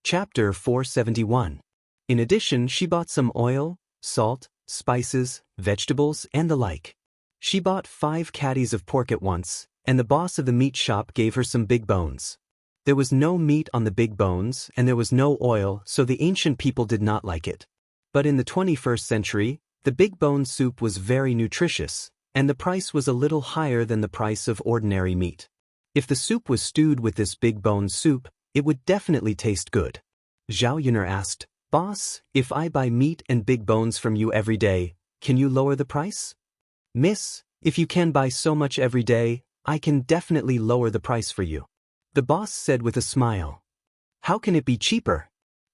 Chapter 471. In addition, she bought some oil, salt, spices, vegetables, and the like. She bought 5 caddies of pork at once, and the boss of the meat shop gave her some big bones. There was no meat on the big bones, and there was no oil, so the ancient people did not like it. But in the 21st century, the big bone soup was very nutritious, and the price was a little higher than the price of ordinary meat. If the soup was stewed with this big bone soup, it would definitely taste good. Zhao Yuner asked, "Boss, if I buy meat and big bones from you every day, can you lower the price?" "Miss, if you can buy so much every day, I can definitely lower the price for you," the boss said with a smile. "How can it be cheaper?"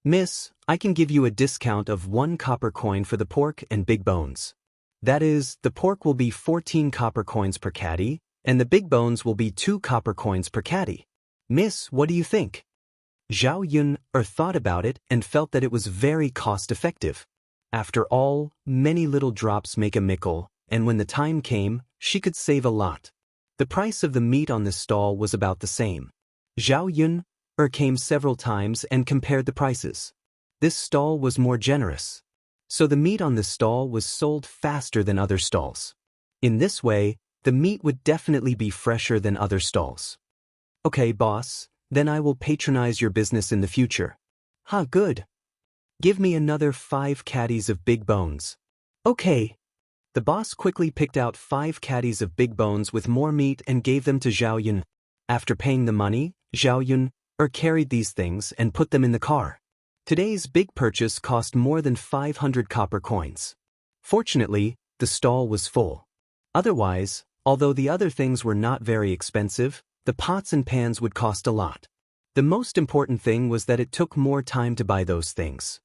"Miss, I can give you a discount of 1 copper coin for the pork and big bones. That is, the pork will be 14 copper coins per caddy, and the big bones will be 2 copper coins per caddy. Miss, what do you think?" Zhao Yuner thought about it and felt that it was very cost-effective. After all, many little drops make a mickle, and when the time came, she could save a lot. The price of the meat on this stall was about the same. Zhao Yuner came several times and compared the prices. This stall was more generous. So the meat on this stall was sold faster than other stalls. In this way, the meat would definitely be fresher than other stalls. "Okay, boss, then I will patronize your business in the future." "Ha, good. Give me another 5 caddies of big bones." "Okay." The boss quickly picked out 5 caddies of big bones with more meat and gave them to Zhao Yuner. After paying the money, Zhao Yuner carried these things and put them in the car. Today's big purchase cost more than 500 copper coins. Fortunately, the stall was full. Otherwise, although the other things were not very expensive, the pots and pans would cost a lot. The most important thing was that it took more time to buy those things.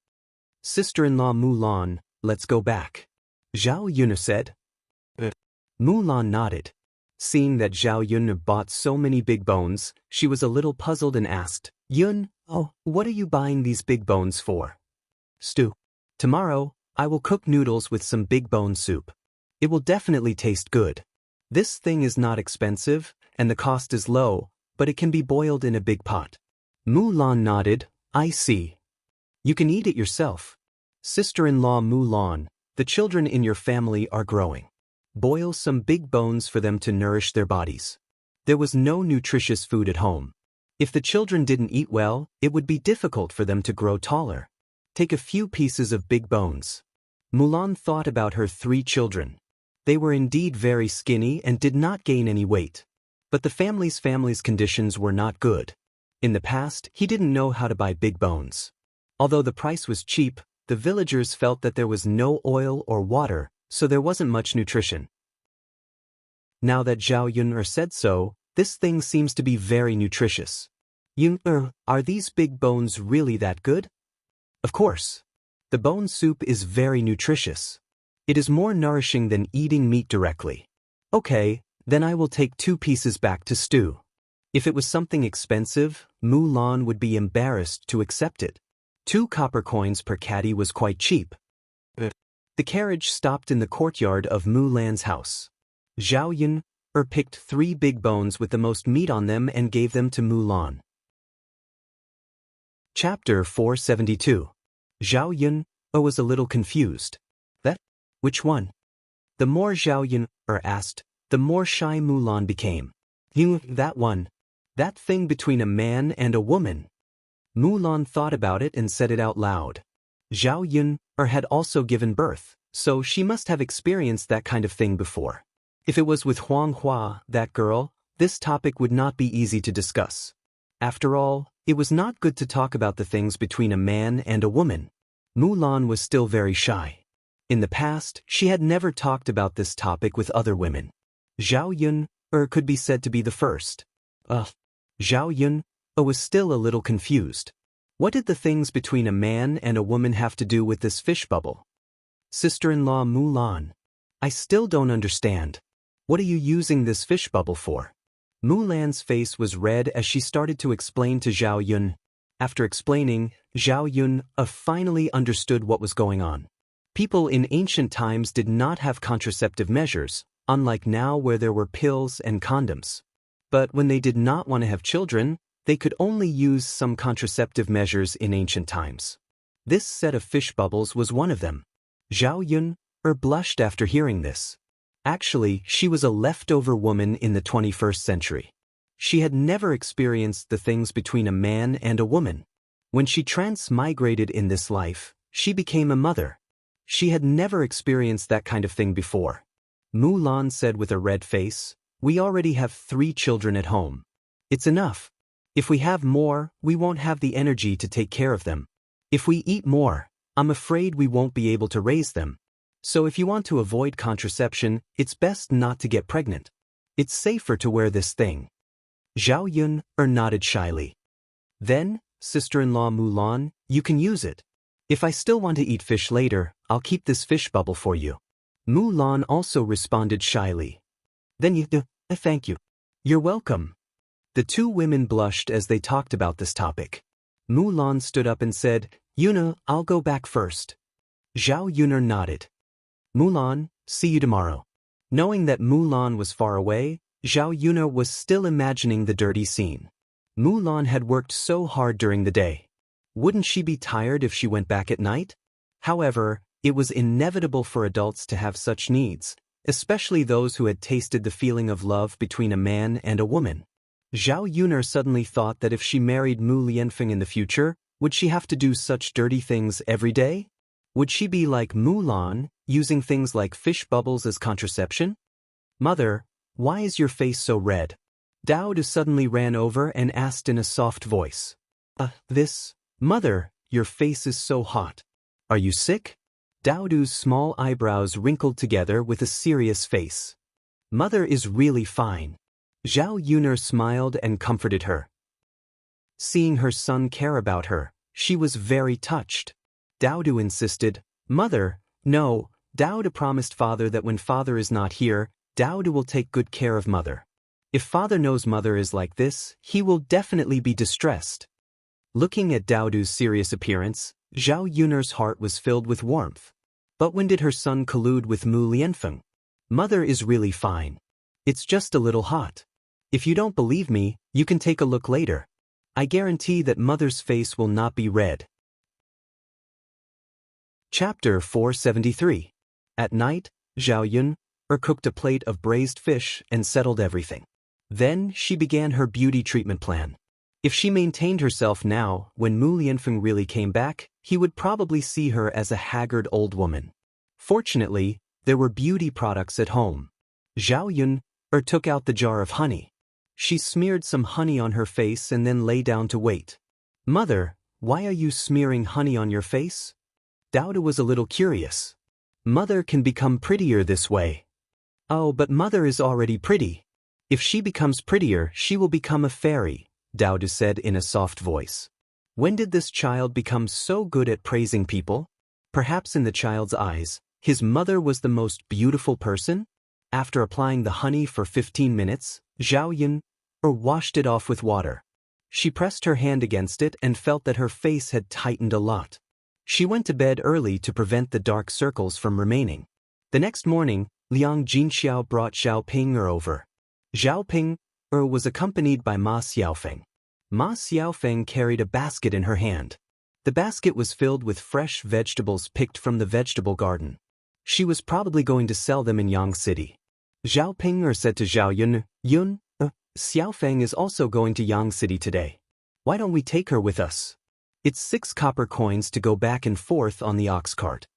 "Sister-in-law Mulan, let's go back," Zhao Yuner said. Mulan nodded. Seeing that Zhao Yuner bought so many big bones, she was a little puzzled and asked, "Oh, what are you buying these big bones for?" "Stew. Tomorrow, I will cook noodles with some big bone soup. It will definitely taste good. This thing is not expensive, and the cost is low, but it can be boiled in a big pot." Mulan nodded. "I see. You can eat it yourself. Sister-in-law Mulan, the children in your family are growing. Boil some big bones for them to nourish their bodies." There was no nutritious food at home. If the children didn't eat well, it would be difficult for them to grow taller. Take a few pieces of big bones. Mulan thought about her 3 children. They were indeed very skinny and did not gain any weight. But the family's conditions were not good. In the past, he didn't know how to buy big bones. Although the price was cheap, the villagers felt that there was no oil or water, so there wasn't much nutrition. Now that Zhao Yuner said so, this thing seems to be very nutritious. Are these big bones really that good?" "Of course. The bone soup is very nutritious. It is more nourishing than eating meat directly." "Okay, then I will take 2 pieces back to stew." If it was something expensive, Mulan would be embarrassed to accept it. 2 copper coins per caddy was quite cheap. The carriage stopped in the courtyard of Mulan's house. Zhao Yuner picked 3 big bones with the most meat on them and gave them to Mulan. Chapter 472. Zhao Yuner was a little confused. "That? Which one?" The more Zhao Yuner asked, the more shy Mulan became. "That one. That thing between a man and a woman." Mulan thought about it and said it out loud. Zhao Yuner had also given birth, so she must have experienced that kind of thing before. If it was with Huang Hua, that girl, this topic would not be easy to discuss. After all, it was not good to talk about the things between a man and a woman. Mulan was still very shy. In the past, she had never talked about this topic with other women. Zhao Yuner could be said to be the first. Zhao Yuner was still a little confused. What did the things between a man and a woman have to do with this fish bubble? "Sister-in-law Mulan, I still don't understand. What are you using this fish bubble for?" Mulan's face was red as she started to explain to Zhao Yuner. After explaining, Zhao Yuner finally understood what was going on. People in ancient times did not have contraceptive measures, unlike now where there were pills and condoms. But when they did not want to have children, they could only use some contraceptive measures in ancient times. This set of fish bubbles was one of them. Zhao Yun blushed after hearing this. Actually, she was a leftover woman in the 21st century. She had never experienced the things between a man and a woman. When she transmigrated in this life, she became a mother. She had never experienced that kind of thing before. Mulan said with a red face, "We already have 3 children at home. It's enough. If we have more, we won't have the energy to take care of them. If we eat more, I'm afraid we won't be able to raise them. So if you want to avoid contraception, it's best not to get pregnant. It's safer to wear this thing." Zhao Yun nodded shyly. "Then, sister-in-law Mulan, you can use it. If I still want to eat fish later, I'll keep this fish bubble for you." Mulan also responded shyly. "Then you do, thank you. You're welcome." The 2 women blushed as they talked about this topic. Mulan stood up and said, "Yuna, I'll go back first." Zhao Yuner nodded. "Mulan, see you tomorrow." Knowing that Mulan was far away, Zhao Yuner was still imagining the dirty scene. Mulan had worked so hard during the day. Wouldn't she be tired if she went back at night? However, it was inevitable for adults to have such needs, especially those who had tasted the feeling of love between a man and a woman. Zhao Yuner suddenly thought that if she married Mu Lianfeng in the future, would she have to do such dirty things every day? Would she be like Mulan, using things like fish bubbles as contraception? "Mother, why is your face so red?" Dao suddenly ran over and asked in a soft voice. Mother, your face is so hot. Are you sick?" Daodu's small eyebrows wrinkled together with a serious face. "Mother is really fine." Zhao Yuner smiled and comforted her. Seeing her son care about her, she was very touched. Daodu insisted, "Mother, no, Daodu promised father that when father is not here, Daodu will take good care of mother. If father knows mother is like this, he will definitely be distressed." Looking at Daodu's serious appearance, Zhao Yuner's heart was filled with warmth. But when did her son collude with Mu Lianfeng? "Mother is really fine. It's just a little hot. If you don't believe me, you can take a look later. I guarantee that mother's face will not be red." Chapter 473. At night, Zhao Yun cooked a plate of braised fish and settled everything. Then she began her beauty treatment plan. If she maintained herself now, when Mu Lianfeng really came back, he would probably see her as a haggard old woman. Fortunately, there were beauty products at home. Zhao Yun took out the jar of honey. She smeared some honey on her face and then lay down to wait. "Mother, why are you smearing honey on your face?" Daoda was a little curious. "Mother can become prettier this way." "Oh, but mother is already pretty. If she becomes prettier, she will become a fairy," Daoda said in a soft voice. When did this child become so good at praising people? Perhaps in the child's eyes, his mother was the most beautiful person? After applying the honey for 15 minutes, Zhao Yun washed it off with water. She pressed her hand against it and felt that her face had tightened a lot. She went to bed early to prevent the dark circles from remaining. The next morning, Liang Jinxiao brought Xiao Ping over. Xiao Ping was accompanied by Ma Xiaofeng. Ma Xiaofeng carried a basket in her hand. The basket was filled with fresh vegetables picked from the vegetable garden. She was probably going to sell them in Yang City. Xiao Ping said to Zhao Yun, Xiaofeng is also going to Yang City today. Why don't we take her with us? It's 6 copper coins to go back and forth on the ox cart.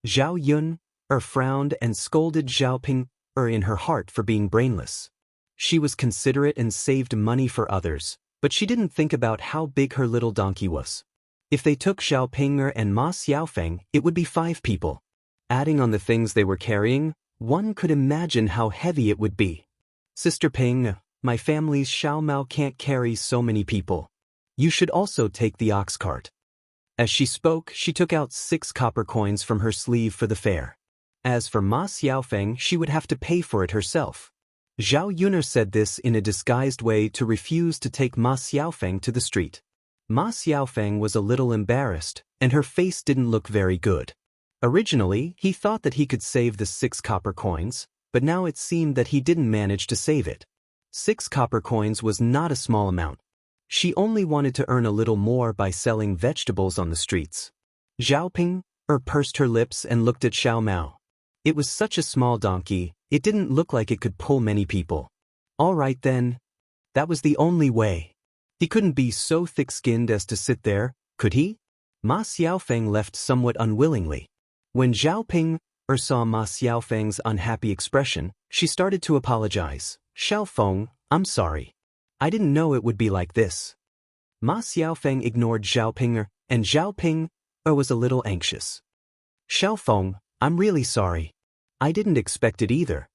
Zhao Yun frowned and scolded Xiao Ping in her heart for being brainless. She was considerate and saved money for others, but she didn't think about how big her little donkey was. If they took Xiao Ping and Ma Xiaofeng, it would be 5 people. Adding on the things they were carrying, one could imagine how heavy it would be. Sister Ping, my family's Xiao Mao can't carry so many people. You should also take the ox cart. As she spoke, she took out 6 copper coins from her sleeve for the fare. As for Ma Xiaofeng, she would have to pay for it herself. Zhao Yuner said this in a disguised way to refuse to take Ma Xiaofeng to the street. Ma Xiaofeng was a little embarrassed, and her face didn't look very good. Originally, he thought that he could save the 6 copper coins, but now it seemed that he didn't manage to save it. 6 copper coins was not a small amount. She only wanted to earn a little more by selling vegetables on the streets. Xiaoping pursed her lips and looked at Xiao Mao. It was such a small donkey, it didn't look like it could pull many people. All right then. That was the only way. He couldn't be so thick-skinned as to sit there, could he? Ma Xiaofeng left somewhat unwillingly. When Xiaoping saw Ma Xiaofeng's unhappy expression, she started to apologize. Xiaofeng, I'm sorry. I didn't know it would be like this. Ma Xiaofeng ignored Xiaoping and Xiaoping was a little anxious. Xiaofeng, I'm really sorry. I didn't expect it either.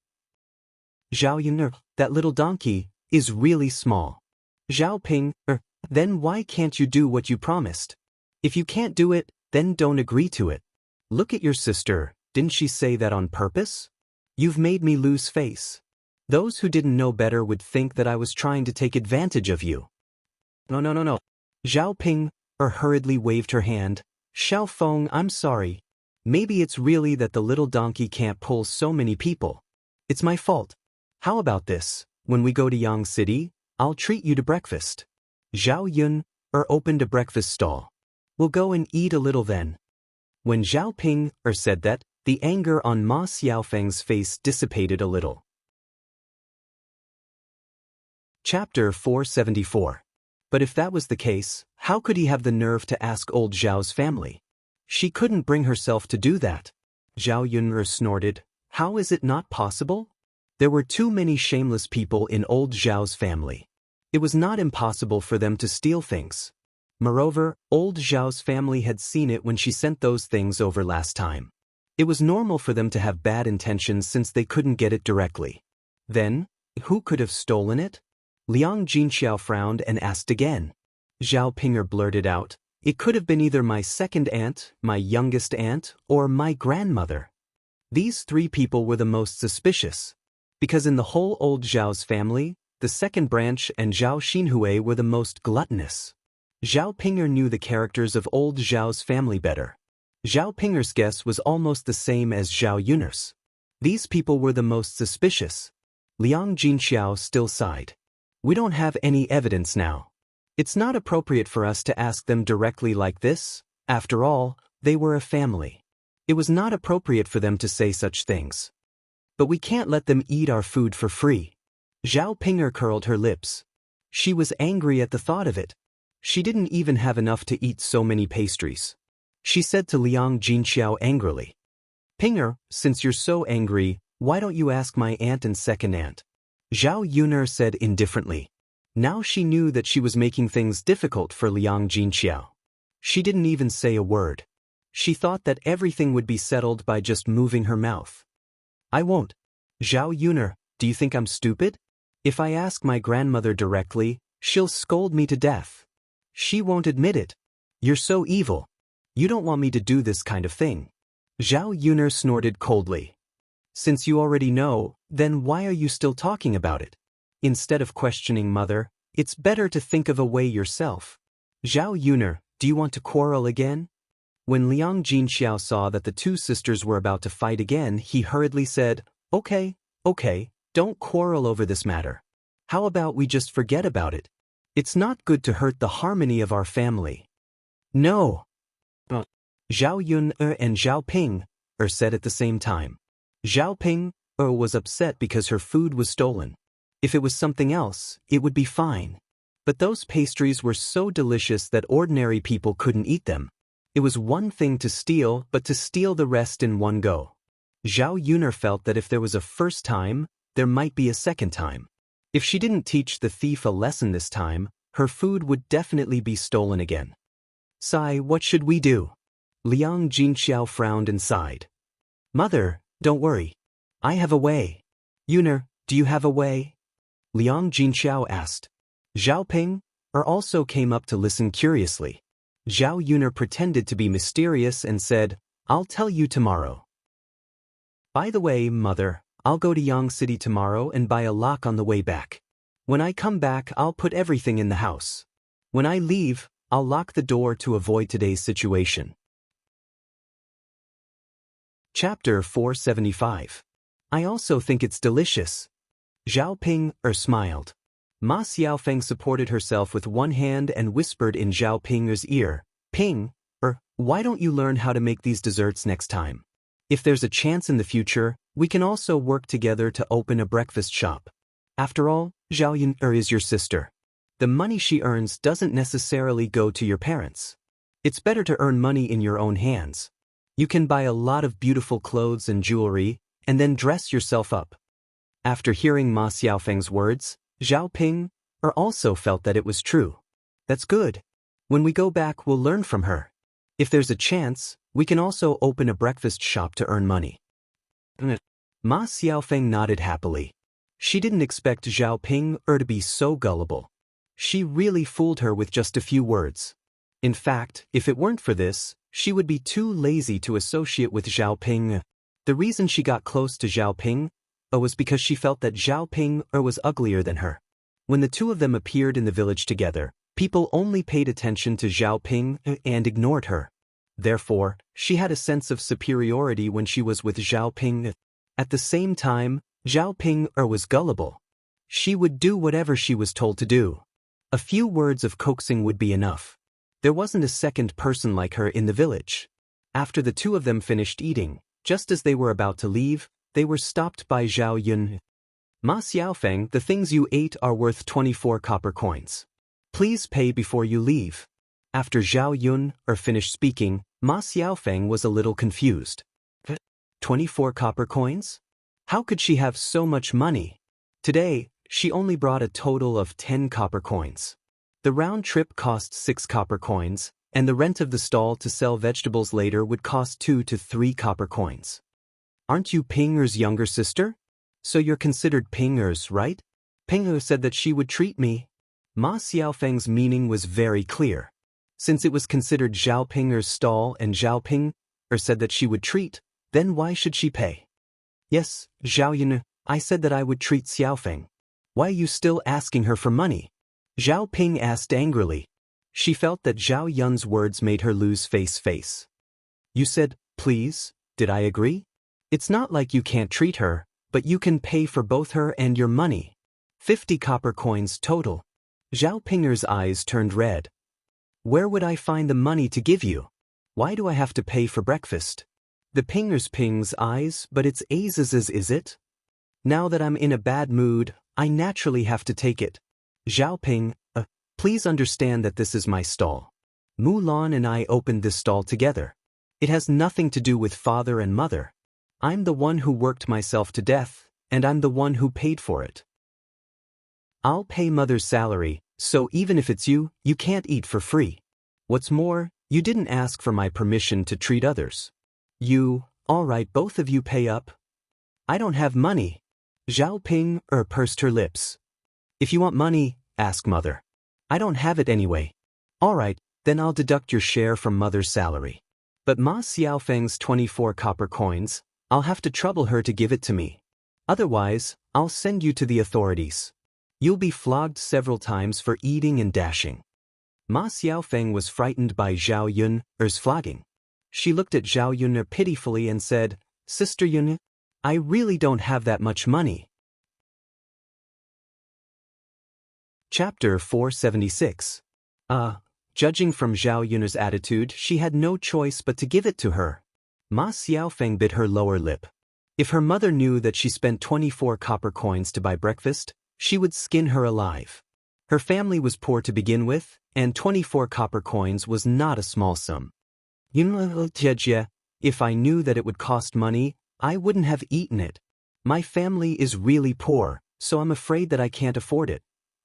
Zhao Yun, that little donkey, is really small. Xiaoping, then why can't you do what you promised? If you can't do it, then don't agree to it. Look at your sister, didn't she say that on purpose? You've made me lose face. Those who didn't know better would think that I was trying to take advantage of you. No. Xiaoping hurriedly waved her hand. Xiaofeng, I'm sorry. Maybe it's really that the little donkey can't pull so many people. It's my fault. How about this? When we go to Yang City, I'll treat you to breakfast. Zhao Yun opened a breakfast stall. We'll go and eat a little then. When Xiaoping said that, the anger on Ma Xiaofeng's face dissipated a little. Chapter 474. But if that was the case, how could he have the nerve to ask old Zhao's family? She couldn't bring herself to do that. Zhao Yun snorted. How is it not possible? There were too many shameless people in old Zhao's family. It was not impossible for them to steal things. Moreover, old Zhao's family had seen it when she sent those things over last time. It was normal for them to have bad intentions since they couldn't get it directly. Then, who could have stolen it? Liang Jinxiao frowned and asked again. Zhao Pinger blurted out, it could have been either my second aunt, my youngest aunt, or my grandmother. These three people were the most suspicious. Because in the whole old Zhao's family, the second branch and Zhao Xinhui were the most gluttonous. Zhao Pinger knew the characters of old Zhao's family better. Zhao Pinger's guess was almost the same as Zhao Yun's. These people were the most suspicious. Liang Jinxiao still sighed. We don't have any evidence now. It's not appropriate for us to ask them directly like this. After all, they were a family. It was not appropriate for them to say such things. But we can't let them eat our food for free. Zhao Pinger curled her lips. She was angry at the thought of it. She didn't even have enough to eat so many pastries. She said to Liang Jinxiao angrily. Pinger, since you're so angry, why don't you ask my aunt and second aunt? Zhao Yuner said indifferently. Now she knew that she was making things difficult for Liang Jinxiao. She didn't even say a word. She thought that everything would be settled by just moving her mouth. I won't. Zhao Yuner, do you think I'm stupid? If I ask my grandmother directly, she'll scold me to death. She won't admit it. You're so evil. You don't want me to do this kind of thing. Zhao Yuner snorted coldly. Since you already know, then why are you still talking about it? Instead of questioning mother, it's better to think of a way yourself. Zhao Yuner, do you want to quarrel again? When Liang Jinxiao saw that the two sisters were about to fight again, he hurriedly said, Okay, don't quarrel over this matter. How about we just forget about it? It's not good to hurt the harmony of our family. No. Zhao Yun and Zhao Ping said at the same time. Zhao Ping was upset because her food was stolen. If it was something else, it would be fine. But those pastries were so delicious that ordinary people couldn't eat them. It was one thing to steal, but to steal the rest in one go. Zhao Yuner felt that if there was a first time, there might be a second time. If she didn't teach the thief a lesson this time, her food would definitely be stolen again. Sai, what should we do? Liang Jinxiao frowned and sighed. Mother, don't worry. I have a way. Yuner, do you have a way? Liang Jinxiao asked. Zhao Ping also came up to listen curiously. Zhao Yuner pretended to be mysterious and said, I'll tell you tomorrow. By the way, mother, I'll go to Yang City tomorrow and buy a lock on the way back. When I come back, I'll put everything in the house. When I leave, I'll lock the door to avoid today's situation. Chapter 475. I also think it's delicious. Zhao Ping smiled. Ma Xiaofeng supported herself with one hand and whispered in Zhao Ping's ear, Ping, why don't you learn how to make these desserts next time? If there's a chance in the future, we can also work together to open a breakfast shop. After all, Zhao Yun is your sister. The money she earns doesn't necessarily go to your parents. It's better to earn money in your own hands. You can buy a lot of beautiful clothes and jewelry, and then dress yourself up. After hearing Ma Xiaofeng's words, Zhao Ping also felt that it was true. That's good. When we go back, we'll learn from her. If there's a chance, we can also open a breakfast shop to earn money. Ma Xiaofeng nodded happily. She didn't expect Zhao Ping to be so gullible. She really fooled her with just a few words. In fact, if it weren't for this, she would be too lazy to associate with Zhao Ping. The reason she got close to Zhao Ping was because she felt that Zhao Ping was uglier than her. When the two of them appeared in the village together, people only paid attention to Zhao Ping and ignored her. Therefore, she had a sense of superiority when she was with Zhao Ping. At the same time, Zhao Ping was gullible. She would do whatever she was told to do. A few words of coaxing would be enough. There wasn't a second person like her in the village. After the two of them finished eating, just as they were about to leave, they were stopped by Zhao Yun. Ma Xiaofeng, the things you ate are worth 24 copper coins. Please pay before you leave. After Zhao Yun finished speaking, Ma Xiaofeng was a little confused. 24 copper coins? How could she have so much money? Today, she only brought a total of 10 copper coins. The round trip cost 6 copper coins, and the rent of the stall to sell vegetables later would cost 2 to 3 copper coins. Aren't you Ping's younger sister? So you're considered Ping's, right? Ping said that she would treat me. Ma Xiaofeng's meaning was very clear. Since it was considered Zhao Ping's stall and Zhao Ping said that she would treat, then why should she pay? Yes, Zhao Yun, I said that I would treat Xiaofeng. Why are you still asking her for money? Zhao Ping asked angrily. She felt that Zhao Yun's words made her lose face. You said, please, did I agree? It's not like you can't treat her, but you can pay for both her and your money. 50 copper coins total. Zhao Ping's eyes turned red. Where would I find the money to give you? Why do I have to pay for breakfast? The Ping's eyes, but it's Az's, is it? Now that I'm in a bad mood, I naturally have to take it. Zhao Ping, please understand that this is my stall. Mulan and I opened this stall together. It has nothing to do with father and mother. I'm the one who worked myself to death, and I'm the one who paid for it. I'll pay mother's salary, so even if it's you, you can't eat for free. What's more, you didn't ask for my permission to treat others. All right, both of you pay up. I don't have money. Zhao Ping pursed her lips. If you want money, ask mother. I don't have it anyway. All right, then I'll deduct your share from mother's salary. But Ma Xiaofeng's 24 copper coins, I'll have to trouble her to give it to me. Otherwise, I'll send you to the authorities. You'll be flogged several times for eating and dashing. Ma Xiaofeng was frightened by Zhao Yun's flogging. She looked at Zhao Yun pitifully and said, Sister Yun, I really don't have that much money. Chapter 476. Judging from Zhao Yun's attitude, she had no choice but to give it to her. Ma Xiaofeng bit her lower lip. If her mother knew that she spent 24 copper coins to buy breakfast, she would skin her alive. Her family was poor to begin with, and 24 copper coins was not a small sum. If I knew that it would cost money, I wouldn't have eaten it. My family is really poor, so I'm afraid that I can't afford it.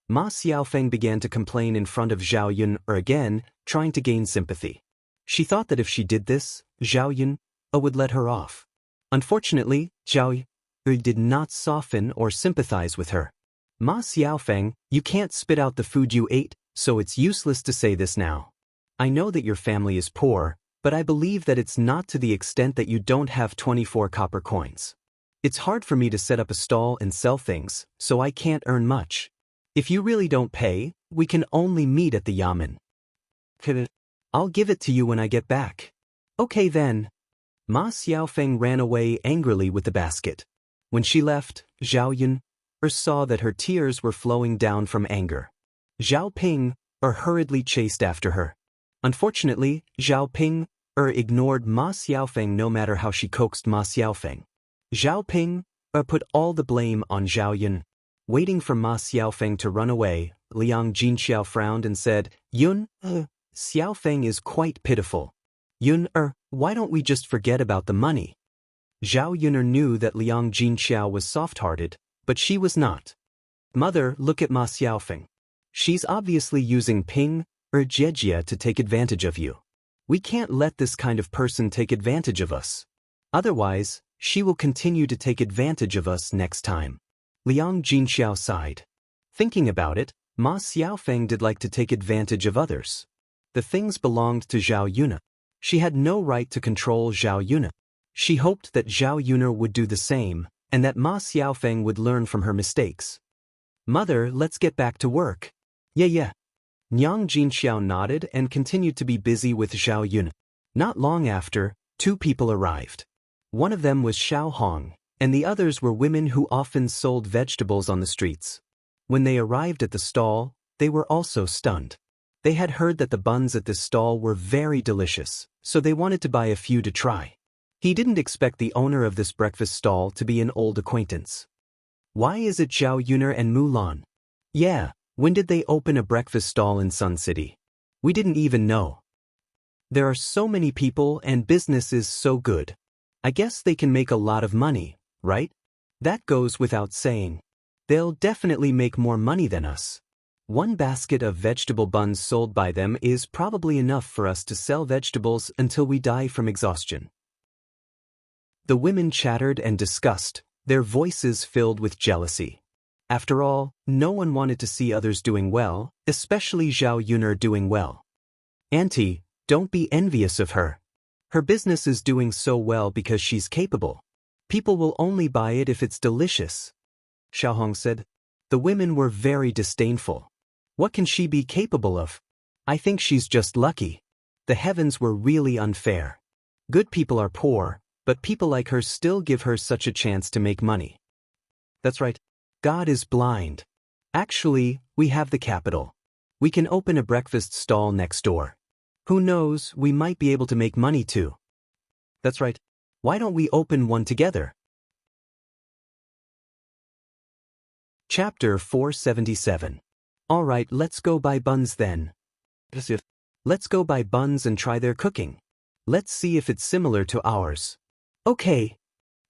Ma Xiaofeng began to complain in front of Zhao Yun again, trying to gain sympathy. She thought that if she did this, Zhao Yun would let her off. Unfortunately, Zhao Yun did not soften or sympathize with her. Ma Xiaofeng, you can't spit out the food you ate, so it's useless to say this now. I know that your family is poor, but I believe that it's not to the extent that you don't have 24 copper coins. It's hard for me to set up a stall and sell things, so I can't earn much. If you really don't pay, we can only meet at the yamen. I'll give it to you when I get back. Okay then. Ma Xiaofeng ran away angrily with the basket. When she left, Zhao Yun saw that her tears were flowing down from anger. Zhao Ping hurriedly chased after her. Unfortunately, Zhao Ping ignored Ma Xiaofeng no matter how she coaxed Ma Xiaofeng. Zhao Ping put all the blame on Zhao Yun. Waiting for Ma Xiaofeng to run away, Liang Jinxiao frowned and said, Yun, Xiaofeng is quite pitiful. Yun, why don't we just forget about the money? Zhao Yun knew that Liang Jinxiao was soft-hearted, but she was not. Mother, look at Ma Xiaofeng. She's obviously using Ping Jejia to take advantage of you. We can't let this kind of person take advantage of us. Otherwise, she will continue to take advantage of us next time. Liang Jinxiao sighed. Thinking about it, Ma Xiaofeng did like to take advantage of others. The things belonged to Zhao Yun. She had no right to control Zhao Yun. She hoped that Zhao Yun would do the same, and that Ma Xiaofeng would learn from her mistakes. Mother, let's get back to work. Yeah. Liang Jinxiao nodded and continued to be busy with Zhao Yun. Not long after, two people arrived. One of them was Xiao Hong, and the others were women who often sold vegetables on the streets. When they arrived at the stall, they were also stunned. They had heard that the buns at this stall were very delicious, so they wanted to buy a few to try. He didn't expect the owner of this breakfast stall to be an old acquaintance. Why is it Zhao Yun and Mulan? Yeah, when did they open a breakfast stall in Sun City? We didn't even know. There are so many people and business is so good. I guess they can make a lot of money, right? That goes without saying. They'll definitely make more money than us. One basket of vegetable buns sold by them is probably enough for us to sell vegetables until we die from exhaustion. The women chattered and discussed, their voices filled with jealousy. After all, no one wanted to see others doing well, especially Zhao Yun doing well. Auntie, don't be envious of her. Her business is doing so well because she's capable. People will only buy it if it's delicious. Xiao Hong said. The women were very disdainful. What can she be capable of? I think she's just lucky. The heavens were really unfair. Good people are poor, but people like her still give her such a chance to make money. That's right. God is blind. Actually, we have the capital. We can open a breakfast stall next door. Who knows, we might be able to make money too. That's right. Why don't we open one together? Chapter 477. Alright, let's go buy buns then. Let's go buy buns and try their cooking. Let's see if it's similar to ours. Okay.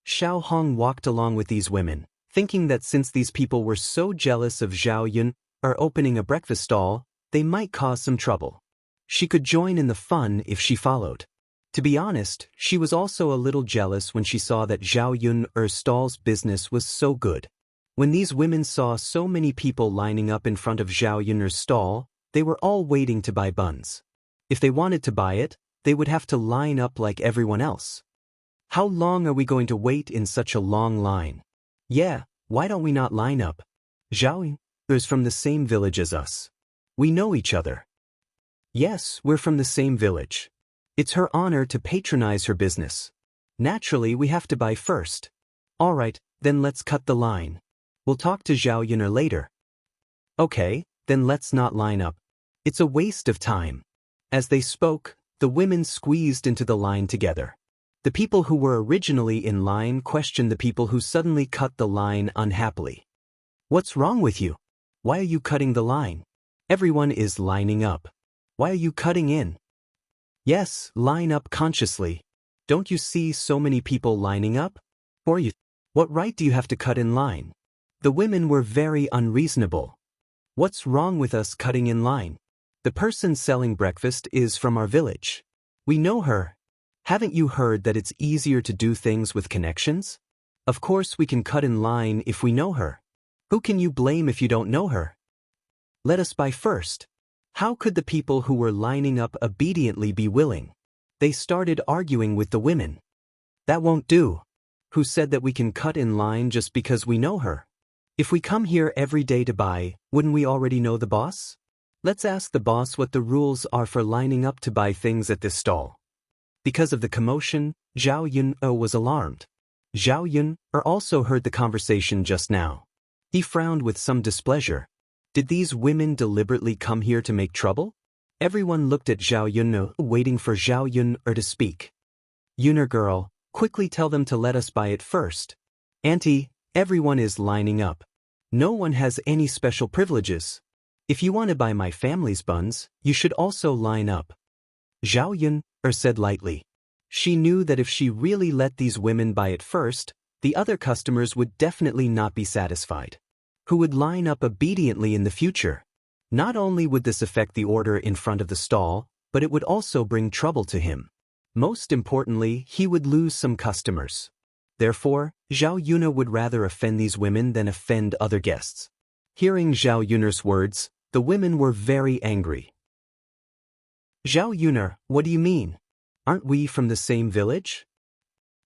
Xiao Hong walked along with these women, thinking that since these people were so jealous of Zhao Yun opening a breakfast stall, they might cause some trouble. She could join in the fun if she followed. To be honest, she was also a little jealous when she saw that Zhao Yun's stall's business was so good. When these women saw so many people lining up in front of Zhao Yun's stall, they were all waiting to buy buns. If they wanted to buy it, they would have to line up like everyone else. How long are we going to wait in such a long line? Yeah, why don't we not line up? Zhao Yun is from the same village as us. We know each other. Yes, we're from the same village. It's her honor to patronize her business. Naturally, we have to buy first. Alright, then let's cut the line. We'll talk to Zhao Yun later. Okay, then let's not line up. It's a waste of time. As they spoke, the women squeezed into the line together. The people who were originally in line questioned the people who suddenly cut the line unhappily. What's wrong with you? Why are you cutting the line? Everyone is lining up. Why are you cutting in? Yes, line up consciously. Don't you see so many people lining up? Or you? What right do you have to cut in line? The women were very unreasonable. What's wrong with us cutting in line? The person selling breakfast is from our village. We know her. Haven't you heard that it's easier to do things with connections? Of course we can cut in line if we know her. Who can you blame if you don't know her? Let us buy first. How could the people who were lining up obediently be willing? They started arguing with the women. That won't do. Who said that we can cut in line just because we know her? If we come here every day to buy, wouldn't we already know the boss? Let's ask the boss what the rules are for lining up to buy things at this stall. Because of the commotion, Zhao Yun was alarmed. Zhao Yun also heard the conversation just now. He frowned with some displeasure. Did these women deliberately come here to make trouble? Everyone looked at Zhao Yun, waiting for Zhao Yun to speak. Yuner girl, quickly tell them to let us buy it first. Auntie, everyone is lining up. No one has any special privileges. If you want to buy my family's buns, you should also line up. Zhao Yun said lightly. She knew that if she really let these women buy it first, the other customers would definitely not be satisfied. Who would line up obediently in the future? Not only would this affect the order in front of the stall, but it would also bring trouble to him. Most importantly, he would lose some customers. Therefore, Zhao Yuna would rather offend these women than offend other guests. Hearing Zhao Yuner's words, the women were very angry. Zhao Yuner, what do you mean? Aren't we from the same village?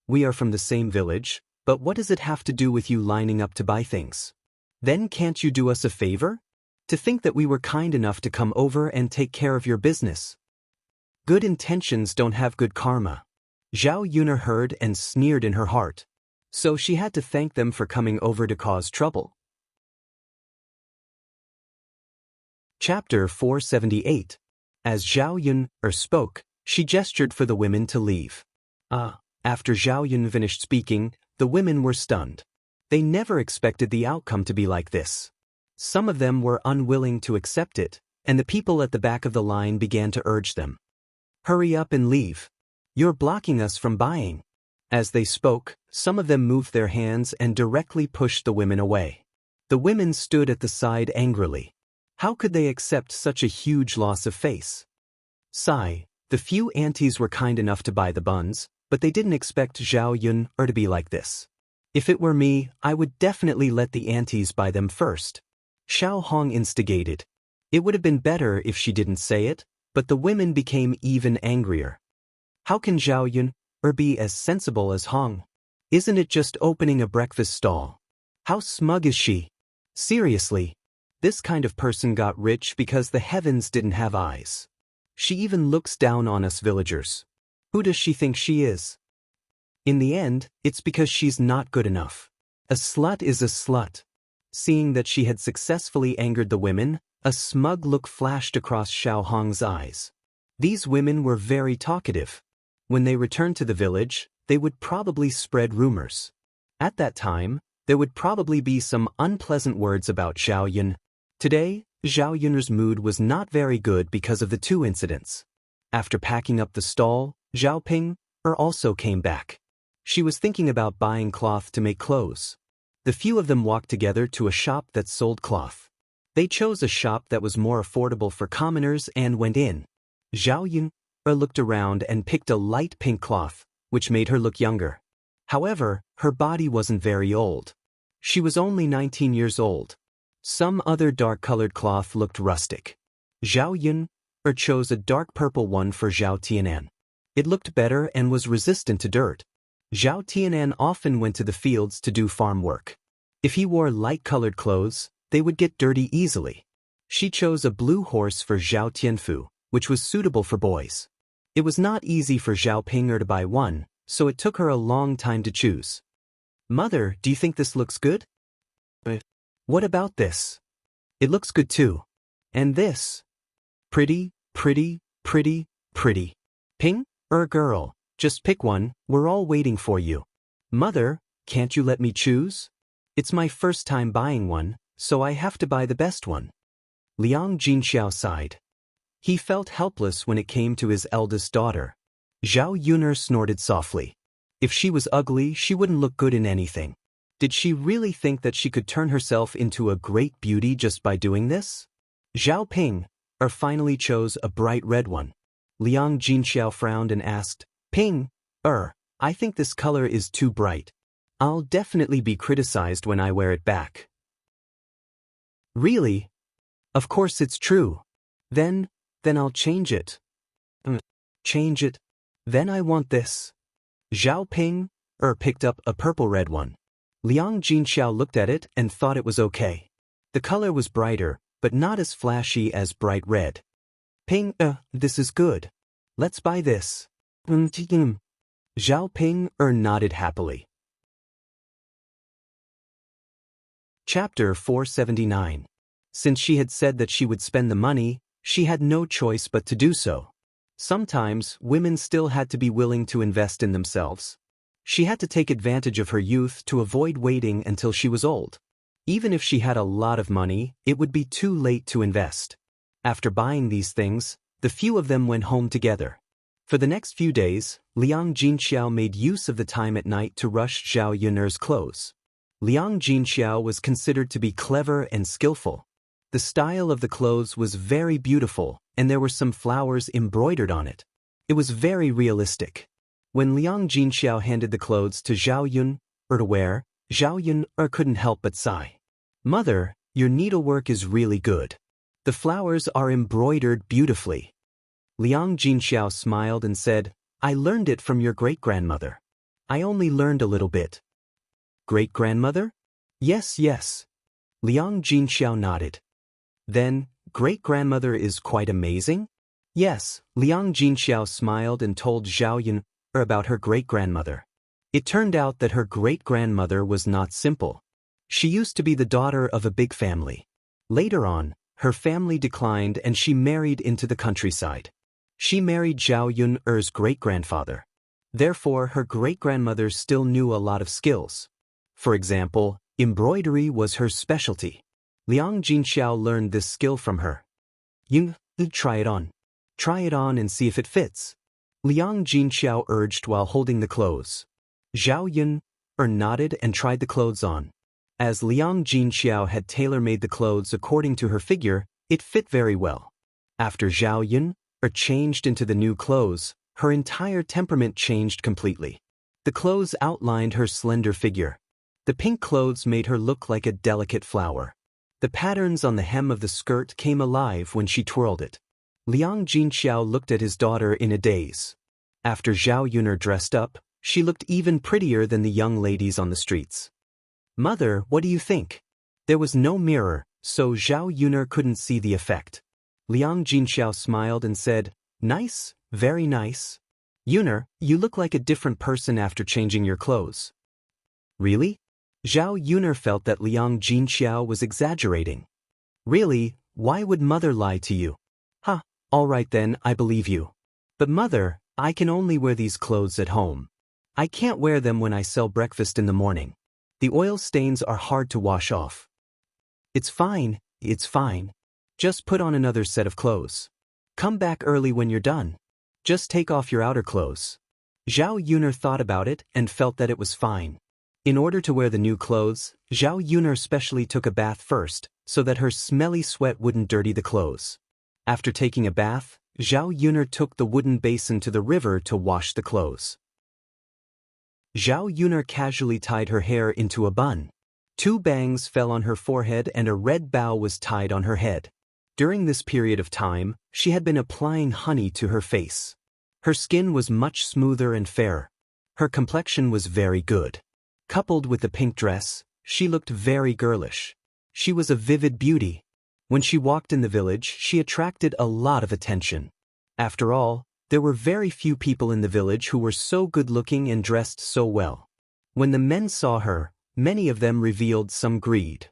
We are from the same village, but what does it have to do with you lining up to buy things? Then can't you do us a favor? To think that we were kind enough to come over and take care of your business. Good intentions don't have good karma. Zhao Yuner heard and sneered in her heart. So she had to thank them for coming over to cause trouble. Chapter 478. As Zhao Yun spoke, she gestured for the women to leave. After Zhao Yun finished speaking, the women were stunned. They never expected the outcome to be like this. Some of them were unwilling to accept it, and the people at the back of the line began to urge them. Hurry up and leave. You're blocking us from buying. As they spoke, some of them moved their hands and directly pushed the women away. The women stood at the side angrily. How could they accept such a huge loss of face? Sigh, the few aunties were kind enough to buy the buns, but they didn't expect Zhao Yun to be like this. If it were me, I would definitely let the aunties buy them first. Xiao Hong instigated. It would have been better if she didn't say it, but the women became even angrier. How can Zhao Yun be as sensible as Hong? Isn't it just opening a breakfast stall? How smug is she? Seriously. This kind of person got rich because the heavens didn't have eyes. She even looks down on us villagers. Who does she think she is? In the end, it's because she's not good enough. A slut is a slut. Seeing that she had successfully angered the women, a smug look flashed across Xiao Hong's eyes. These women were very talkative. When they returned to the village, they would probably spread rumors. At that time, there would probably be some unpleasant words about Zhao Yun. Today, Zhao Yun's mood was not very good because of the two incidents. After packing up the stall, Zhao Ping also came back. She was thinking about buying cloth to make clothes. The few of them walked together to a shop that sold cloth. They chose a shop that was more affordable for commoners and went in. Zhao Yun looked around and picked a light pink cloth, which made her look younger. However, her body wasn't very old. She was only 19 years old. Some other dark-colored cloth looked rustic. Zhao Yun chose a dark purple one for Zhao Tianan. It looked better and was resistant to dirt. Zhao Tianan often went to the fields to do farm work. If he wore light-colored clothes, they would get dirty easily. She chose a blue horse for Zhao Tianfu, which was suitable for boys. It was not easy for Zhao Ping to buy one, so it took her a long time to choose. Mother, do you think this looks good? What about this? It looks good too. And this? Pretty, pretty, pretty, pretty. Ping, girl, just pick one, we're all waiting for you. Mother, can't you let me choose? It's my first time buying one, so I have to buy the best one. Liang Jinxiao sighed. He felt helpless when it came to his eldest daughter. Zhao Yuner snorted softly. If she was ugly, she wouldn't look good in anything. Did she really think that she could turn herself into a great beauty just by doing this? Zhao Ping finally chose a bright red one. Liang Jinxiao frowned and asked, Ping, I think this color is too bright. I'll definitely be criticized when I wear it back. Really? Of course it's true. Then I'll change it. Change it? Then I want this. Zhao Ping picked up a purple-red one. Liang Jinxiao looked at it and thought it was okay. The color was brighter, but not as flashy as bright red. Ping, this is good. Let's buy this. Zhao Ping nodded happily. Chapter 479. Since she had said that she would spend the money, she had no choice but to do so. Sometimes, women still had to be willing to invest in themselves. She had to take advantage of her youth to avoid waiting until she was old. Even if she had a lot of money, it would be too late to invest. After buying these things, the few of them went home together. For the next few days, Liang Jinxiao made use of the time at night to rush Zhao Yun'er's clothes. Liang Jinxiao was considered to be clever and skillful. The style of the clothes was very beautiful, and there were some flowers embroidered on it. It was very realistic. When Liang Jinxiao handed the clothes to Zhao Yun'er to wear, Zhao Yun'er couldn't help but sigh. "Mother, your needlework is really good. The flowers are embroidered beautifully." Liang Jinxiao smiled and said, "I learned it from your great-grandmother. I only learned a little bit." "Great-grandmother?" "Yes, yes." Liang Jinxiao nodded. "Then, great-grandmother is quite amazing?" "Yes." Liang Jinxiao smiled and told Zhao Yun'er about her great-grandmother. It turned out that her great-grandmother was not simple. She used to be the daughter of a big family. Later on, her family declined and she married into the countryside. She married Zhao Yun'er's great-grandfather. Therefore, her great-grandmother still knew a lot of skills. For example, embroidery was her specialty. Liang Jinxiao learned this skill from her. "You try it on. Try it on and see if it fits," Liang Jinxiao urged while holding the clothes. Zhao Yun'er nodded and tried the clothes on. As Liang Jinxiao had tailor-made the clothes according to her figure, it fit very well. After Zhao Yun'er changed into the new clothes, her entire temperament changed completely. The clothes outlined her slender figure. The pink clothes made her look like a delicate flower. The patterns on the hem of the skirt came alive when she twirled it. Liang Jinxiao looked at his daughter in a daze. After Zhao Yun'er dressed up, she looked even prettier than the young ladies on the streets. "Mother, what do you think?" There was no mirror, so Zhao Yun'er couldn't see the effect. Liang Jinxiao smiled and said, "Nice, very nice. Yun'er, you look like a different person after changing your clothes." "Really?" Zhao Yun'er felt that Liang Jinxiao was exaggerating. "Really? Why would mother lie to you?" "Ha, all right then, I believe you. But mother, I can only wear these clothes at home. I can't wear them when I sell breakfast in the morning. The oil stains are hard to wash off." It's fine. Just put on another set of clothes. Come back early when you're done. Just take off your outer clothes." Zhao Yun'er thought about it and felt that it was fine. In order to wear the new clothes, Zhao Yun'er specially took a bath first, so that her smelly sweat wouldn't dirty the clothes. After taking a bath, Zhao Yun'er took the wooden basin to the river to wash the clothes. Zhao Yun'er casually tied her hair into a bun. 2 bangs fell on her forehead and a red bow was tied on her head. During this period of time, she had been applying honey to her face. Her skin was much smoother and fairer. Her complexion was very good. Coupled with the pink dress, she looked very girlish. She was a vivid beauty. When she walked in the village, she attracted a lot of attention. After all, there were very few people in the village who were so good-looking and dressed so well. When the men saw her, many of them revealed some greed.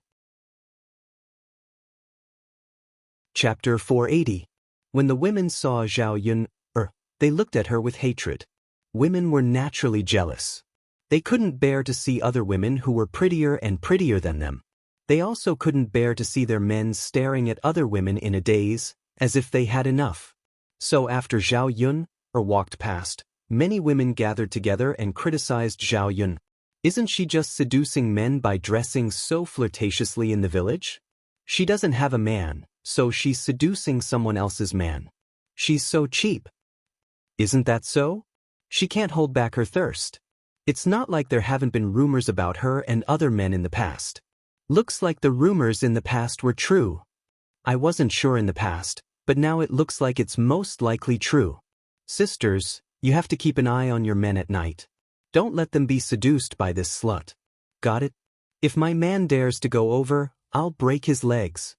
Chapter 480. When the women saw Zhao Yun'er, they looked at her with hatred. Women were naturally jealous. They couldn't bear to see other women who were prettier and prettier than them. They also couldn't bear to see their men staring at other women in a daze, as if they had enough. So after Zhao Yun'er walked past, many women gathered together and criticized Zhao Yun. "Isn't she just seducing men by dressing so flirtatiously in the village? She doesn't have a man, so she's seducing someone else's man. She's so cheap. Isn't that so? She can't hold back her thirst. It's not like there haven't been rumors about her and other men in the past. Looks like the rumors in the past were true. I wasn't sure in the past, but now it looks like it's most likely true. Sisters, you have to keep an eye on your men at night. Don't let them be seduced by this slut. Got it? If my man dares to go over, I'll break his legs."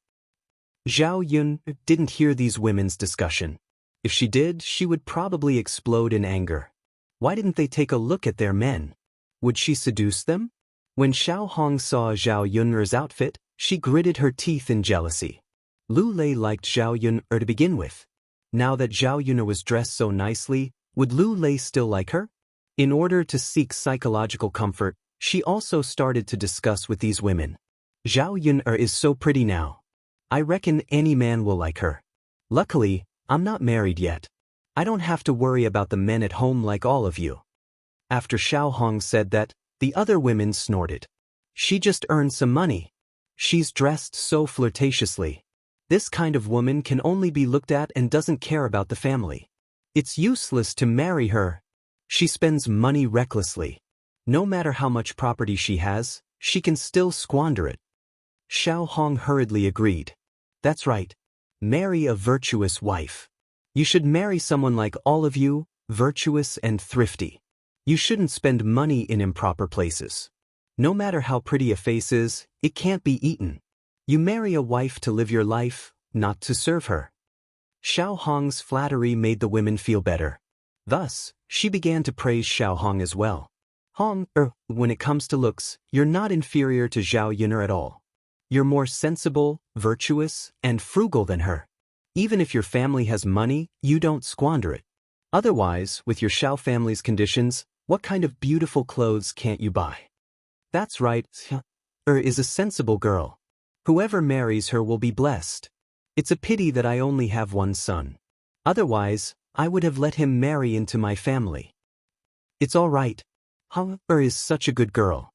Zhao Yun didn't hear these women's discussion. If she did, she would probably explode in anger. Why didn't they take a look at their men? Would she seduce them? When Xiao Hong saw Zhao Yun'er's outfit, She gritted her teeth in jealousy. Lu Lei liked Zhao Yun to begin with. Now that Zhao Yun was dressed so nicely, would Lu Lei still like her? In order to seek psychological comfort, she also started to discuss with these women. Zhao Yun is so pretty now. I reckon any man will like her. Luckily, I'm not married yet. I don't have to worry about the men at home like all of you. After Xiao Hong said that, the other women snorted. She just earned some money. She's dressed so flirtatiously. This kind of woman can only be looked at and doesn't care about the family. It's useless to marry her. She spends money recklessly. No matter how much property she has, she can still squander it. Xiao Hong hurriedly agreed. That's right. Marry a virtuous wife. You should marry someone like all of you, virtuous and thrifty. You shouldn't spend money in improper places. No matter how pretty a face is, it can't be eaten. You marry a wife to live your life, not to serve her. Xiao Hong's flattery made the women feel better. Thus, she began to praise Xiao Hong as well. Hong, when it comes to looks, you're not inferior to Zhao Yun at all. You're more sensible, virtuous, and frugal than her. Even if your family has money, you don't squander it. Otherwise, with your Xiao family's conditions, what kind of beautiful clothes can't you buy? That's right, is a sensible girl. Whoever marries her will be blessed. It's a pity that I only have one son. Otherwise, I would have let him marry into my family. It's all right. Is such a good girl.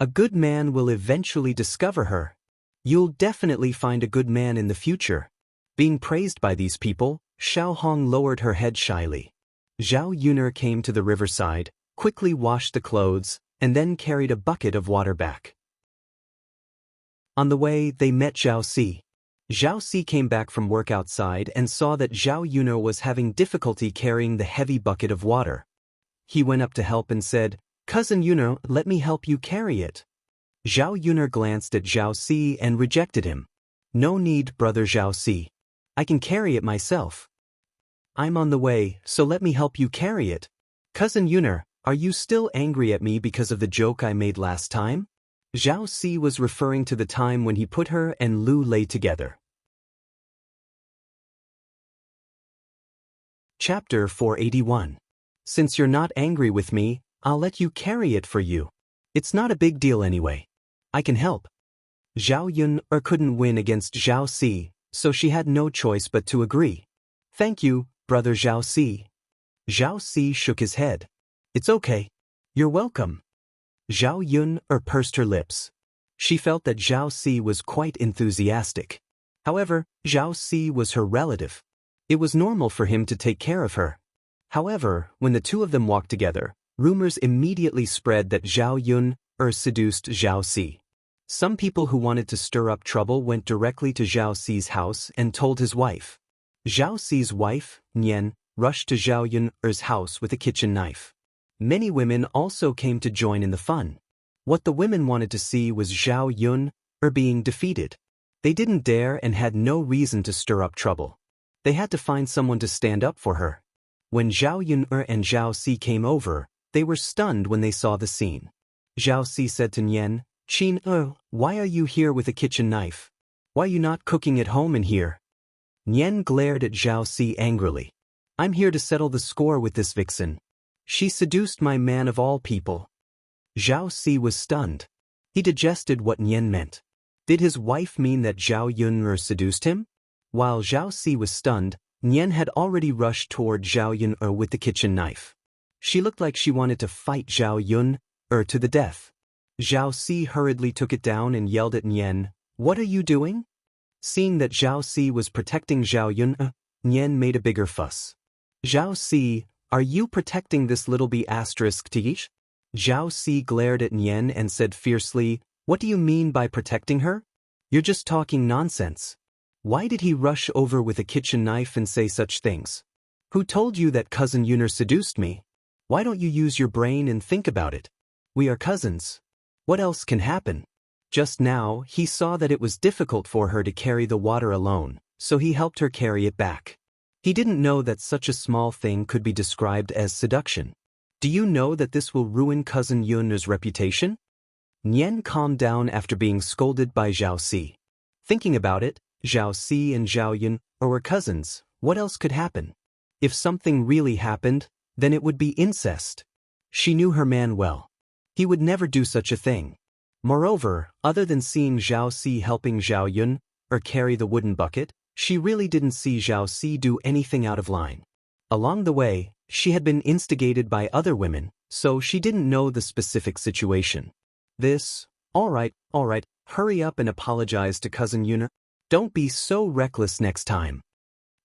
A good man will eventually discover her. You'll definitely find a good man in the future. Being praised by these people, Xiao Hong lowered her head shyly. Zhao Yun came to the riverside, quickly washed the clothes, and then carried a bucket of water back. On the way, they met Zhao Si. Zhao Si came back from work outside and saw that Zhao Yun was having difficulty carrying the heavy bucket of water. He went up to help and said, "Cousin Yun, let me help you carry it." Zhao Yun glanced at Zhao Si and rejected him. "No need, brother Zhao Si. I can carry it myself. I'm on the way, so let me help you carry it." "Cousin Yun, are you still angry at me because of the joke I made last time?" Zhao Si was referring to the time when he put her and Lu Lei together. Chapter 481. Since you're not angry with me, I'll let you carry it for you. It's not a big deal anyway. I can help. Zhao Yun couldn't win against Zhao Si, so she had no choice but to agree. "Thank you, brother Zhao Si." Zhao Si shook his head. "It's okay. You're welcome." Zhao Yun pursed her lips. She felt that Zhao Si was quite enthusiastic. However, Zhao Si was her relative. It was normal for him to take care of her. However, when the two of them walked together, rumors immediately spread that Zhao Yun seduced Zhao Si. Some people who wanted to stir up trouble went directly to Zhao Si's house and told his wife. Zhao Si's wife, Nian, rushed to Zhao Yun's house with a kitchen knife. Many women also came to join in the fun. What the women wanted to see was Zhao Yun being defeated. They didn't dare and had no reason to stir up trouble. They had to find someone to stand up for her. When Zhao Yun and Zhao Si came over, they were stunned when they saw the scene. Zhao Si said to Nian, "Qin, why are you here with a kitchen knife? Why are you not cooking at home in here?" Nian glared at Zhao Si angrily. "I'm here to settle the score with this vixen. She seduced my man of all people." Zhao Si was stunned. He digested what Nian meant. Did his wife mean that Zhao Yun seduced him? While Zhao Si was stunned, Nian had already rushed toward Zhao Yun with the kitchen knife. She looked like she wanted to fight Zhao Yun to the death. Zhao Si hurriedly took it down and yelled at Nian, "What are you doing?" Seeing that Zhao Si was protecting Zhao Yun, Nian made a bigger fuss. "Zhao Si, are you protecting this little bee asterisk Tiish?" Zhao Si glared at Nian and said fiercely, "What do you mean by protecting her? You're just talking nonsense. Why did he rush over with a kitchen knife and say such things? Who told you that cousin Yun seduced me? Why don't you use your brain and think about it? We are cousins. What else can happen?" Just now, he saw that it was difficult for her to carry the water alone, so he helped her carry it back. He didn't know that such a small thing could be described as seduction. "Do you know that this will ruin cousin Yun's reputation?" Nian calmed down after being scolded by Zhao Si. Thinking about it, Zhao Si and Zhao Yun were cousins. What else could happen? If something really happened, then it would be incest. She knew her man well. He would never do such a thing. Moreover, other than seeing Zhao Si helping Zhao Yun carry the wooden bucket, she really didn't see Zhao Si do anything out of line. Along the way, she had been instigated by other women, so she didn't know the specific situation. All right, hurry up and apologize to cousin Yuna. Don't be so reckless next time.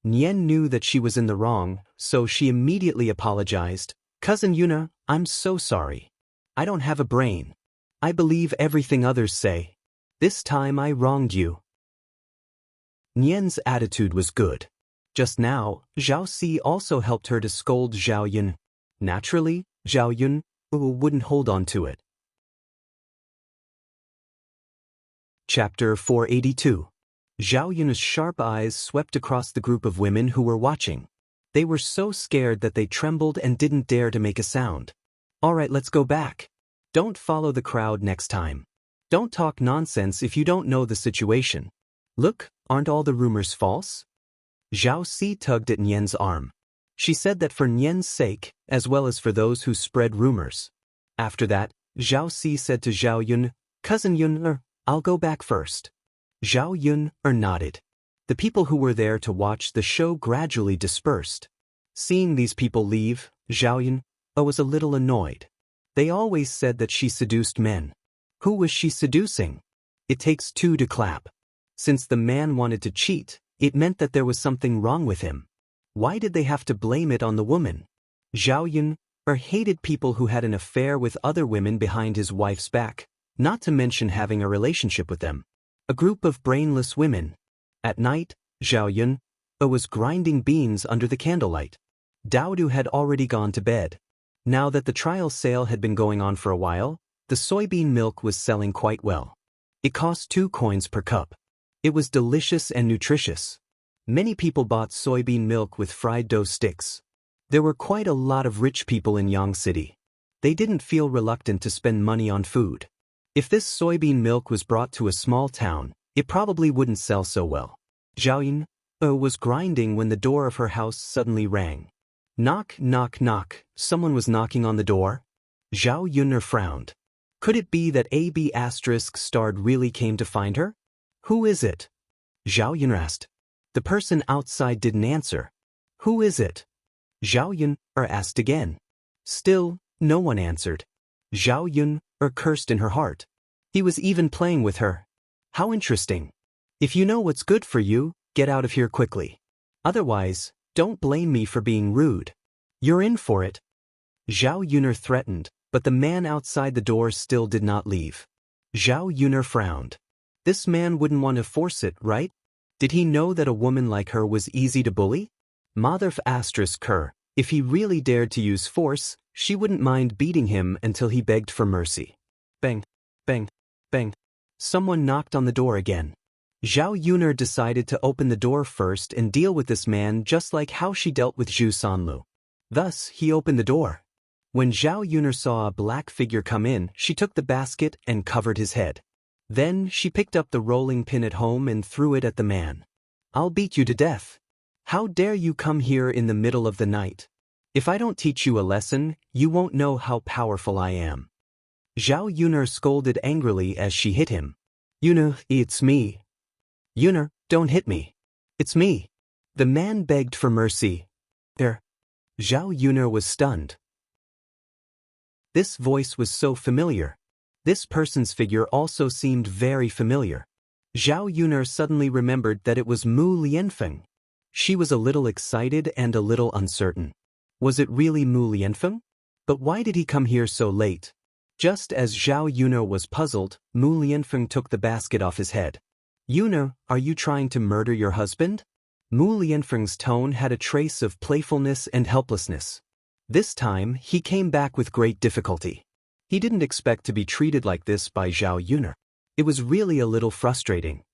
Nian knew that she was in the wrong, so she immediately apologized. Cousin Yuna, I'm so sorry. I don't have a brain. I believe everything others say. This time I wronged you. Nian's attitude was good. Just now, Zhao Si also helped her to scold Zhao Yun. Naturally, Zhao Yun wouldn't hold on to it. Chapter 482. Zhao Yun's sharp eyes swept across the group of women who were watching. They were so scared that they trembled and didn't dare to make a sound. All right, let's go back. Don't follow the crowd next time. Don't talk nonsense if you don't know the situation. Look, aren't all the rumors false? Zhao Si tugged at Nian's arm. She said that for Nian's sake, as well as for those who spread rumors. After that, Zhao Si said to Zhao Yun, Cousin Yun, I'll go back first. Zhao Yun nodded. The people who were there to watch the show gradually dispersed. Seeing these people leave, Zhao Yun was a little annoyed. They always said that she seduced men. Who was she seducing? It takes two to clap. Since the man wanted to cheat, it meant that there was something wrong with him. Why did they have to blame it on the woman? Zhao Yun hated people who had an affair with other women behind his wife's back, not to mention having a relationship with them. A group of brainless women. At night, Zhao Yun was grinding beans under the candlelight. Daodu had already gone to bed. Now that the trial sale had been going on for a while, the soybean milk was selling quite well. It cost 2 coins per cup. It was delicious and nutritious. Many people bought soybean milk with fried dough sticks. There were quite a lot of rich people in Yang City. They didn't feel reluctant to spend money on food. If this soybean milk was brought to a small town, it probably wouldn't sell so well. Zhao Yun was grinding when the door of her house suddenly rang. Knock, knock, knock. Someone was knocking on the door. Zhao Yun frowned. Could it be that AB** starred really came to find her? Who is it? Zhao Yun asked. The person outside didn't answer. Who is it? Zhao Yun asked again. Still, no one answered. Zhao Yun cursed in her heart. He was even playing with her. How interesting. If you know what's good for you, get out of here quickly. Otherwise, don't blame me for being rude. You're in for it. Zhao Yun threatened, but the man outside the door still did not leave. Zhao Yun frowned. This man wouldn't want to force it, right? Did he know that a woman like her was easy to bully? Motherf***, if he really dared to use force, she wouldn't mind beating him until he begged for mercy. Bang, bang, bang. Someone knocked on the door again. Zhao Yun decided to open the door first and deal with this man just like how she dealt with Zhu Sanlu. Thus, he opened the door. When Zhao Yun saw a black figure come in, she took the basket and covered his head. Then, she picked up the rolling pin at home and threw it at the man. I'll beat you to death. How dare you come here in the middle of the night? If I don't teach you a lesson, you won't know how powerful I am. Zhao Yun scolded angrily as she hit him. Yun, it's me. Yun, don't hit me. It's me. The man begged for mercy. Zhao Yun was stunned. This voice was so familiar. This person's figure also seemed very familiar. Zhao Yun suddenly remembered that it was Mu Lianfeng. She was a little excited and a little uncertain. Was it really Mu Lianfeng? But why did he come here so late? Just as Zhao Yun was puzzled, Mu Lianfeng took the basket off his head. Yun, are you trying to murder your husband? Mu Lianfeng's tone had a trace of playfulness and helplessness. This time, he came back with great difficulty. He didn't expect to be treated like this by Zhao Yun. It was really a little frustrating.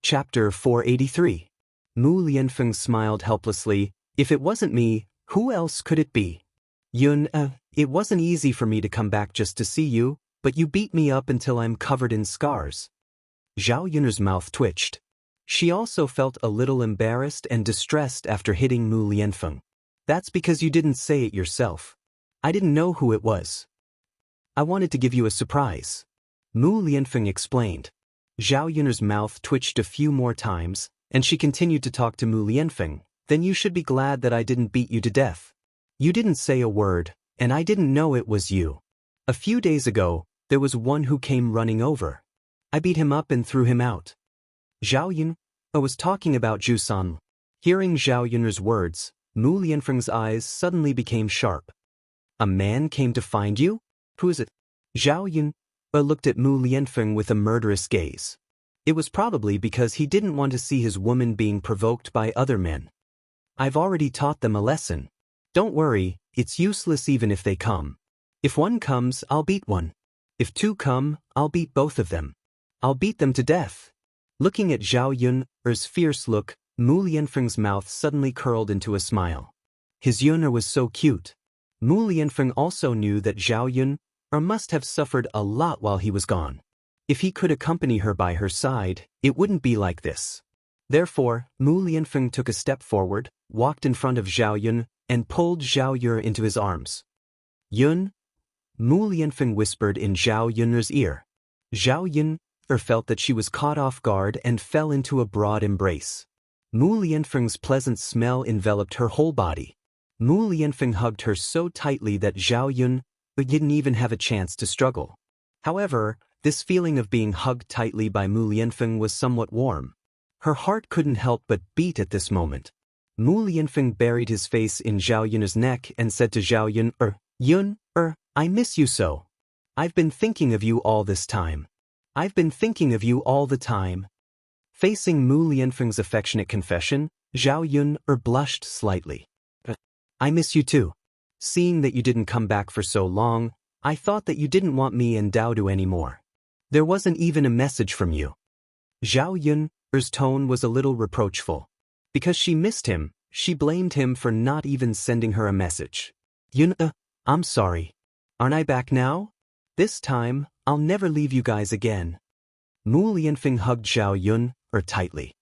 Chapter 483. Mu Lianfeng smiled helplessly. If it wasn't me, who else could it be? Yun, It wasn't easy for me to come back just to see you, but you beat me up until I'm covered in scars. Zhao Yun's mouth twitched. She also felt a little embarrassed and distressed after hitting Mu Lianfeng. That's because you didn't say it yourself. I didn't know who it was. I wanted to give you a surprise. Mu Lianfeng explained. Zhao Yun's mouth twitched a few more times, and she continued to talk to Mu Lianfeng. Then you should be glad that I didn't beat you to death. You didn't say a word, and I didn't know it was you. A few days ago, there was one who came running over. I beat him up and threw him out. Zhao Yun, I was talking about Jusan. Hearing Zhao Yun's words, Mu Lianfeng's eyes suddenly became sharp. A man came to find you? Who is it? Zhao Yun looked at Mu Lianfeng with a murderous gaze. It was probably because he didn't want to see his woman being provoked by other men. I've already taught them a lesson. Don't worry, it's useless even if they come. If one comes, I'll beat one. If two come, I'll beat both of them. I'll beat them to death. Looking at Zhao Yun's fierce look, Mu Lianfeng's mouth suddenly curled into a smile. His Yun was so cute. Mu Lianfeng also knew that Zhao Yun must have suffered a lot while he was gone. If he could accompany her by her side, it wouldn't be like this. Therefore, Mu Lianfeng took a step forward, walked in front of Zhao Yun, and pulled Zhao Yun into his arms. Yun? Mu Lianfeng whispered in Zhao Yun's ear. Zhao Yun felt that she was caught off guard and fell into a broad embrace. Mu Lianfeng's pleasant smell enveloped her whole body. Mu Lianfeng hugged her so tightly that Zhao Yun didn't even have a chance to struggle. However, this feeling of being hugged tightly by Mu Lianfeng was somewhat warm. Her heart couldn't help but beat at this moment. Mu Lianfeng buried his face in Zhao Yun's neck and said to Zhao Yun, Yun, I miss you so. I've been thinking of you all this time. I've been thinking of you all the time. Facing Mu Lianfeng's affectionate confession, Zhao Yun blushed slightly. I miss you too. Seeing that you didn't come back for so long, I thought that you didn't want me and Daodu anymore. There wasn't even a message from you. Zhao Yun's tone was a little reproachful. Because she missed him, she blamed him for not even sending her a message. Yun, I'm sorry. Aren't I back now? This time, I'll never leave you guys again. Mu Lianfeng hugged Zhao Yun tightly.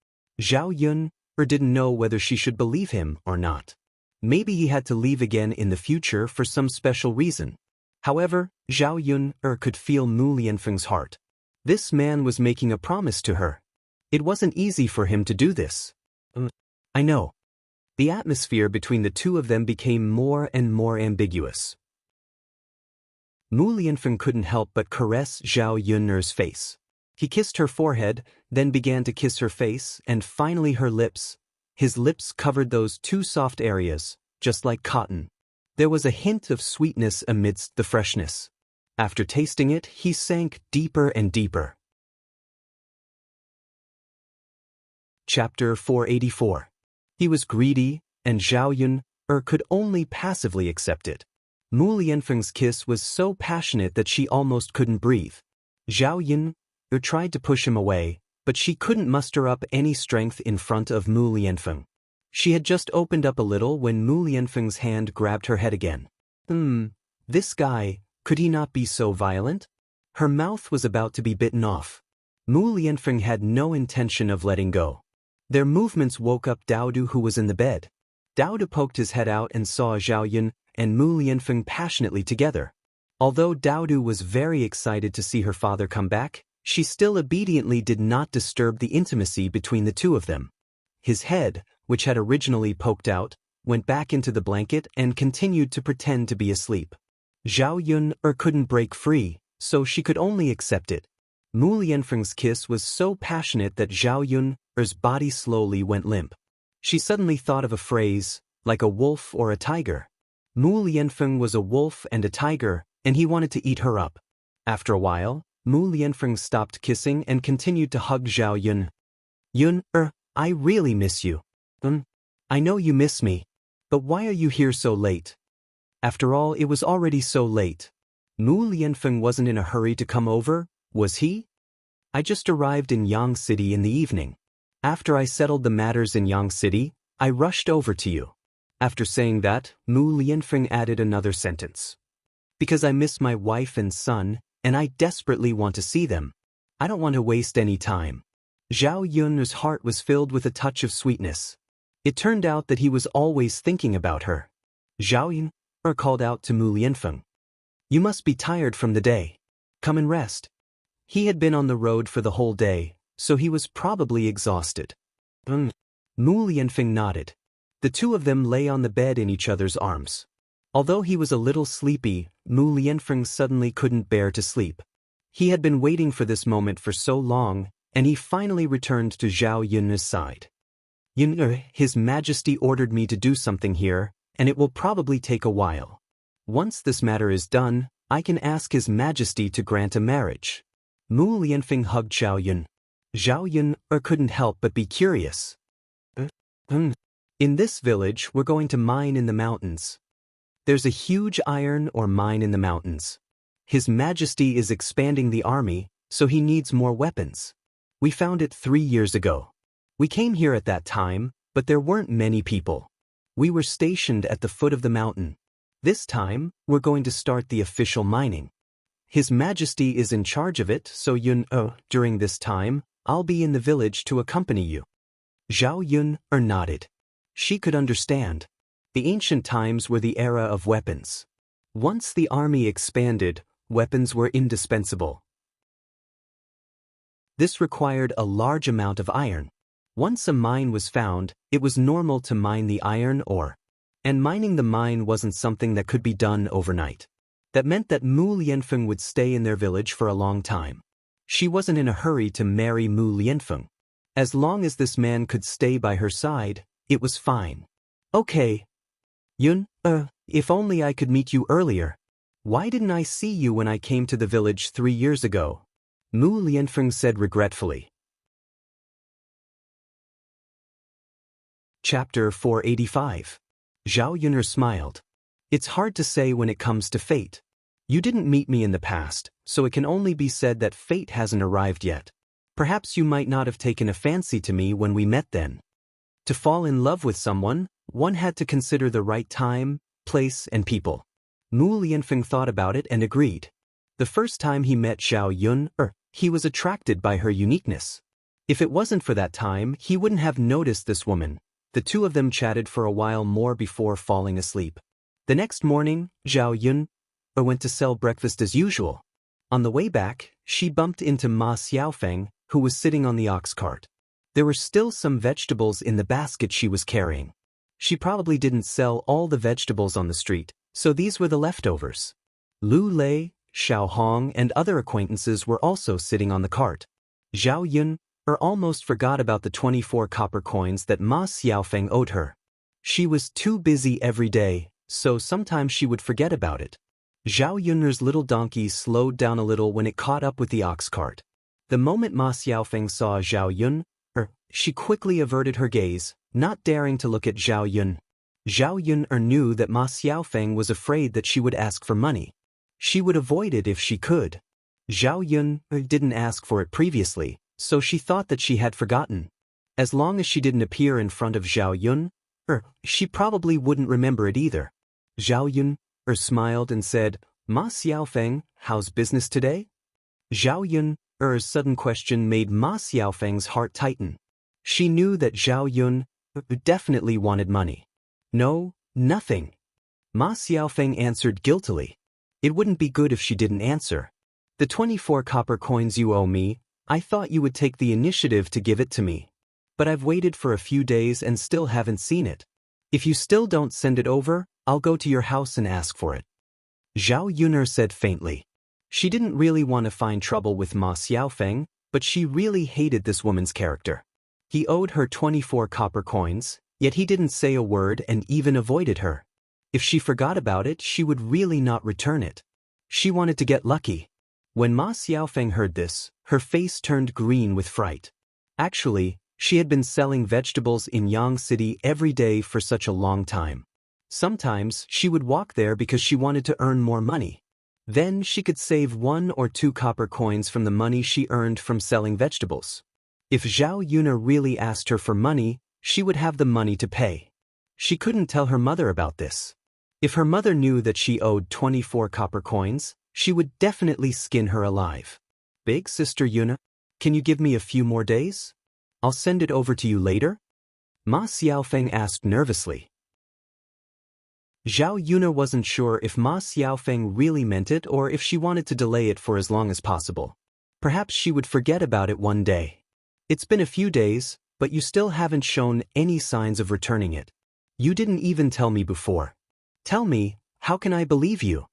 Zhao Yun didn't know whether she should believe him or not. Maybe he had to leave again in the future for some special reason. However, Zhao Yun could feel Mu Lianfeng's heart. This man was making a promise to her. It wasn't easy for him to do this. I know. The atmosphere between the two of them became more and more ambiguous. Mu Lianfeng couldn't help but caress Zhao Yun's face. He kissed her forehead, then began to kiss her face and finally her lips. His lips covered those two soft areas, just like cotton. There was a hint of sweetness amidst the freshness. After tasting it, he sank deeper and deeper. Chapter 484. He was greedy, and Zhao Yun could only passively accept it. Mu Lianfeng's kiss was so passionate that she almost couldn't breathe. Zhao Yun tried to push him away, but she couldn't muster up any strength in front of Mu Lianfeng. She had just opened up a little when Mu Lianfeng's hand grabbed her head again. This guy, could he not be so violent? Her mouth was about to be bitten off. Mu Lianfeng had no intention of letting go. Their movements woke up Daodu, who was in the bed. Daodu poked his head out and saw Zhao Yun and Mu Lianfeng passionately together. Although Daodu was very excited to see her father come back, she still obediently did not disturb the intimacy between the two of them. His head, which had originally poked out, went back into the blanket and continued to pretend to be asleep. Zhao Yun couldn't break free, so she could only accept it. Mu Lianfeng's kiss was so passionate that Zhao Yun's body slowly went limp. She suddenly thought of a phrase, like a wolf or a tiger. Mu Lianfeng was a wolf and a tiger, and he wanted to eat her up. After a while, Mu Lianfeng stopped kissing and continued to hug Zhao Yun. Yun, I really miss you. I know you miss me. But why are you here so late? After all, it was already so late. Mu Lianfeng wasn't in a hurry to come over, was he? I just arrived in Yang City in the evening. After I settled the matters in Yang City, I rushed over to you. After saying that, Mu Lianfeng added another sentence. Because I miss my wife and son, and I desperately want to see them. I don't want to waste any time. Zhao Yun's heart was filled with a touch of sweetness. It turned out that he was always thinking about her. Zhao Yun called out to Mu Lianfeng. You must be tired from the day. Come and rest. He had been on the road for the whole day, so he was probably exhausted. Mu Lianfeng nodded. The two of them lay on the bed in each other's arms. Although he was a little sleepy, Mu Lianfeng suddenly couldn't bear to sleep. He had been waiting for this moment for so long, and he finally returned to Zhao Yun's side. Yun, His Majesty ordered me to do something here, and it will probably take a while. Once this matter is done, I can ask His Majesty to grant a marriage. Mu Lianfeng hugged Zhao Yun. Zhao Yun couldn't help but be curious. In this village, we're going to mine in the mountains. There's a huge iron ore mine in the mountains. His Majesty is expanding the army, so he needs more weapons. We found it 3 years ago. We came here at that time, but there weren't many people. We were stationed at the foot of the mountain. This time, we're going to start the official mining. His Majesty is in charge of it, so Yun, during this time, I'll be in the village to accompany you. Zhao Yun nodded. She could understand. The ancient times were the era of weapons. Once the army expanded, weapons were indispensable. This required a large amount of iron. Once a mine was found, it was normal to mine the iron ore. And mining the mine wasn't something that could be done overnight. That meant that Mu Lianfeng would stay in their village for a long time. She wasn't in a hurry to marry Mu Lianfeng. As long as this man could stay by her side, it was fine. Okay. Yun, if only I could meet you earlier. Why didn't I see you when I came to the village 3 years ago? Mu Lianfeng said regretfully. Chapter 485. Zhao Yun'er smiled. It's hard to say when it comes to fate. You didn't meet me in the past, so it can only be said that fate hasn't arrived yet. Perhaps you might not have taken a fancy to me when we met then. To fall in love with someone, one had to consider the right time, place, and people. Mu Lianfeng thought about it and agreed. The first time he met Zhao Yun, he was attracted by her uniqueness. If it wasn't for that time, he wouldn't have noticed this woman. The two of them chatted for a while more before falling asleep. The next morning, Zhao Yun went to sell breakfast as usual. On the way back, she bumped into Ma Xiaofeng, who was sitting on the ox cart. There were still some vegetables in the basket she was carrying. She probably didn't sell all the vegetables on the street, so these were the leftovers. Lu Lei, Xiao Hong, and other acquaintances were also sitting on the cart. Zhao Yun almost forgot about the 24 copper coins that Ma Xiaofeng owed her. She was too busy every day, so sometimes she would forget about it. Zhao Yun'er's little donkey slowed down a little when it caught up with the ox cart. The moment Ma Xiaofeng saw Zhao Yun, she quickly averted her gaze, not daring to look at Zhao Yun. Zhao Yun knew that Ma Xiaofeng was afraid that she would ask for money. She would avoid it if she could. Zhao Yun didn't ask for it previously, so she thought that she had forgotten. As long as she didn't appear in front of Zhao Yun, she probably wouldn't remember it either. Zhao Yun smiled and said, Ma Xiaofeng, how's business today? Zhao Yun's sudden question made Ma Xiaofeng's heart tighten. She knew that Zhao Yun definitely wanted money. No, nothing. Ma Xiaofeng answered guiltily. It wouldn't be good if she didn't answer. The 24 copper coins you owe me, I thought you would take the initiative to give it to me. But I've waited for a few days and still haven't seen it. If you still don't send it over, I'll go to your house and ask for it. Zhao Yun'er said faintly. She didn't really want to find trouble with Ma Xiaofeng, but she really hated this woman's character. He owed her 24 copper coins, yet he didn't say a word and even avoided her. If she forgot about it, she would really not return it. She wanted to get lucky. When Ma Xiaofeng heard this, her face turned green with fright. Actually, she had been selling vegetables in Yang City every day for such a long time. Sometimes she would walk there because she wanted to earn more money. Then she could save 1 or 2 copper coins from the money she earned from selling vegetables. If Zhao Yun'er really asked her for money, she would have the money to pay. She couldn't tell her mother about this. If her mother knew that she owed 24 copper coins, she would definitely skin her alive. Big sister Yuna, can you give me a few more days? I'll send it over to you later? Ma Xiaofeng asked nervously. Zhao Yuna wasn't sure if Ma Xiaofeng really meant it or if she wanted to delay it for as long as possible. Perhaps she would forget about it one day. It's been a few days, but you still haven't shown any signs of returning it. You didn't even tell me before. Tell me, how can I believe you?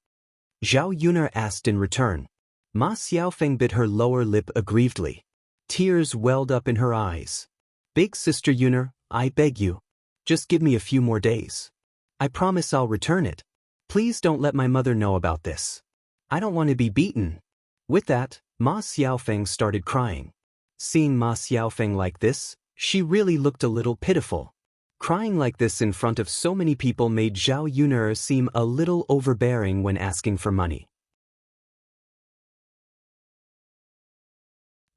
Zhao Yuna asked in return. Ma Xiaofeng bit her lower lip aggrievedly. Tears welled up in her eyes. Big sister Yuna, I beg you. Just give me a few more days. I promise I'll return it. Please don't let my mother know about this. I don't want to be beaten. With that, Ma Xiaofeng started crying. Seeing Ma Xiaofeng like this, she really looked a little pitiful. Crying like this in front of so many people made Zhao Yun'er seem a little overbearing when asking for money.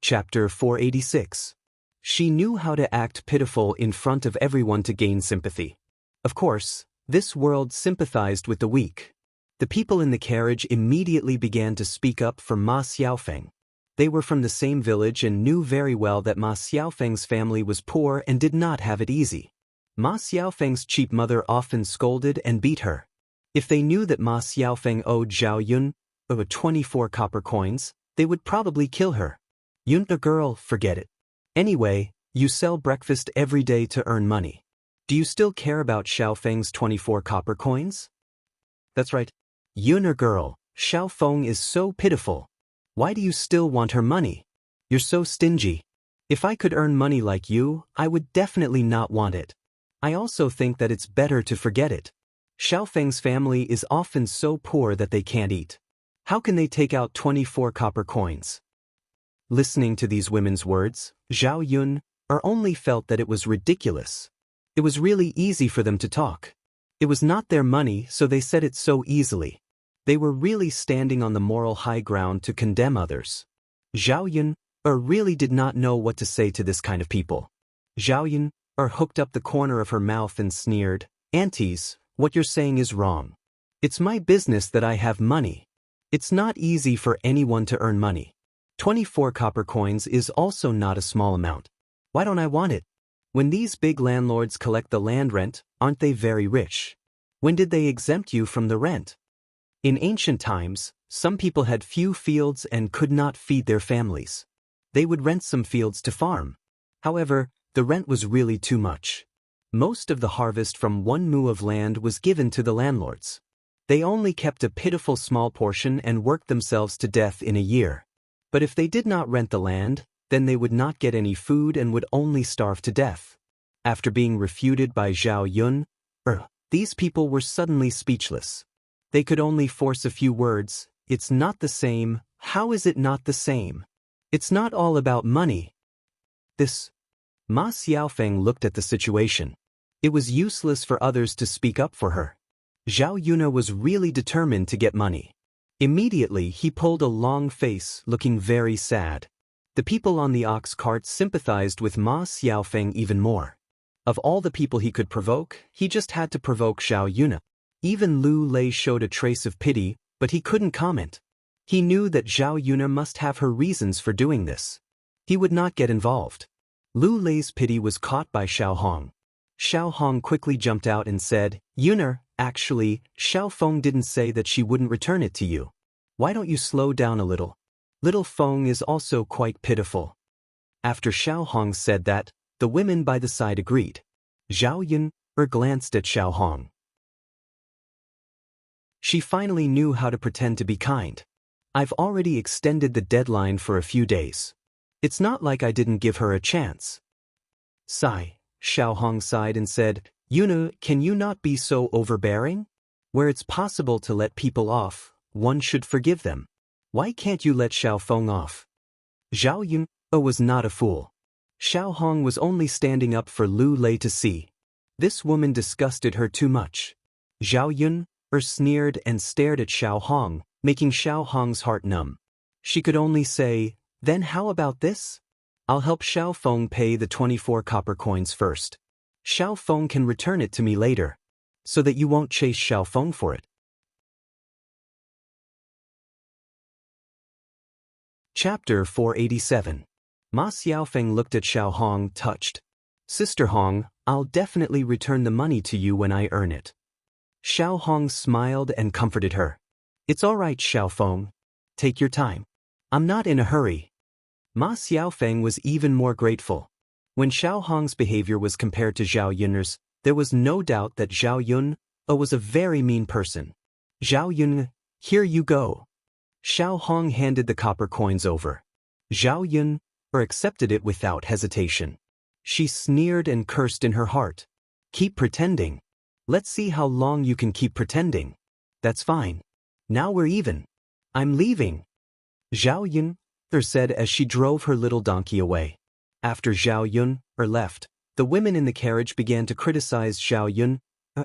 Chapter 486. She knew how to act pitiful in front of everyone to gain sympathy. Of course, this world sympathized with the weak. The people in the carriage immediately began to speak up for Ma Xiaofeng. They were from the same village and knew very well that Ma Xiaofeng's family was poor and did not have it easy. Ma Xiaofeng's cheap mother often scolded and beat her. If they knew that Ma Xiaofeng owed Zhao Yun 24 copper coins, they would probably kill her. Yun, the girl, forget it. Anyway, you sell breakfast every day to earn money. Do you still care about Xiaofeng's 24 copper coins? That's right. Yun, a girl, Xiaofeng is so pitiful. Why do you still want her money? You're so stingy. If I could earn money like you, I would definitely not want it. I also think that it's better to forget it. Xiaofeng's family is often so poor that they can't eat. How can they take out 24 copper coins? Listening to these women's words, Zhao Yun only felt that it was ridiculous. It was really easy for them to talk. It was not their money, so they said it so easily. They were really standing on the moral high ground to condemn others. Zhao Yun really did not know what to say to this kind of people. Zhao Yun hooked up the corner of her mouth and sneered, "Aunties, what you're saying is wrong. It's my business that I have money. It's not easy for anyone to earn money. 24 copper coins is also not a small amount. Why don't I want it? When these big landlords collect the land rent, aren't they very rich? When did they exempt you from the rent?" In ancient times, some people had few fields and could not feed their families. They would rent some fields to farm. However, the rent was really too much. Most of the harvest from 1 mu of land was given to the landlords. They only kept a pitiful small portion and worked themselves to death in a year. But if they did not rent the land, then they would not get any food and would only starve to death. After being refuted by Zhao Yun, these people were suddenly speechless. They could only force a few words. It's not the same. How is it not the same? It's not all about money. Ma Xiaofeng looked at the situation. It was useless for others to speak up for her. Zhao Yuna was really determined to get money. Immediately he pulled a long face, looking very sad. The people on the ox cart sympathized with Ma Xiaofeng even more. Of all the people he could provoke, he just had to provoke Zhao Yuna. Even Lu Lei showed a trace of pity, but he couldn't comment. He knew that Zhao Yuna must have her reasons for doing this. He would not get involved. Lu Lei's pity was caught by Xiao Hong. Xiao Hong quickly jumped out and said, "Yuna, actually, Xiao Feng didn't say that she wouldn't return it to you. Why don't you slow down a little? Little Feng is also quite pitiful." After Xiao Hong said that, the women by the side agreed. Zhao Yun glanced at Xiao Hong. She finally knew how to pretend to be kind. "I've already extended the deadline for a few days. It's not like I didn't give her a chance." Sigh. Xiao Hong sighed and said, "Yuna, can you not be so overbearing? Where it's possible to let people off, one should forgive them. Why can't you let Xiao Feng off?" Zhao Yun was not a fool. Xiao Hong was only standing up for Lu Lei to see. This woman disgusted her too much. Zhao Yun sneered and stared at Xiao Hong, making Xiao Hong's heart numb. She could only say, "Then how about this? I'll help Xiao Feng pay the 24 copper coins first. Xiao Feng can return it to me later." so that you won't chase Xiaofeng for it. Chapter 487. Ma Xiaofeng looked at Xiao Hong, touched. Sister Hong, I'll definitely return the money to you when I earn it. Xiao Hong smiled and comforted her. It's all right, Xiaofeng. Take your time. I'm not in a hurry. Ma Xiaofeng was even more grateful. When Xiao Hong's behavior was compared to Zhao Yun's, there was no doubt that Zhao Yun was a very mean person. Zhao Yun, here you go. Xiao Hong handed the copper coins over. Zhao Yun accepted it without hesitation. She sneered and cursed in her heart. Keep pretending. Let's see how long you can keep pretending. That's fine. Now we're even. I'm leaving. Zhao Yun said as she drove her little donkey away. After Zhao Yun left, the women in the carriage began to criticize Zhao Yun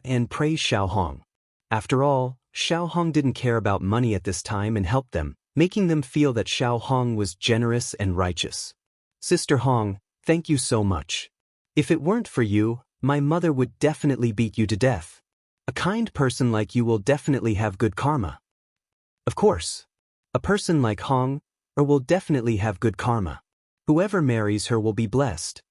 and praise Xiao Hong. After all, Xiao Hong didn't care about money at this time and helped them, making them feel that Xiao Hong was generous and righteous. Sister Hong, thank you so much. If it weren't for you, my mother would definitely beat you to death. A kind person like you will definitely have good karma. Of course. A person like Hong will definitely have good karma. Whoever marries her will be blessed.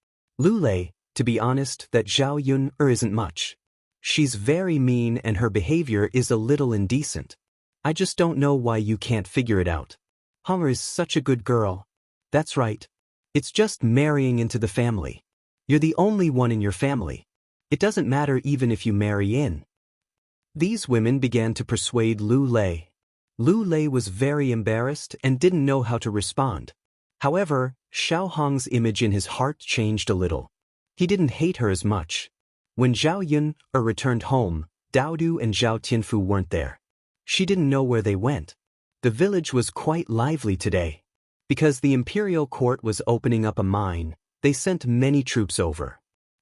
Lulei, to be honest, that Zhao Yun isn't much. She's very mean and her behavior is a little indecent. I just don't know why you can't figure it out. Hong is such a good girl. That's right. It's just marrying into the family. You're the only one in your family. It doesn't matter even if you marry in. These women began to persuade Lu Lei. Lu Lei was very embarrassed and didn't know how to respond. However, Xiao Hong's image in his heart changed a little. He didn't hate her as much. When Zhao Yun returned home, Dao Du and Zhao Tianfu weren't there. She didn't know where they went. The village was quite lively today. Because the imperial court was opening up a mine, they sent many troops over.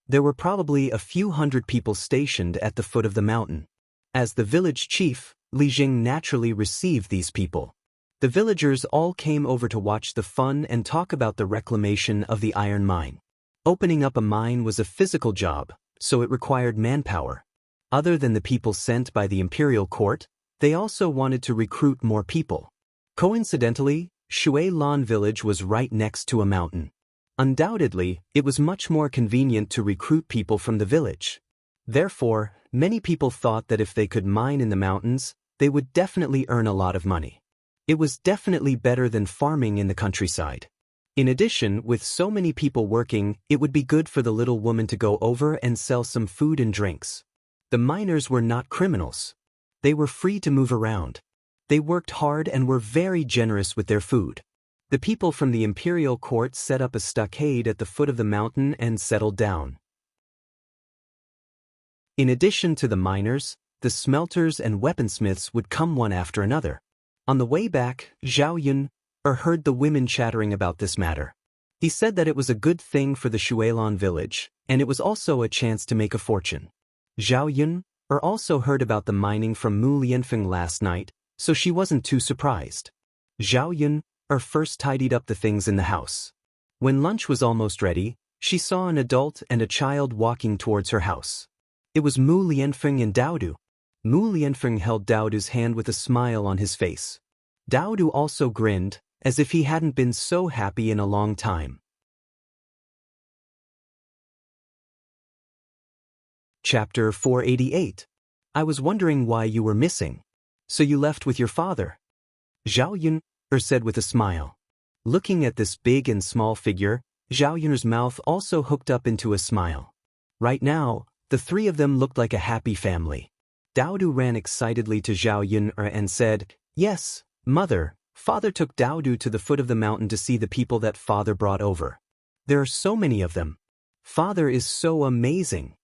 There were probably a few hundred people stationed at the foot of the mountain. As the village chief, Li Jing naturally received these people. The villagers all came over to watch the fun and talk about the reclamation of the iron mine. Opening up a mine was a physical job, so it required manpower. Other than the people sent by the imperial court, they also wanted to recruit more people. Coincidentally, Shui Lan village was right next to a mountain. Undoubtedly, it was much more convenient to recruit people from the village. Therefore, many people thought that if they could mine in the mountains, they would definitely earn a lot of money. It was definitely better than farming in the countryside. In addition, with so many people working, it would be good for the little woman to go over and sell some food and drinks. The miners were not criminals. They were free to move around. They worked hard and were very generous with their food. The people from the imperial court set up a stockade at the foot of the mountain and settled down. In addition to the miners, the smelters and weaponsmiths would come one after another. On the way back, Zhao Yun heard the women chattering about this matter. He said that it was a good thing for the Shuilan village, and it was also a chance to make a fortune. Zhao Yun also heard about the mining from Mu Lianfeng last night, so she wasn't too surprised. Zhao Yun first tidied up the things in the house. When lunch was almost ready, she saw an adult and a child walking towards her house. It was Mu Lianfeng and Dao Du. Mu Lianfeng held Dao Du's hand with a smile on his face. Dao Du also grinned, as if he hadn't been so happy in a long time. Chapter 488. I was wondering why you were missing. So you left with your father? Zhao Yun said with a smile. Looking at this big and small figure, Zhao Yun's mouth also hooked up into a smile. Right now, the three of them looked like a happy family. Dao Du ran excitedly to Zhao Yun and said, Yes, mother, father took Dao Du to the foot of the mountain to see the people that father brought over. There are so many of them. Father is so amazing.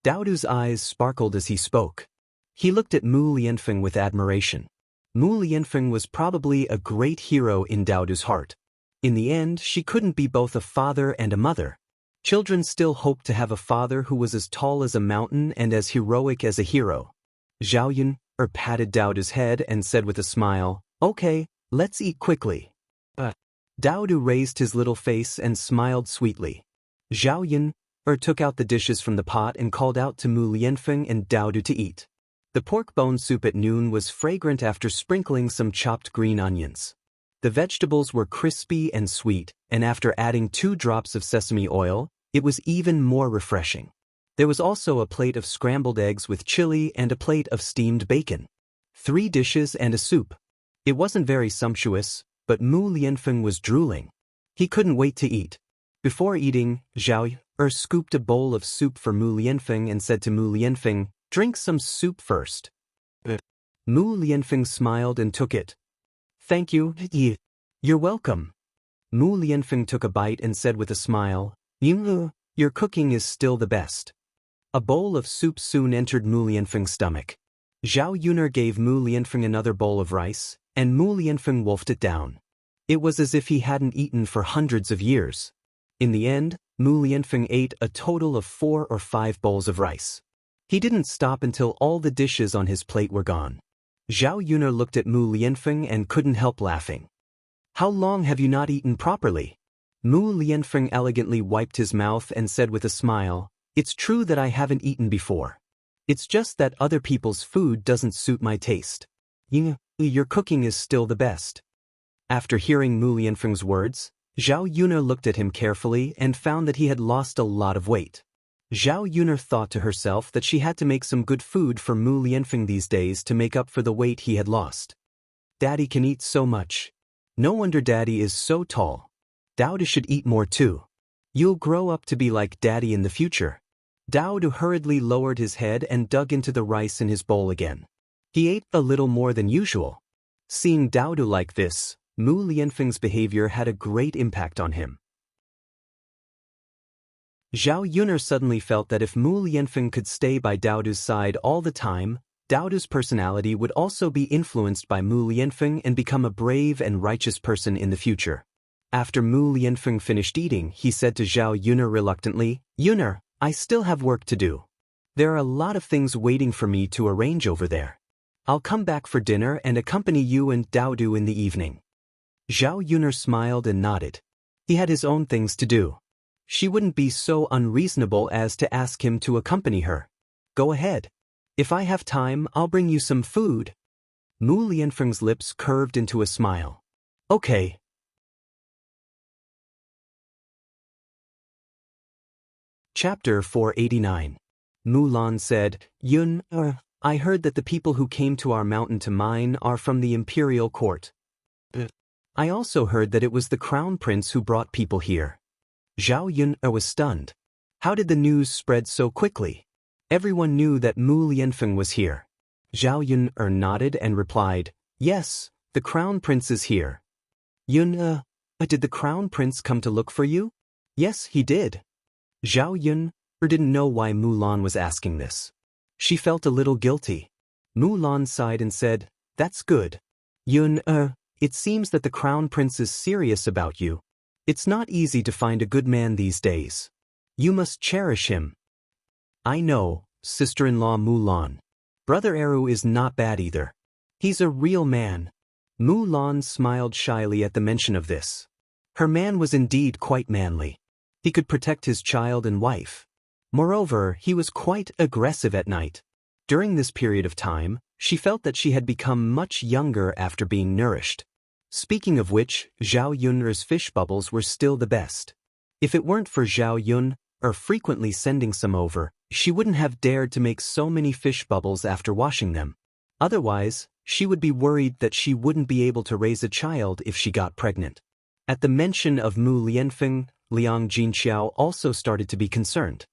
Dao Du's eyes sparkled as he spoke. He looked at Mu Lianfeng with admiration. Mu Lianfeng was probably a great hero in Dao Du's heart. In the end, she couldn't be both a father and a mother. Children still hoped to have a father who was as tall as a mountain and as heroic as a hero. Zhao Yun patted Dao Du's head and said with a smile, Okay, let's eat quickly. Dao Du raised his little face and smiled sweetly. Zhao Yun took out the dishes from the pot and called out to Mu Lianfeng and Dao Du to eat. The pork bone soup at noon was fragrant after sprinkling some chopped green onions. The vegetables were crispy and sweet, and after adding 2 drops of sesame oil, it was even more refreshing. There was also a plate of scrambled eggs with chili and a plate of steamed bacon. 3 dishes and a soup. It wasn't very sumptuous, but Mu Lianfeng was drooling. He couldn't wait to eat. Before eating, Zhao scooped a bowl of soup for Mu Lianfeng and said to Mu Lianfeng, "Drink some soup first." Mu Lianfeng smiled and took it. "Thank you, Yi. You're welcome." Mu Lianfeng took a bite and said with a smile, "Your cooking is still the best." A bowl of soup soon entered Mu Lianfeng's stomach. Zhao Yuner gave Mu Lianfeng another bowl of rice, and Mu Lianfeng wolfed it down. It was as if he hadn't eaten for hundreds of years. In the end, Mu Lianfeng ate a total of 4 or 5 bowls of rice. He didn't stop until all the dishes on his plate were gone. Zhao Yuner looked at Mu Lianfeng and couldn't help laughing. "How long have you not eaten properly?" Mu Lianfeng elegantly wiped his mouth and said with a smile, "It's true that I haven't eaten before. It's just that other people's food doesn't suit my taste. Your cooking is still the best." After hearing Mu Lianfeng's words, Zhao Yuner looked at him carefully and found that he had lost a lot of weight. Zhao Yuner thought to herself that she had to make some good food for Mu Lianfeng these days to make up for the weight he had lost. Daddy can eat so much. No wonder Daddy is so tall. Dao Du should eat more too. You'll grow up to be like Daddy in the future. Dao Du hurriedly lowered his head and dug into the rice in his bowl again. He ate a little more than usual. Seeing Dao Du like this, Mu Lianfeng's behavior had a great impact on him. Zhao Yuner suddenly felt that if Mu Lianfeng could stay by Dao Du's side all the time, Dao Du's personality would also be influenced by Mu Lianfeng and become a brave and righteous person in the future. After Mu Lianfeng finished eating, he said to Zhao Yuner reluctantly, "Yuner, I still have work to do. There are a lot of things waiting for me to arrange over there. I'll come back for dinner and accompany you and Dao Du in the evening." Zhao Yuner smiled and nodded. He had his own things to do. She wouldn't be so unreasonable as to ask him to accompany her. "Go ahead. If I have time, I'll bring you some food." Mu Lianfeng's lips curved into a smile. "Okay." Chapter 489. Mulan said, "Yun, I heard that the people who came to our mountain to mine are from the imperial court. I also heard that it was the crown prince who brought people here." Zhao Yun was stunned. How did the news spread so quickly? Everyone knew that Mu Lianfeng was here. Zhao Yun nodded and replied, "Yes, the crown prince is here." "Yun, did the crown prince come to look for you?" "Yes, he did." Zhao Yun didn't know why Mulan was asking this. She felt a little guilty. Mulan sighed and said, "That's good. Yun, it seems that the crown prince is serious about you. It's not easy to find a good man these days. You must cherish him." "I know, sister-in-law Mulan. Brother Eru is not bad either. He's a real man." Mulan smiled shyly at the mention of this. Her man was indeed quite manly. He could protect his child and wife. Moreover, he was quite aggressive at night. During this period of time, she felt that she had become much younger after being nourished. Speaking of which, Zhao Yun's fish bubbles were still the best. If it weren't for Zhao Yun frequently sending some over, she wouldn't have dared to make so many fish bubbles after washing them. Otherwise, she would be worried that she wouldn't be able to raise a child if she got pregnant. At the mention of Mu Lianfeng, Liang Jinxiao also started to be concerned.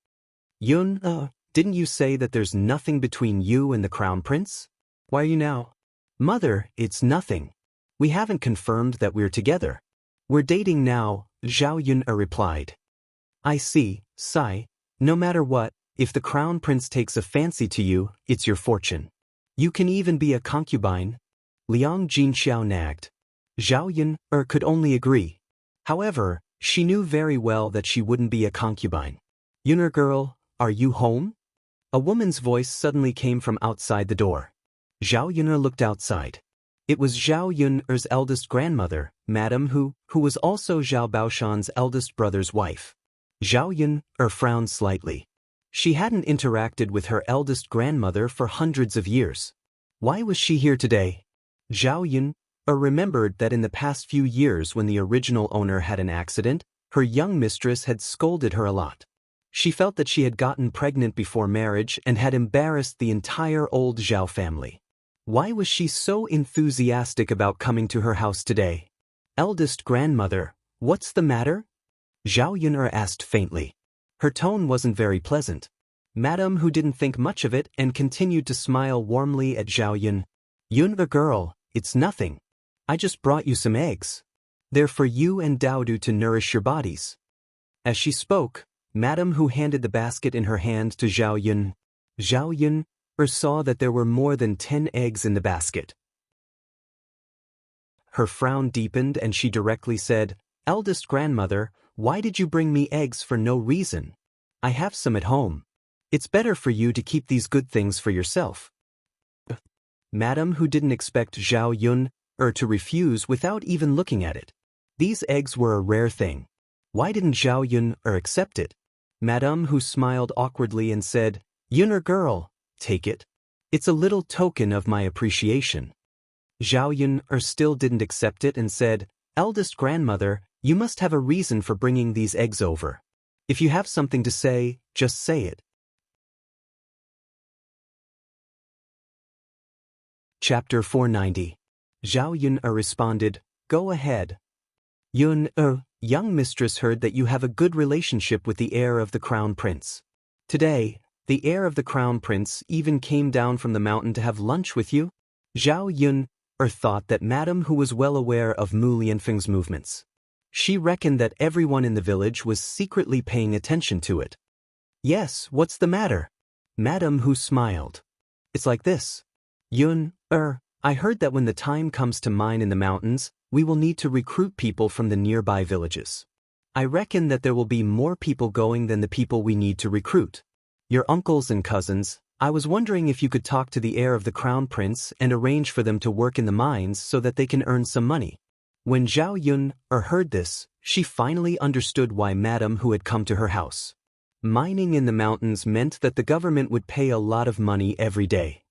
"Yun, didn't you say that there's nothing between you and the crown prince? Why are you now?" "Mother, it's nothing. We haven't confirmed that we're together. We're dating now," Zhao Yun replied. "I see, sigh. No matter what, if the crown prince takes a fancy to you, it's your fortune. You can even be a concubine." Liang Jinxiao nagged. Zhao Yun could only agree. However, she knew very well that she wouldn't be a concubine. "Yuner girl, are you home?" A woman's voice suddenly came from outside the door. Zhao Yuner looked outside. It was Zhao Yun's eldest grandmother, Madame Hu, who was also Zhao Baoshan's eldest brother's wife. Zhao Yun frowned slightly. She hadn't interacted with her eldest grandmother for hundreds of years. Why was she here today? Zhao Yun remembered that in the past few years when the original owner had an accident, her young mistress had scolded her a lot. She felt that she had gotten pregnant before marriage and had embarrassed the entire old Zhao family. Why was she so enthusiastic about coming to her house today? Eldest grandmother, what's the matter? Zhao Yun asked faintly. Her tone wasn't very pleasant. Madame who didn't think much of it and continued to smile warmly at Zhao Yun. Yun the girl, it's nothing. I just brought you some eggs. They're for you and Daodu to nourish your bodies. As she spoke, Madame who handed the basket in her hand to Zhao Yun. Zhao Yun saw that there were more than 10 eggs in the basket. Her frown deepened and she directly said, Eldest grandmother, why did you bring me eggs for no reason? I have some at home. It's better for you to keep these good things for yourself. Madame who didn't expect Zhao Yun to refuse without even looking at it. These eggs were a rare thing. Why didn't Zhao Yun accept it? Madame who smiled awkwardly and said, Yun girl, take it. It's a little token of my appreciation. Zhao Yun still didn't accept it and said, Eldest grandmother, you must have a reason for bringing these eggs over. If you have something to say, just say it. Chapter 490. Zhao Yun responded, Go ahead. Yun young mistress heard that you have a good relationship with the heir of the crown prince. Today, the heir of the crown prince even came down from the mountain to have lunch with you? Zhao Yun thought that Madame who was well aware of Mu Lianfeng's movements. She reckoned that everyone in the village was secretly paying attention to it. Yes, what's the matter? Madame who smiled. It's like this. Yun, I heard that when the time comes to mine in the mountains, we will need to recruit people from the nearby villages. I reckon that there will be more people going than the people we need to recruit. Your uncles and cousins, I was wondering if you could talk to the heir of the crown prince and arrange for them to work in the mines so that they can earn some money. When Zhao Yun heard this, she finally understood why Madame who had come to her house. Mining in the mountains meant that the government would pay a lot of money every day.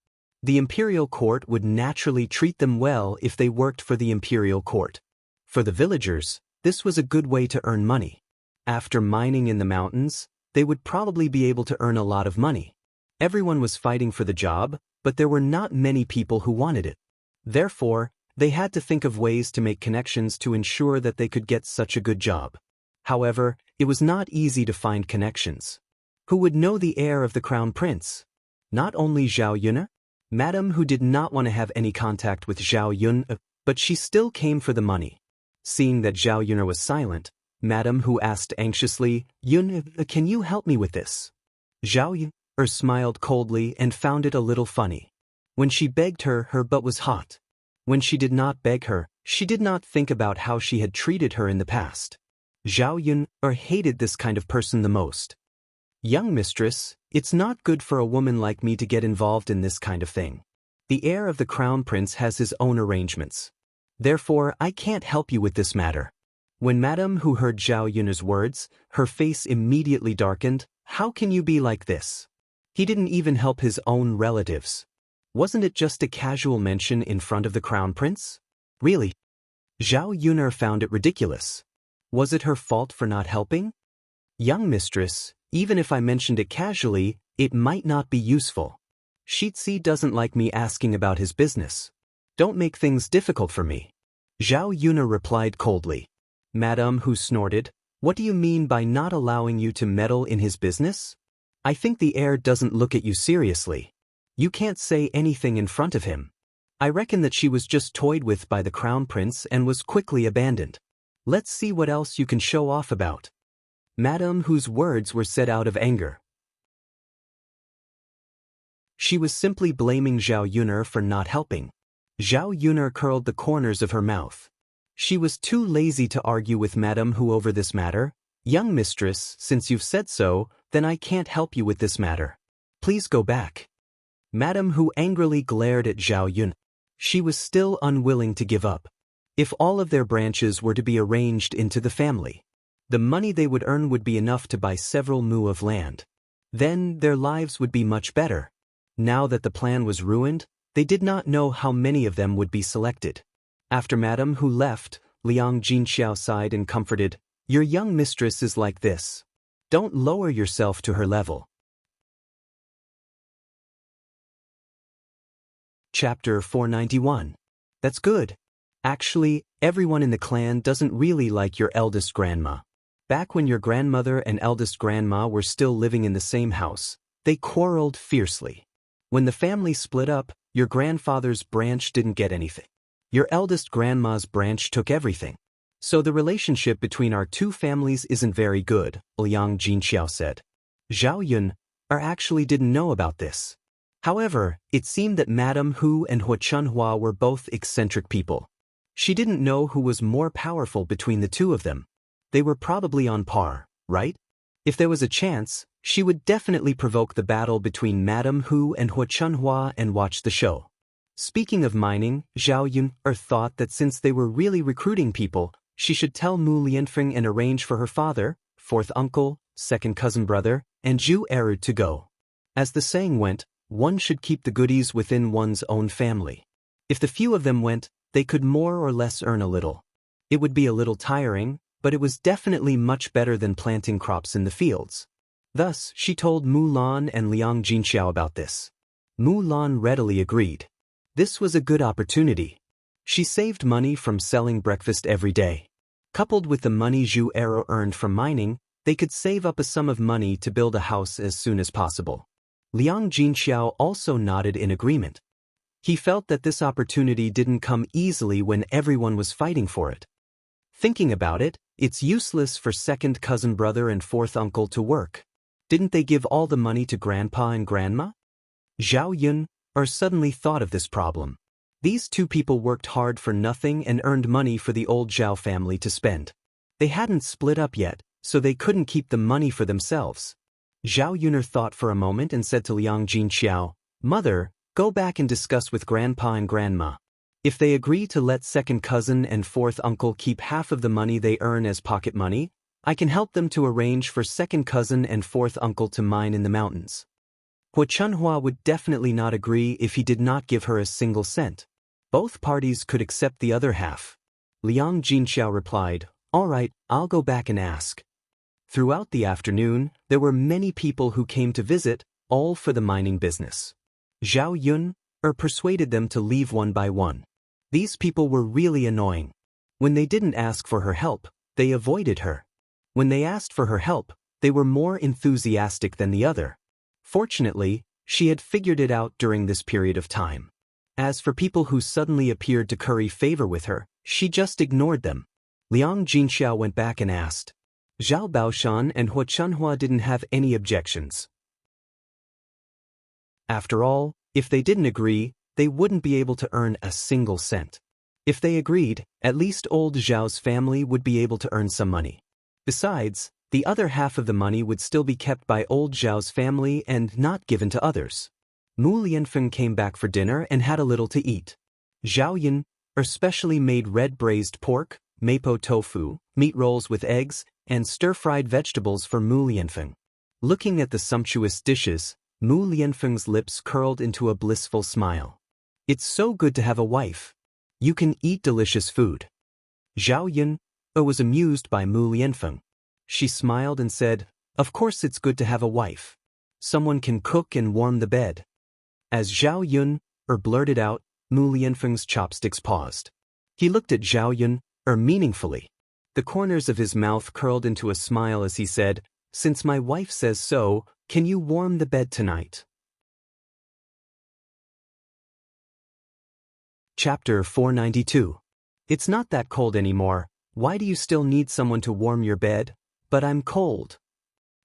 The imperial court would naturally treat them well if they worked for the imperial court. For the villagers, this was a good way to earn money. After mining in the mountains, they would probably be able to earn a lot of money. Everyone was fighting for the job, but there were not many people who wanted it. Therefore, they had to think of ways to make connections to ensure that they could get such a good job. However, it was not easy to find connections. Who would know the heir of the crown prince? Not only Zhao Yun. Madame who did not want to have any contact with Zhao Yun, but she still came for the money. Seeing that Zhao Yun was silent, Madame who asked anxiously, Yun, can you help me with this? Zhao Yun smiled coldly and found it a little funny. When she begged her, her butt was hot. When she did not beg her, she did not think about how she had treated her in the past. Zhao Yun hated this kind of person the most. Young mistress, it's not good for a woman like me to get involved in this kind of thing. The heir of the crown prince has his own arrangements. Therefore, I can't help you with this matter. When Madame who heard Zhao Yun's words, her face immediately darkened. How can you be like this? He didn't even help his own relatives. Wasn't it just a casual mention in front of the crown prince? Really? Zhao Yun found it ridiculous. Was it her fault for not helping? Young mistress, even if I mentioned it casually, it might not be useful. Shitzi doesn't like me asking about his business. Don't make things difficult for me. Zhao Yun replied coldly. Madame who snorted, what do you mean by not allowing you to meddle in his business? I think the heir doesn't look at you seriously. You can't say anything in front of him. I reckon that she was just toyed with by the crown prince and was quickly abandoned. Let's see what else you can show off about. Madame whose words were said out of anger. She was simply blaming Zhao Yun for not helping. Zhao Yun curled the corners of her mouth. She was too lazy to argue with Madame who over this matter. Young mistress, since you've said so, then I can't help you with this matter. Please go back. Madame who angrily glared at Zhao Yun. She was still unwilling to give up. If all of their branches were to be arranged into the family, The money they would earn would be enough to buy several mu of land. Then their lives would be much better. Now that the plan was ruined, they did not know how many of them would be selected. After Madame Hu left, Liang Jinxiao sighed and comforted, "Your young mistress is like this. Don't lower yourself to her level." Chapter 491. That's good. Actually, everyone in the clan doesn't really like your eldest grandma. Back when your grandmother and eldest grandma were still living in the same house, they quarreled fiercely. When the family split up, your grandfather's branch didn't get anything. Your eldest grandma's branch took everything. So the relationship between our two families isn't very good, Liang Jinxiao said. Zhao Yun actually didn't know about this. However, it seemed that Madame Hu and Hua Chunhua were both eccentric people. She didn't know who was more powerful between the two of them. They were probably on par, right? If there was a chance, she would definitely provoke the battle between Madame Hu and Hua Chunhua and watch the show. Speaking of mining, Zhao Yun thought that since they were really recruiting people, she should tell Mu Lianfeng and arrange for her father, fourth uncle, second cousin brother, and Zhu Erud to go. As the saying went, one should keep the goodies within one's own family. If the few of them went, they could more or less earn a little. It would be a little tiring, but it was definitely much better than planting crops in the fields. Thus, she told Mu Lan and Liang Jinxiao about this. Mu Lan readily agreed. This was a good opportunity. She saved money from selling breakfast every day. Coupled with the money Zhu Ero earned from mining, they could save up a sum of money to build a house as soon as possible. Liang Jinxiao also nodded in agreement. He felt that this opportunity didn't come easily when everyone was fighting for it. Thinking about it, it's useless for second cousin brother and fourth uncle to work. Didn't they give all the money to grandpa and grandma? Zhao Yun suddenly thought of this problem. These two people worked hard for nothing and earned money for the old Zhao family to spend. They hadn't split up yet, so they couldn't keep the money for themselves. Zhao Yun thought for a moment and said to Liang Jinxiao, "Mother, go back and discuss with grandpa and grandma. If they agree to let second cousin and fourth uncle keep half of the money they earn as pocket money, I can help them to arrange for second cousin and fourth uncle to mine in the mountains." Hua Chunhua would definitely not agree if he did not give her a single cent. Both parties could accept the other half. Liang Jinxiao replied, "All right, I'll go back and ask." Throughout the afternoon, there were many people who came to visit, all for the mining business. Zhao Yun persuaded them to leave one by one. These people were really annoying. When they didn't ask for her help, they avoided her. When they asked for her help, they were more enthusiastic than the other. Fortunately, she had figured it out during this period of time. As for people who suddenly appeared to curry favor with her, she just ignored them. Liang Jinxiao went back and asked. Zhao Baoshan and Hua Chunhua didn't have any objections. After all, if they didn't agree, they wouldn't be able to earn a single cent. If they agreed, at least old Zhao's family would be able to earn some money. Besides, the other half of the money would still be kept by old Zhao's family and not given to others. Mu Lianfeng came back for dinner and had a little to eat. Zhao Yun especially made red braised pork, mapo tofu, meat rolls with eggs, and stir-fried vegetables for Mu Lianfeng. Looking at the sumptuous dishes, Mu Lianfeng's lips curled into a blissful smile. It's so good to have a wife. You can eat delicious food. Zhao Yun was amused by Mu Lianfeng. She smiled and said, "Of course it's good to have a wife. Someone can cook and warm the bed." As Zhao Yun blurted out, Mu Lianfeng's chopsticks paused. He looked at Zhao Yun meaningfully. The corners of his mouth curled into a smile as he said, "Since my wife says so, can you warm the bed tonight?" Chapter 492. It's not that cold anymore. Why do you still need someone to warm your bed? But I'm cold.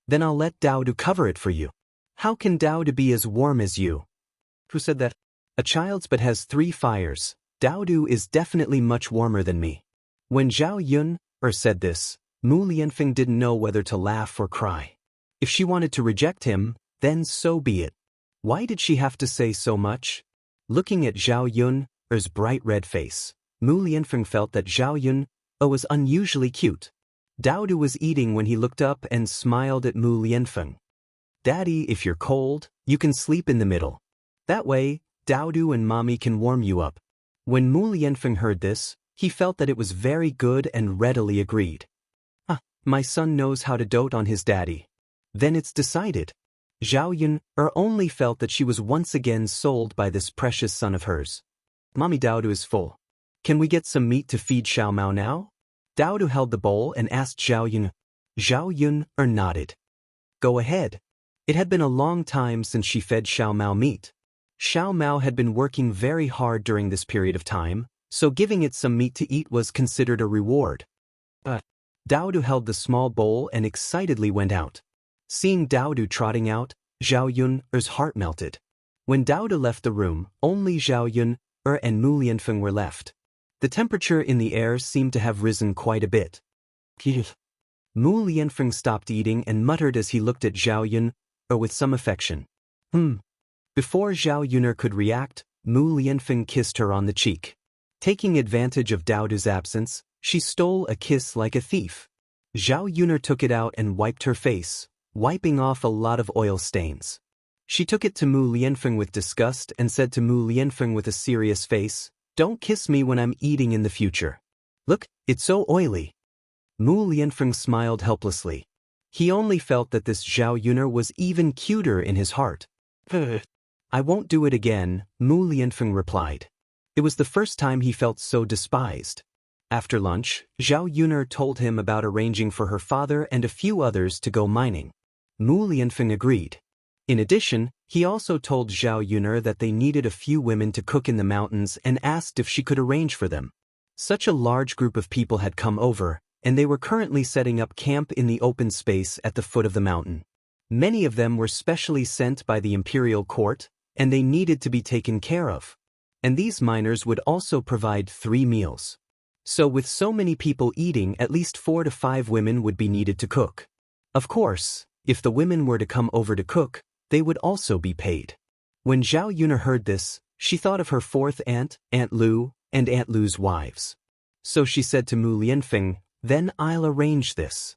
Then I'll let Daodu cover it for you. How can Daodu be as warm as you? Who said that? A child's but has 3 fires. Daodu is definitely much warmer than me. When Zhao Yun said this, Mu Lianfeng didn't know whether to laugh or cry. If she wanted to reject him, then so be it. Why did she have to say so much? Looking at Zhao Yun's bright red face, Mu Lianfeng felt that Zhao Yun was unusually cute. Daodu was eating when he looked up and smiled at Mu Lianfeng. Daddy, if you're cold, you can sleep in the middle. That way, Daodu and Mommy can warm you up. When Mu Lianfeng heard this, he felt that it was very good and readily agreed. Ah, my son knows how to dote on his daddy. Then it's decided. Zhao Yun only felt that she was once again sold by this precious son of hers. Mommy, Daodu is full. Can we get some meat to feed Xiao Mao now? Daodu held the bowl and asked Zhao Yun. Zhao Yun nodded. Go ahead. It had been a long time since she fed Xiao Mao meat. Xiao Mao had been working very hard during this period of time, so giving it some meat to eat was considered a reward. Daodu held the small bowl and excitedly went out. Seeing Daodu trotting out, Zhao Yun's heart melted. When Daodu left the room, only Zhao Yun and Mu Lianfeng were left. The temperature in the air seemed to have risen quite a bit. Mu Lianfeng stopped eating and muttered as he looked at Zhao Yun with some affection. Before Zhao Yun could react, Mu Lianfeng kissed her on the cheek. Taking advantage of Daodu's absence, she stole a kiss like a thief. Zhao Yun took it out and wiped her face, wiping off a lot of oil stains. She took it to Mu Lianfeng with disgust and said to Mu Lianfeng with a serious face, "Don't kiss me when I'm eating in the future. Look, it's so oily." Mu Lianfeng smiled helplessly. He only felt that this Zhao Yun was even cuter in his heart. I won't do it again, Mu Lianfeng replied. It was the first time he felt so despised. After lunch, Zhao Yun told him about arranging for her father and a few others to go mining. Mu Lianfeng agreed. In addition, he also told Zhao Yun that they needed a few women to cook in the mountains and asked if she could arrange for them. Such a large group of people had come over, and they were currently setting up camp in the open space at the foot of the mountain. Many of them were specially sent by the imperial court, and they needed to be taken care of. And these miners would also provide 3 meals. So with so many people eating, at least 4 to 5 women would be needed to cook. Of course, if the women were to come over to cook, they would also be paid. When Zhao Yun heard this, she thought of her 4th aunt, Aunt Lu, and Aunt Lu's wives. So she said to Mu Lianfeng, "Then I'll arrange this.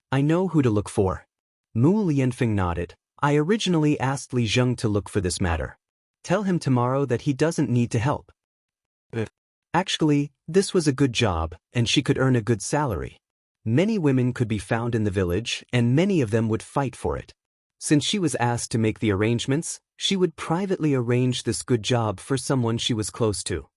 I know who to look for." Mu Lianfeng nodded. "I originally asked Li Zheng to look for this matter. Tell him tomorrow that he doesn't need to help." Actually, this was a good job, and she could earn a good salary. Many women could be found in the village, and many of them would fight for it. Since she was asked to make the arrangements, she would privately arrange this good job for someone she was close to.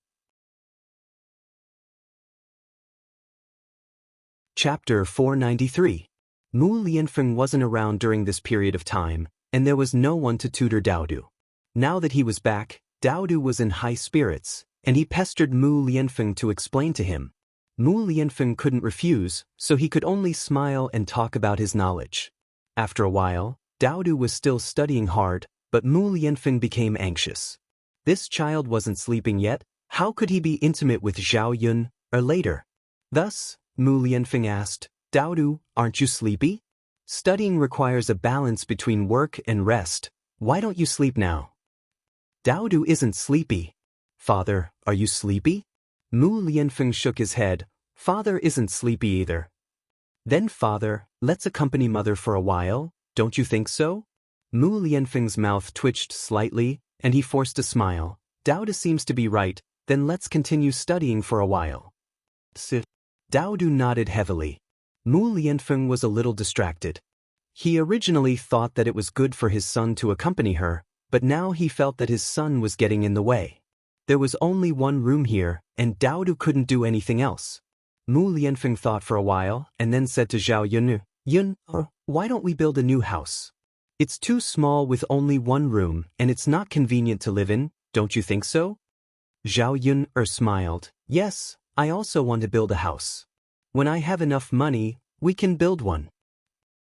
Chapter 493. Mu Lianfeng wasn't around during this period of time, and there was no one to tutor Daodu. Now that he was back, Daodu was in high spirits, and he pestered Mu Lianfeng to explain to him. Mu Lianfeng couldn't refuse, so he could only smile and talk about his knowledge. After a while, Daodu was still studying hard, but Mu Lianfeng became anxious. This child wasn't sleeping yet. How could he be intimate with Zhao Yun later? Thus, Mu Lianfeng asked, "Daodu, aren't you sleepy? Studying requires a balance between work and rest. Why don't you sleep now?" Daodu isn't sleepy. "Father, are you sleepy?" Mu Lianfeng shook his head. "Father isn't sleepy either." "Then father, let's accompany mother for a while, don't you think so?" Mu Lianfeng's mouth twitched slightly, and he forced a smile. "Daodu seems to be right, then let's continue studying for a while." Daodu nodded heavily. Mu Lianfeng was a little distracted. He originally thought that it was good for his son to accompany her, but now he felt that his son was getting in the way. There was only one room here, and Daodu couldn't do anything else. Mu Lianfeng thought for a while, and then said to Zhao Yun, "Why don't we build a new house? It's too small with only one room, and it's not convenient to live in, don't you think so?" Zhao Yun smiled. "Yes, I also want to build a house. When I have enough money, we can build one."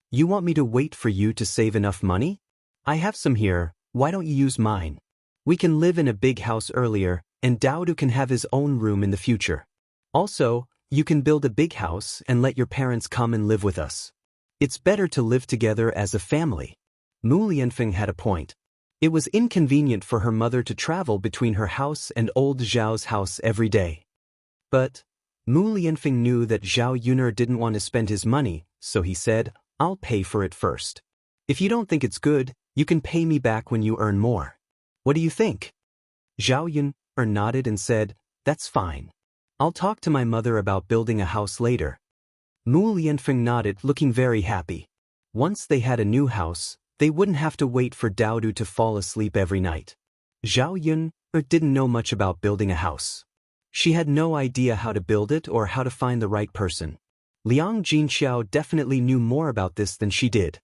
"You want me to wait for you to save enough money? I have some here, why don't you use mine? We can live in a big house earlier, and Daodu can have his own room in the future. Also, you can build a big house and let your parents come and live with us. It's better to live together as a family." Mu Lianfeng had a point. It was inconvenient for her mother to travel between her house and old Zhao's house every day. But Mu Lianfeng knew that Zhao Yuner didn't want to spend his money, so he said, "I'll pay for it first. If you don't think it's good, you can pay me back when you earn more. What do you think?" Zhao Yuner nodded and said, "That's fine. I'll talk to my mother about building a house later." Mu Lianfeng nodded, looking very happy. Once they had a new house, they wouldn't have to wait for Daodu to fall asleep every night. Zhao Yuner didn't know much about building a house. She had no idea how to build it or how to find the right person. Liang Jinxiao definitely knew more about this than she did.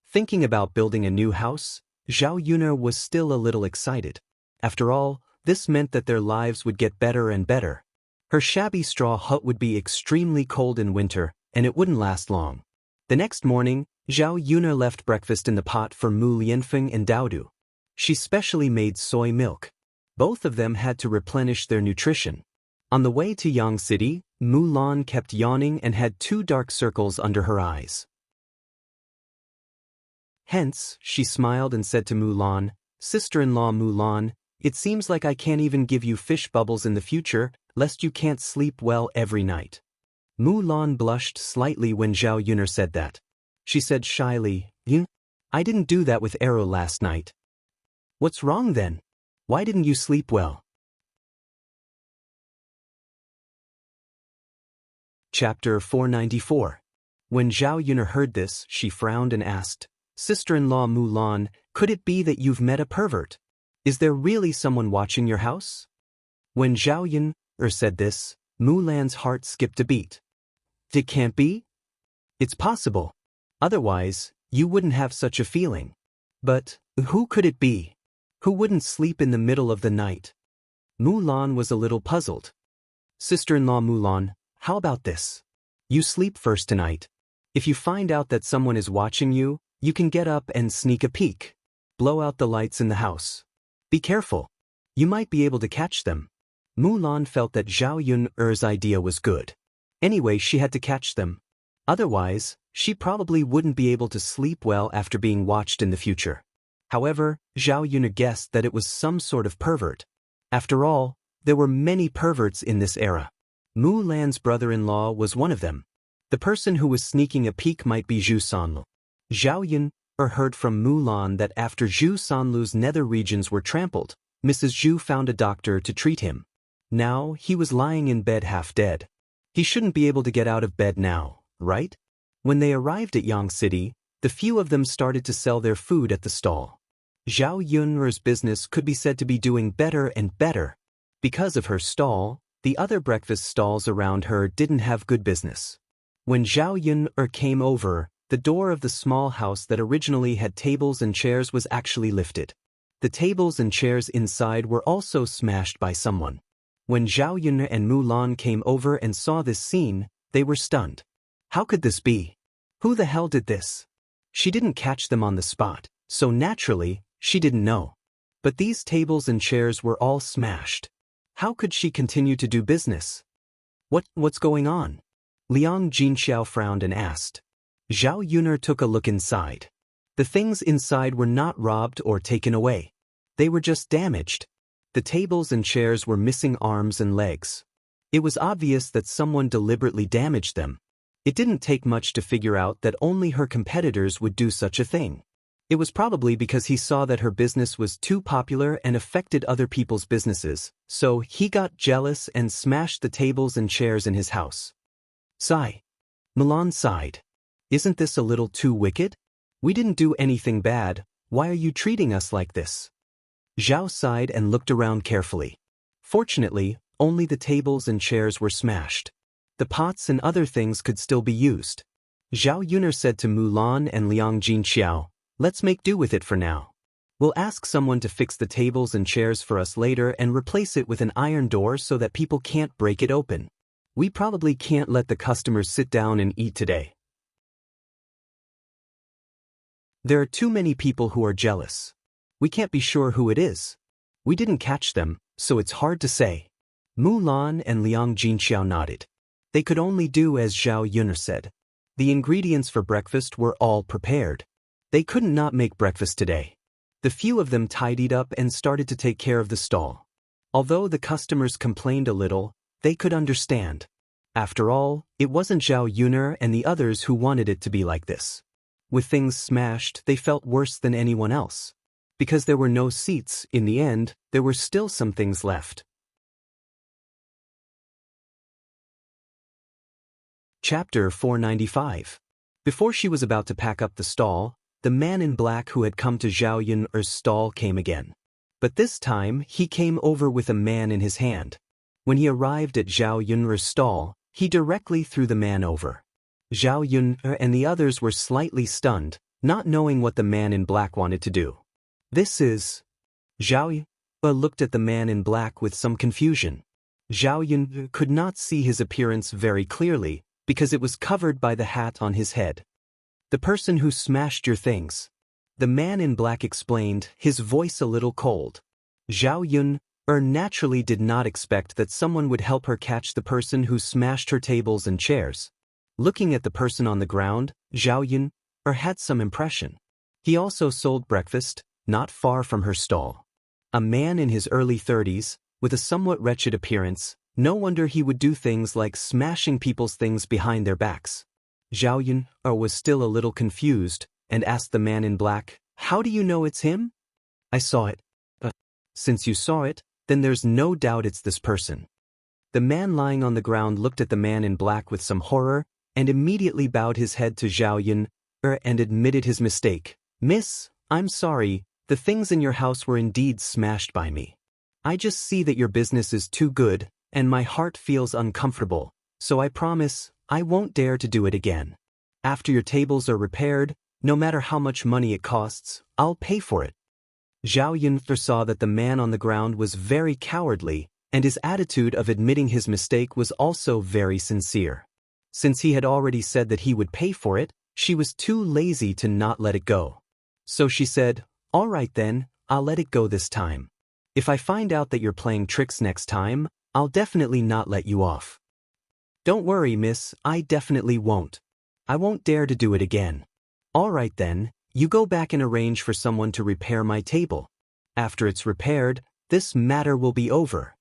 Thinking about building a new house, Zhao Yuner was still a little excited. After all, this meant that their lives would get better and better. Her shabby straw hut would be extremely cold in winter, and it wouldn't last long. The next morning, Zhao Yuner left breakfast in the pot for Mu Lianfeng and Daodu. She specially made soy milk. Both of them had to replenish their nutrition. On the way to Yang City, Mulan kept yawning and had 2 dark circles under her eyes. Hence, she smiled and said to Mulan, "Sister-in-law Mulan, it seems like I can't even give you fish bubbles in the future, lest you can't sleep well every night." Mulan blushed slightly when Zhao Yuner said that. She said shyly, "I didn't do that with Arrow last night." "What's wrong then? Why didn't you sleep well?" Chapter 494. When Zhao Yuner heard this, she frowned and asked, "Sister-in-law Mulan, could it be that you've met a pervert? Is there really someone watching your house?" When Zhao Yuner said this, Mulan's heart skipped a beat. "It can't be? It's possible. Otherwise, you wouldn't have such a feeling. But who could it be? Who wouldn't sleep in the middle of the night?" Mulan was a little puzzled. "Sister-in-law Mulan, how about this? You sleep first tonight. If you find out that someone is watching you, you can get up and sneak a peek. Blow out the lights in the house. Be careful. You might be able to catch them." Mulan felt that Zhao Yuner's idea was good. Anyway, she had to catch them. Otherwise, she probably wouldn't be able to sleep well after being watched in the future. However, Zhao Yuner guessed that it was some sort of pervert. After all, there were many perverts in this era. Mulan's brother-in-law was one of them. The person who was sneaking a peek might be Zhu Sanlu. Zhao Yuner heard from Mulan that after Zhu Sanlu's nether regions were trampled, Mrs. Zhu found a doctor to treat him. Now, he was lying in bed half dead. He shouldn't be able to get out of bed now, right? When they arrived at Yang City, the few of them started to sell their food at the stall. Zhao Yuner's business could be said to be doing better and better. Because of her stall, the other breakfast stalls around her didn't have good business. When Zhao Yuner came over, the door of the small house that originally had tables and chairs was actually lifted. The tables and chairs inside were also smashed by someone. When Zhao Yuner and Mulan came over and saw this scene, they were stunned. How could this be? Who the hell did this? She didn't catch them on the spot, so naturally, she didn't know. But these tables and chairs were all smashed. How could she continue to do business? What's going on? Liang Jinxiao frowned and asked. Zhao Yuner took a look inside. The things inside were not robbed or taken away. They were just damaged. The tables and chairs were missing arms and legs. It was obvious that someone deliberately damaged them. It didn't take much to figure out that only her competitors would do such a thing. It was probably because he saw that her business was too popular and affected other people's businesses, so he got jealous and smashed the tables and chairs in his house. Sigh. Milan sighed. Isn't this a little too wicked? We didn't do anything bad, why are you treating us like this? Zhao sighed and looked around carefully. Fortunately, only the tables and chairs were smashed. The pots and other things could still be used. Zhao Yuner said to Mulan and Liang Jinxiao, "Let's make do with it for now. We'll ask someone to fix the tables and chairs for us later and replace it with an iron door so that people can't break it open. We probably can't let the customers sit down and eat today. There are too many people who are jealous. We can't be sure who it is. We didn't catch them, so it's hard to say." Mulan and Liang Jinxiao nodded. They could only do as Zhao Yuner said. The ingredients for breakfast were all prepared. They couldn't not make breakfast today. The few of them tidied up and started to take care of the stall. Although the customers complained a little, they could understand. After all, it wasn't Zhao Yuner and the others who wanted it to be like this. With things smashed, they felt worse than anyone else. Because there were no seats, in the end, there were still some things left. Chapter 495. Before she was about to pack up the stall, the man in black who had come to Zhao Yun'er's stall came again. But this time, he came over with a man in his hand. When he arrived at Zhao Yun'er's stall, he directly threw the man over. Zhao Yun'er and the others were slightly stunned, not knowing what the man in black wanted to do. This is... Zhao Yun'er looked at the man in black with some confusion. Zhao Yun'er could not see his appearance very clearly, because it was covered by the hat on his head. The person who smashed your things. The man in black explained, his voice a little cold. Zhao Yun'er naturally did not expect that someone would help her catch the person who smashed her tables and chairs. Looking at the person on the ground, Zhao Yun'er had some impression. He also sold breakfast, not far from her stall. A man in his early 30s, with a somewhat wretched appearance. No wonder he would do things like smashing people's things behind their backs. Zhao Yun'er was still a little confused, and asked the man in black, "How do you know it's him?" "I saw it." Since you saw it, then there's no doubt it's this person." The man lying on the ground looked at the man in black with some horror, and immediately bowed his head to Zhao Yun'er and admitted his mistake. "Miss, I'm sorry, the things in your house were indeed smashed by me. I just see that your business is too good, and my heart feels uncomfortable, so I promise I won't dare to do it again. After your tables are repaired, no matter how much money it costs, I'll pay for it." Zhao Yun'er saw that the man on the ground was very cowardly, and his attitude of admitting his mistake was also very sincere. Since he had already said that he would pay for it, she was too lazy to not let it go. So she said, "All right then, I'll let it go this time. If I find out that you're playing tricks next time, I'll definitely not let you off." "Don't worry, miss, I definitely won't. I won't dare to do it again." "All right then, you go back and arrange for someone to repair my table. After it's repaired, this matter will be over."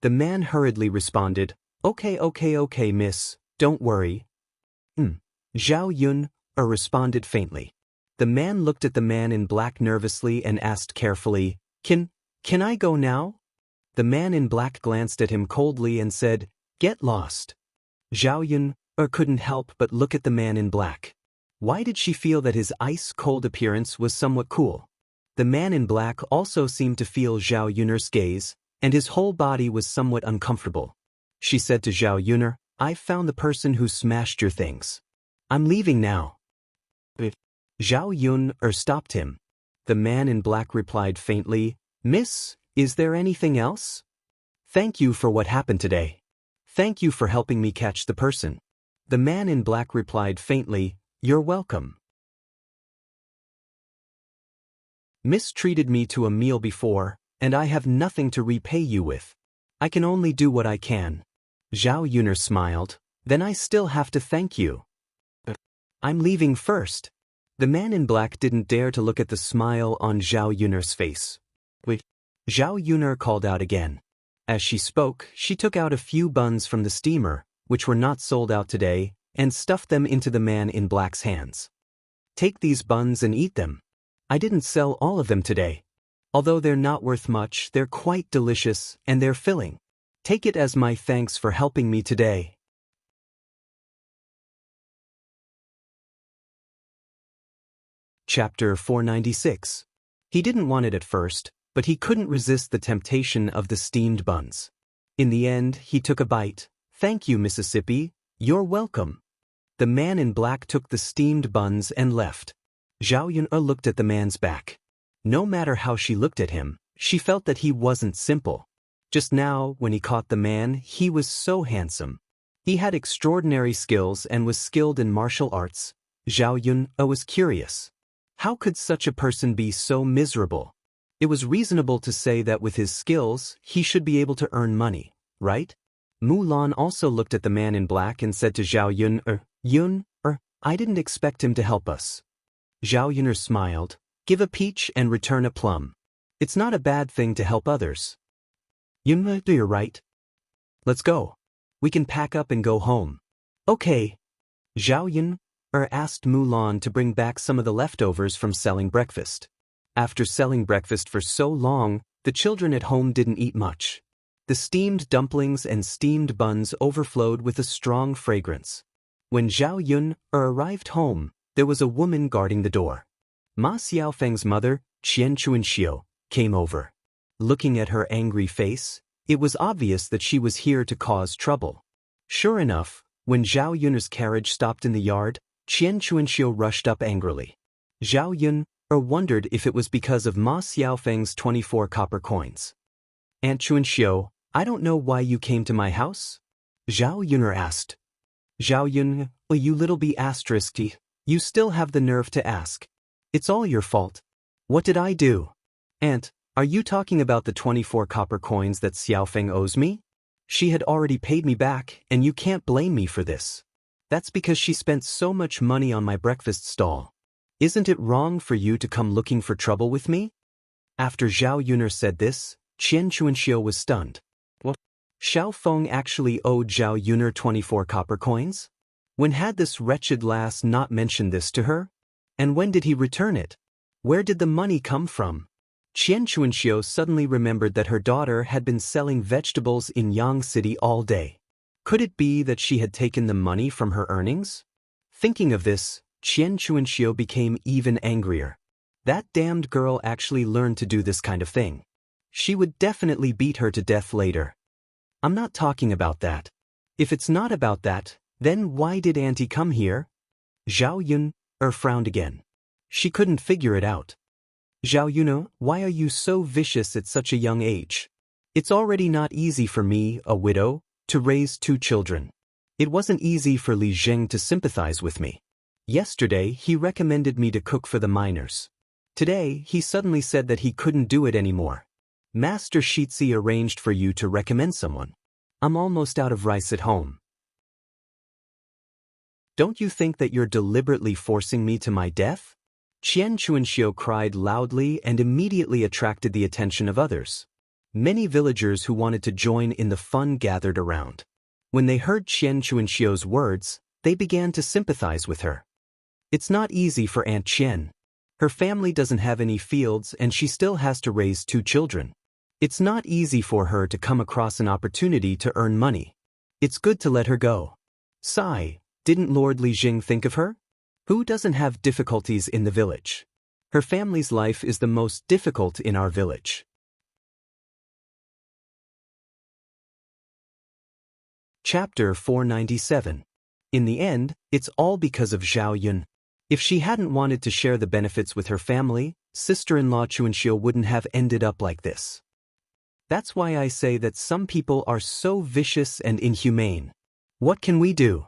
The man hurriedly responded, Okay, miss, don't worry." Zhao Yun'er responded faintly. The man looked at the man in black nervously and asked carefully, Can I go now?" The man in black glanced at him coldly and said, "Get lost." Zhao Yun'er couldn't help but look at the man in black. Why did she feel that his ice-cold appearance was somewhat cool? The man in black also seemed to feel Zhao Yun'er's gaze, and his whole body was somewhat uncomfortable. She said to Zhao Yun'er, "I've found the person who smashed your things. I'm leaving now." Zhao Yun'er stopped him. The man in black replied faintly, "Miss, is there anything else? Thank you for what happened today. Thank you for helping me catch the person." The man in black replied faintly, "You're welcome. Mistreated me to a meal before, and I have nothing to repay you with. I can only do what I can." Zhao Yun'er smiled, "Then I still have to thank you. I'm leaving first." The man in black didn't dare to look at the smile on Zhao Yun'er's face. Zhao Yun'er called out again. As she spoke, she took out a few buns from the steamer, which were not sold out today, and stuffed them into the man in black's hands. "Take these buns and eat them. I didn't sell all of them today. Although they're not worth much, they're quite delicious, and they're filling. Take it as my thanks for helping me today." Chapter 496. He didn't want it at first, but he couldn't resist the temptation of the steamed buns. In the end, he took a bite. "Thank you, Mississippi. You're welcome." The man in black took the steamed buns and left. Zhao Yun'er looked at the man's back. No matter how she looked at him, she felt that he wasn't simple. Just now, when he caught the man, he was so handsome. He had extraordinary skills and was skilled in martial arts. Zhao Yun'er was curious. How could such a person be so miserable? It was reasonable to say that with his skills, he should be able to earn money, right? Mulan also looked at the man in black and said to Zhao Yun'er, "I didn't expect him to help us." Zhao Yun'er smiled, "Give a peach and return a plum. It's not a bad thing to help others." "You're right. Let's go." We can pack up and go home. Okay. Zhao Yun asked Mulan to bring back some of the leftovers from selling breakfast. After selling breakfast for so long, the children at home didn't eat much. The steamed dumplings and steamed buns overflowed with a strong fragrance. When Zhao Yun arrived home, there was a woman guarding the door. Ma Xiaofeng's mother, Qian Chuanxiu, came over. Looking at her angry face, it was obvious that she was here to cause trouble. Sure enough, when Zhao Yun's carriage stopped in the yard, Qian Chuanxiu rushed up angrily. Zhao Yun wondered if it was because of Ma Xiaofeng's 24 copper coins. Aunt Chuanxiu, I don't know why you came to my house? Zhao Yun asked. Zhao Yun, you little b****, you still have the nerve to ask. It's all your fault. What did I do? Aunt, are you talking about the 24 copper coins that Xiaofeng owes me? She had already paid me back, and you can't blame me for this. That's because she spent so much money on my breakfast stall. Isn't it wrong for you to come looking for trouble with me? After Zhao Yun said this, Qian Chuanxiu was stunned. What? Xiao Feng actually owed Zhao Yun 24 copper coins? When had this wretched lass not mentioned this to her? And when did he return it? Where did the money come from? Qian Chuanxiu suddenly remembered that her daughter had been selling vegetables in Yang City all day. Could it be that she had taken the money from her earnings? Thinking of this, Qian Chuanxiu became even angrier. That damned girl actually learned to do this kind of thing. She would definitely beat her to death later. I'm not talking about that. If it's not about that, then why did Auntie come here? Zhao Yun frowned again. She couldn't figure it out. Zhao Yun, why are you so vicious at such a young age? It's already not easy for me, a widow, to raise 2 children. It wasn't easy for Li Zheng to sympathize with me. Yesterday, he recommended me to cook for the miners. Today, he suddenly said that he couldn't do it anymore. Master Shitzi arranged for you to recommend someone. I'm almost out of rice at home. Don't you think that you're deliberately forcing me to my death? Qian Chuanxiu cried loudly and immediately attracted the attention of others. Many villagers who wanted to join in the fun gathered around. When they heard Qian Chuanxiu's words, they began to sympathize with her. It's not easy for Aunt Qian. Her family doesn't have any fields and she still has to raise 2 children. It's not easy for her to come across an opportunity to earn money. It's good to let her go. Sigh, didn't Lord Li Jing think of her? Who doesn't have difficulties in the village? Her family's life is the most difficult in our village. Chapter 497. In the end, it's all because of Zhao Yun. If she hadn't wanted to share the benefits with her family, sister-in-law Chuanxiu wouldn't have ended up like this. That's why I say that some people are so vicious and inhumane. What can we do?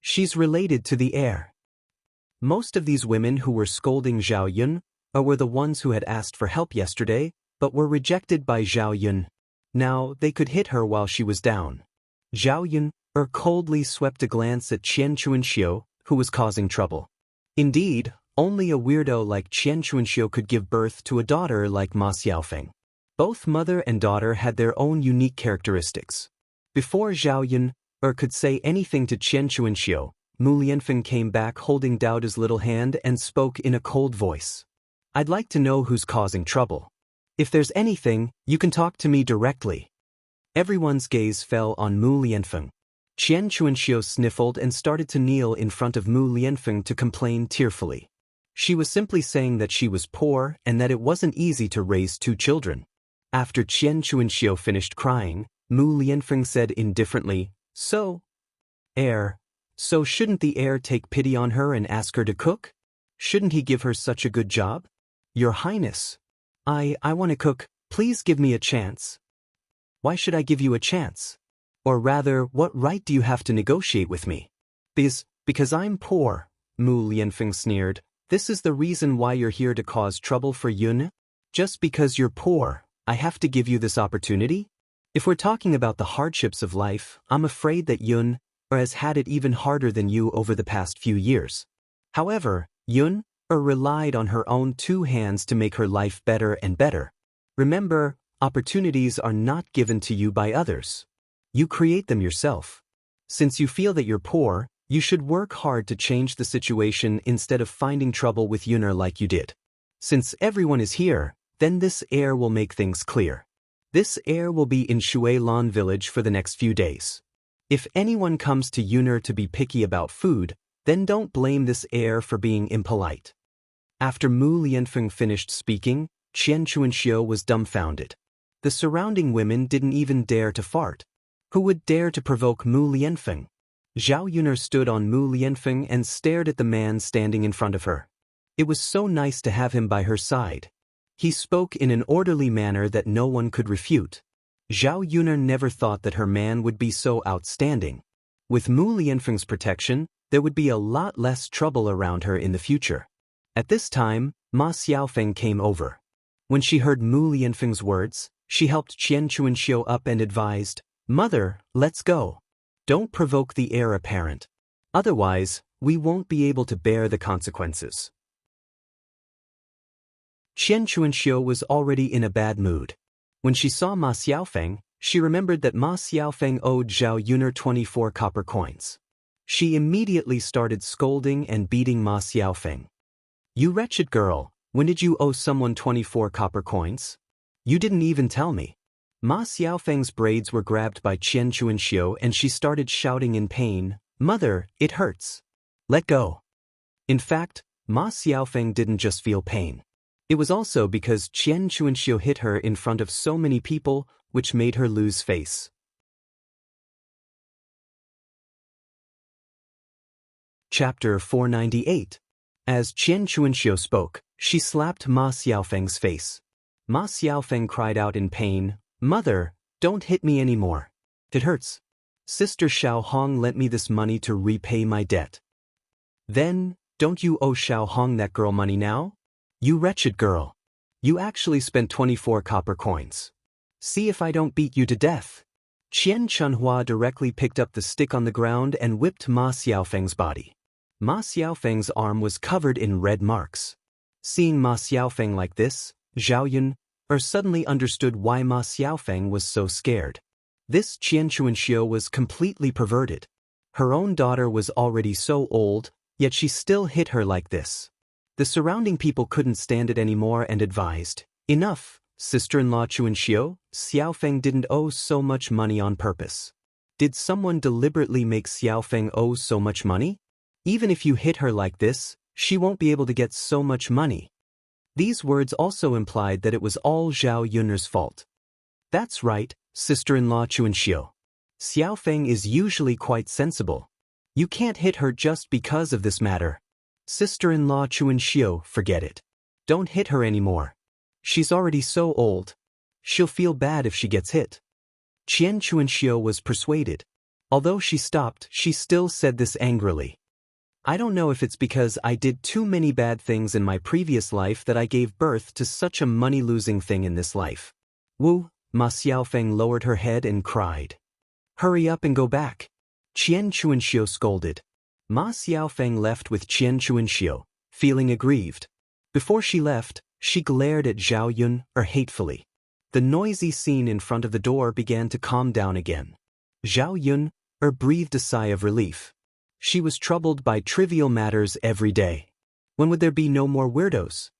She's related to the heir. Most of these women who were scolding Zhao Yun were the ones who had asked for help yesterday, but were rejected by Zhao Yun. Now they could hit her while she was down. Zhao Yun coldly swept a glance at Qian Chuanxiu, who was causing trouble. Indeed, only a weirdo like Qian Chuanxiu could give birth to a daughter like Ma Xiaofeng. Both mother and daughter had their own unique characteristics. Before Zhao Yun could say anything to Qian Chuanxiu, Mu Lianfeng came back holding Daoda's little hand and spoke in a cold voice. I'd like to know who's causing trouble. If there's anything, you can talk to me directly. Everyone's gaze fell on Mu Lianfeng. Qian Chuanxiu sniffled and started to kneel in front of Mu Lianfeng to complain tearfully. She was simply saying that she was poor and that it wasn't easy to raise 2 children. After Qian Chuanxiu finished crying, Mu Lianfeng said indifferently, So shouldn't the heir take pity on her and ask her to cook? Shouldn't he give her such a good job? Your Highness, I want to cook, please give me a chance. Why should I give you a chance? Or rather, what right do you have to negotiate with me? Because I'm poor, Mu Lianfeng sneered. This is the reason why you're here to cause trouble for Yun? Just because you're poor, I have to give you this opportunity? If we're talking about the hardships of life, I'm afraid that Yun has had it even harder than you over the past few years. However, Yun relied on her own 2 hands to make her life better and better. Remember, opportunities are not given to you by others. You create them yourself. Since you feel that you're poor, you should work hard to change the situation instead of finding trouble with Yuner like you did. Since everyone is here, then this heir will make things clear. This heir will be in Shuilan village for the next few days. If anyone comes to Yuner to be picky about food, then don't blame this heir for being impolite. After Mu Lianfeng finished speaking, Qian Chuanxiu was dumbfounded. The surrounding women didn't even dare to fart. Who would dare to provoke Mu Lianfeng? Zhao Yuner stood on Mu Lianfeng and stared at the man standing in front of her. It was so nice to have him by her side. He spoke in an orderly manner that no one could refute. Zhao Yuner never thought that her man would be so outstanding. With Mu Lianfeng's protection, there would be a lot less trouble around her in the future. At this time, Ma Xiaofeng came over. When she heard Mu Lianfeng's words, she helped Qian Chuanxiu up and advised, "Mother, let's go. Don't provoke the heir apparent. Otherwise, we won't be able to bear the consequences." Qian Chuanxiu was already in a bad mood. When she saw Ma Xiaofeng, she remembered that Ma Xiaofeng owed Zhao Yuner 24 copper coins. She immediately started scolding and beating Ma Xiaofeng. "You wretched girl, when did you owe someone 24 copper coins? You didn't even tell me." Ma Xiaofeng's braids were grabbed by Qian Chuanxiu and she started shouting in pain, "Mother, it hurts. Let go." In fact, Ma Xiaofeng didn't just feel pain. It was also because Qian Chuanxiu hit her in front of so many people, which made her lose face. Chapter 498. As Qian Chuanxiu spoke, she slapped Ma Xiaofeng's face. Ma Xiaofeng cried out in pain, "Mother, don't hit me anymore. It hurts. Sister Xiao Hong lent me this money to repay my debt." "Then, don't you owe Xiao Hong that girl money now? You wretched girl. You actually spent 24 copper coins. See if I don't beat you to death." Qian Chunhua directly picked up the stick on the ground and whipped Ma Xiaofeng's body. Ma Xiaofeng's arm was covered in red marks. Seeing Ma Xiaofeng like this, Zhao Yun suddenly understood why Ma Xiaofeng was so scared. This Qian Chuanxiu was completely perverted. Her own daughter was already so old, yet she still hit her like this. The surrounding people couldn't stand it anymore and advised, "Enough, sister-in-law Chuanxiu, Xiaofeng didn't owe so much money on purpose. Did someone deliberately make Xiaofeng owe so much money? Even if you hit her like this, she won't be able to get so much money." These words also implied that it was all Zhao Yuner's fault. "That's right, sister-in-law Chuanxiu. Xiaofeng is usually quite sensible. You can't hit her just because of this matter. Sister-in-law Chuanxiu, forget it. Don't hit her anymore. She's already so old. She'll feel bad if she gets hit." Qian Chuanxiu was persuaded. Although she stopped, she still said this angrily. "I don't know if it's because I did too many bad things in my previous life that I gave birth to such a money-losing thing in this life." "Wu," Ma Xiaofeng lowered her head and cried. "Hurry up and go back." Qian Chuanxiu scolded. Ma Xiaofeng left with Qian Chuanxiu, feeling aggrieved. Before she left, she glared at Zhao Yun hatefully. The noisy scene in front of the door began to calm down again. Zhao Yun breathed a sigh of relief. She was troubled by trivial matters every day. When would there be no more weirdos?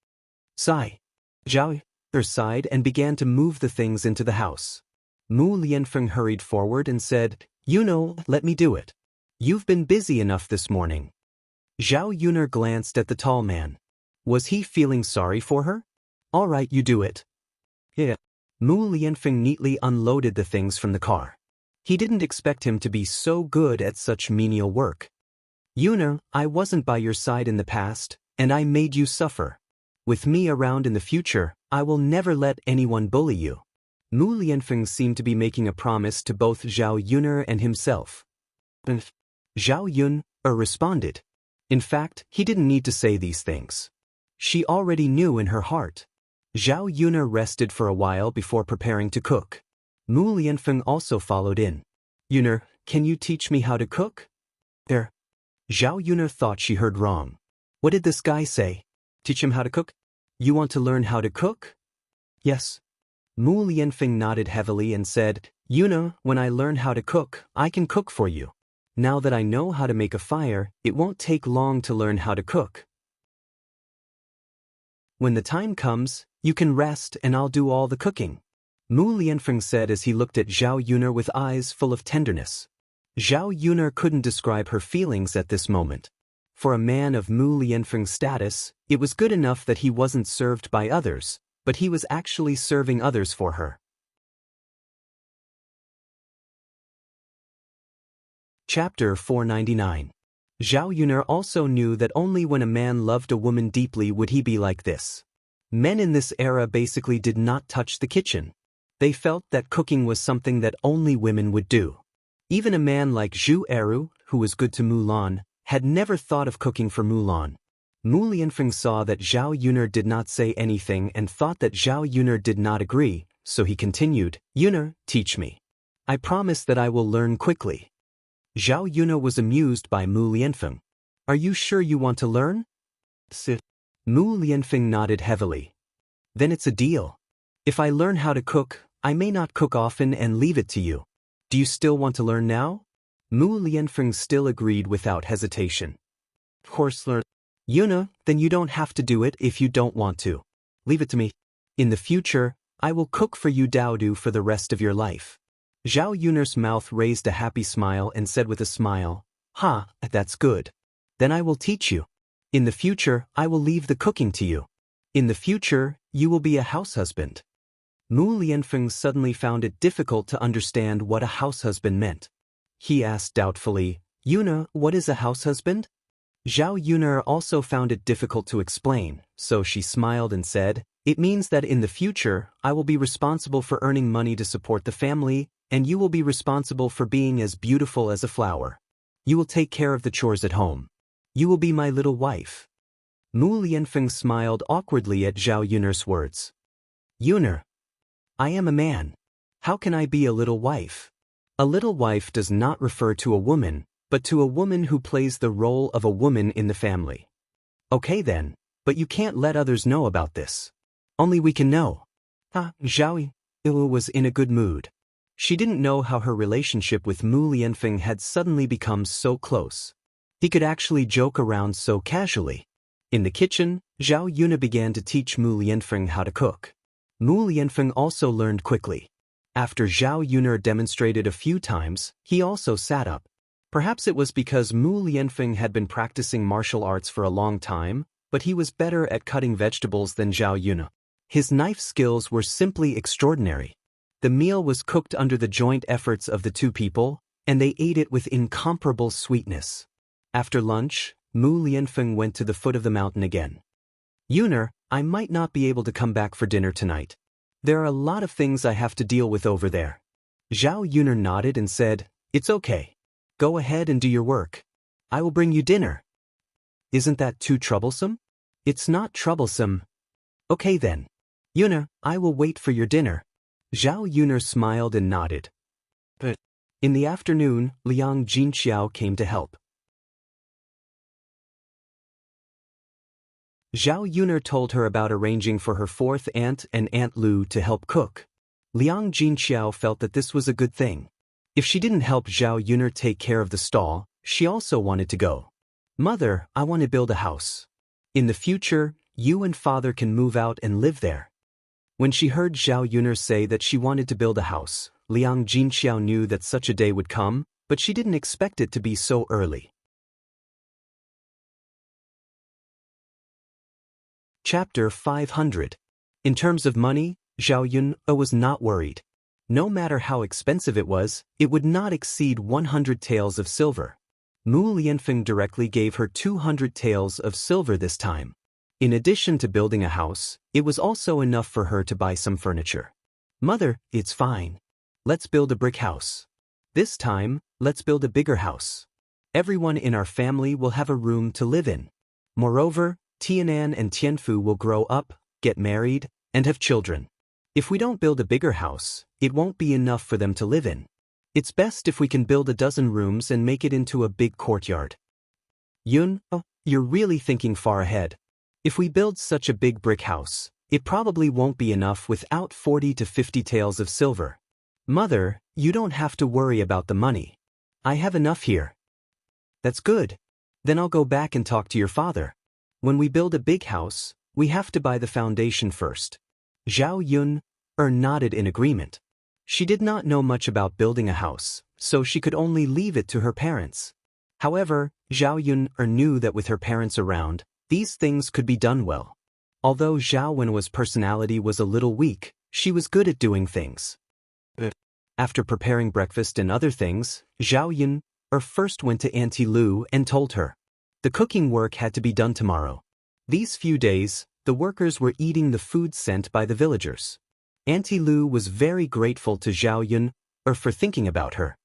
Sigh. Zhao sighed and began to move the things into the house. Mu Lianfeng hurried forward and said, "Let me do it. You've been busy enough this morning." Zhao Yuner glanced at the tall man. Was he feeling sorry for her? "All right, you do it." "Yeah." Mu Lianfeng neatly unloaded the things from the car. He didn't expect him to be so good at such menial work. "Yuner, I wasn't by your side in the past, and I made you suffer. With me around in the future, I will never let anyone bully you." Mu Lianfeng seemed to be making a promise to both Zhao Yuner and himself. Zhao Yun responded. In fact, he didn't need to say these things. She already knew in her heart. Zhao Yuner rested for a while before preparing to cook. Mu Lianfeng also followed in. "Yuner, can you teach me how to cook?" "There." Zhao Yuner thought she heard wrong. What did this guy say? Teach him how to cook? You want to learn how to cook? Yes. Mu Lianfeng nodded heavily and said, "Yuner, when I learn how to cook, I can cook for you." Now that I know how to make a fire, it won't take long to learn how to cook. When the time comes, you can rest and I'll do all the cooking, Mu Lianfeng said as he looked at Zhao Yuner with eyes full of tenderness. Zhao Yuner couldn't describe her feelings at this moment. For a man of Mu Lianfeng's status, it was good enough that he wasn't served by others, but he was actually serving others for her. Chapter 499. Zhao Yuner also knew that only when a man loved a woman deeply would he be like this. Men in this era basically did not touch the kitchen. They felt that cooking was something that only women would do. Even a man like Zhu Eru, who was good to Mulan, had never thought of cooking for Mulan. Mu Lianfeng saw that Zhao Yuner did not say anything and thought that Zhao Yuner did not agree, so he continued, "Yuner, teach me. I promise that I will learn quickly." Zhao Yuner was amused by Mu Lianfeng. "Are you sure you want to learn?" Sit. Mu Lianfeng nodded heavily. "Then it's a deal. If I learn how to cook, I may not cook often and leave it to you. Do you still want to learn now?" Mu Lianfeng still agreed without hesitation. "Of course, learn." "Yuner, then you don't have to do it if you don't want to. Leave it to me. In the future, I will cook for you Daodu for the rest of your life." Zhao Yuner's mouth raised a happy smile and said with a smile, "Ha, that's good. Then I will teach you. In the future, I will leave the cooking to you. In the future, you will be a house husband." Mu Lianfeng suddenly found it difficult to understand what a house husband meant. He asked doubtfully, "Yuner, what is a house husband?" Zhao Yuner also found it difficult to explain, so she smiled and said, "It means that in the future, I will be responsible for earning money to support the family, and you will be responsible for being as beautiful as a flower. You will take care of the chores at home. You will be my little wife." Mu Lianfeng smiled awkwardly at Zhao Yuner's words. "Yuner, I am a man. How can I be a little wife?" A little wife does not refer to a woman, but to a woman who plays the role of a woman in the family. "Okay then, but you can't let others know about this. Only we can know." Zhao Yuner was in a good mood. She didn't know how her relationship with Mu Lianfeng had suddenly become so close. He could actually joke around so casually. In the kitchen, Zhao Yuner began to teach Mu Lianfeng how to cook. Mu Lianfeng also learned quickly. After Zhao Yuner demonstrated a few times, he also sat up. Perhaps it was because Mu Lianfeng had been practicing martial arts for a long time, but he was better at cutting vegetables than Zhao Yuner. His knife skills were simply extraordinary. The meal was cooked under the joint efforts of the two people, and they ate it with incomparable sweetness. After lunch, Mu Lianfeng went to the foot of the mountain again. "Yuner, I might not be able to come back for dinner tonight. There are a lot of things I have to deal with over there." Zhao Yuner nodded and said, "It's okay. Go ahead and do your work. I will bring you dinner." "Isn't that too troublesome?" "It's not troublesome." "Okay then. Yuner, I will wait for your dinner." Zhao Yuner smiled and nodded. But in the afternoon, Liang Jinqiao came to help. Zhao Yuner told her about arranging for her fourth aunt and Aunt Lu to help cook. Liang Jinqiao felt that this was a good thing. If she didn't help Zhao Yuner take care of the stall, she also wanted to go. "Mother, I want to build a house. In the future, you and father can move out and live there." When she heard Zhao Yuner say that she wanted to build a house, Liang Jinqiao knew that such a day would come, but she didn't expect it to be so early. Chapter 500. In terms of money, Zhao Yuner was not worried. No matter how expensive it was, it would not exceed 100 taels of silver. Mu Lianfeng directly gave her 200 taels of silver this time. In addition to building a house, it was also enough for her to buy some furniture. "Mother, it's fine. Let's build a brick house. This time, let's build a bigger house. Everyone in our family will have a room to live in. Moreover, Tianan and Tianfu will grow up, get married, and have children. If we don't build a bigger house, it won't be enough for them to live in. It's best if we can build a dozen rooms and make it into a big courtyard." "Yun, you're really thinking far ahead. If we build such a big brick house, it probably won't be enough without 40 to 50 taels of silver. Mother, you don't have to worry about the money. I have enough here. That's good. Then I'll go back and talk to your father. When we build a big house, we have to buy the foundation first. Zhao Yun nodded in agreement. She did not know much about building a house, so she could only leave it to her parents. However, Zhao Yun knew that with her parents around, these things could be done well. Although Zhao Wen's personality was a little weak, she was good at doing things. After preparing breakfast and other things, Zhao Yun first went to Auntie Lu and told her. The cooking work had to be done tomorrow. These few days, the workers were eating the food sent by the villagers. Auntie Lu was very grateful to Zhao Yun for thinking about her.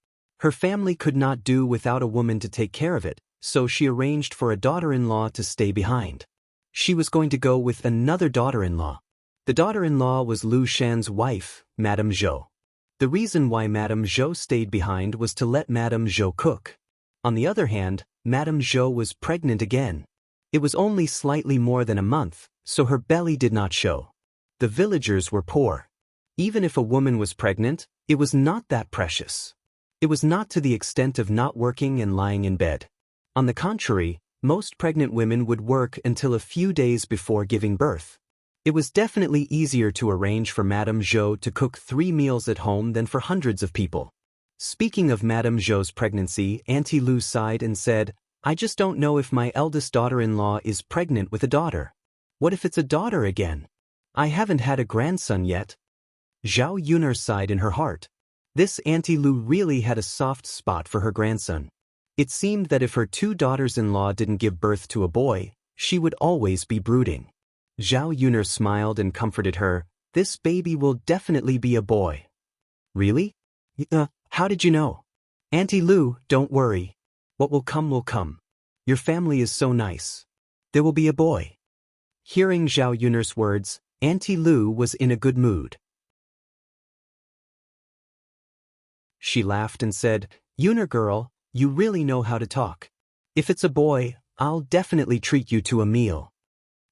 Her family could not do without a woman to take care of it, so she arranged for a daughter-in-law to stay behind. She was going to go with another daughter-in-law. The daughter-in-law was Lu Shan's wife, Madame Zhou. The reason why Madame Zhou stayed behind was to let Madame Zhou cook. On the other hand, Madame Zhou was pregnant again. It was only slightly more than a month, so her belly did not show. The villagers were poor. Even if a woman was pregnant, it was not that precious. It was not to the extent of not working and lying in bed. On the contrary, most pregnant women would work until a few days before giving birth. It was definitely easier to arrange for Madame Zhou to cook 3 meals at home than for hundreds of people. Speaking of Madame Zhou's pregnancy, Auntie Lu sighed and said, I just don't know if my eldest daughter-in-law is pregnant with a daughter. What if it's a daughter again? I haven't had a grandson yet. Zhao Yun sighed in her heart. This Auntie Lu really had a soft spot for her grandson. It seemed that if her 2 daughters-in-law didn't give birth to a boy, she would always be brooding. Zhao Yun smiled and comforted her. This baby will definitely be a boy. Really? How did you know? Auntie Lu, don't worry. What will come will come. Your family is so nice. There will be a boy. Hearing Zhao Yun's words, Auntie Lu was in a good mood. She laughed and said, Yuner girl, you really know how to talk. If it's a boy, I'll definitely treat you to a meal.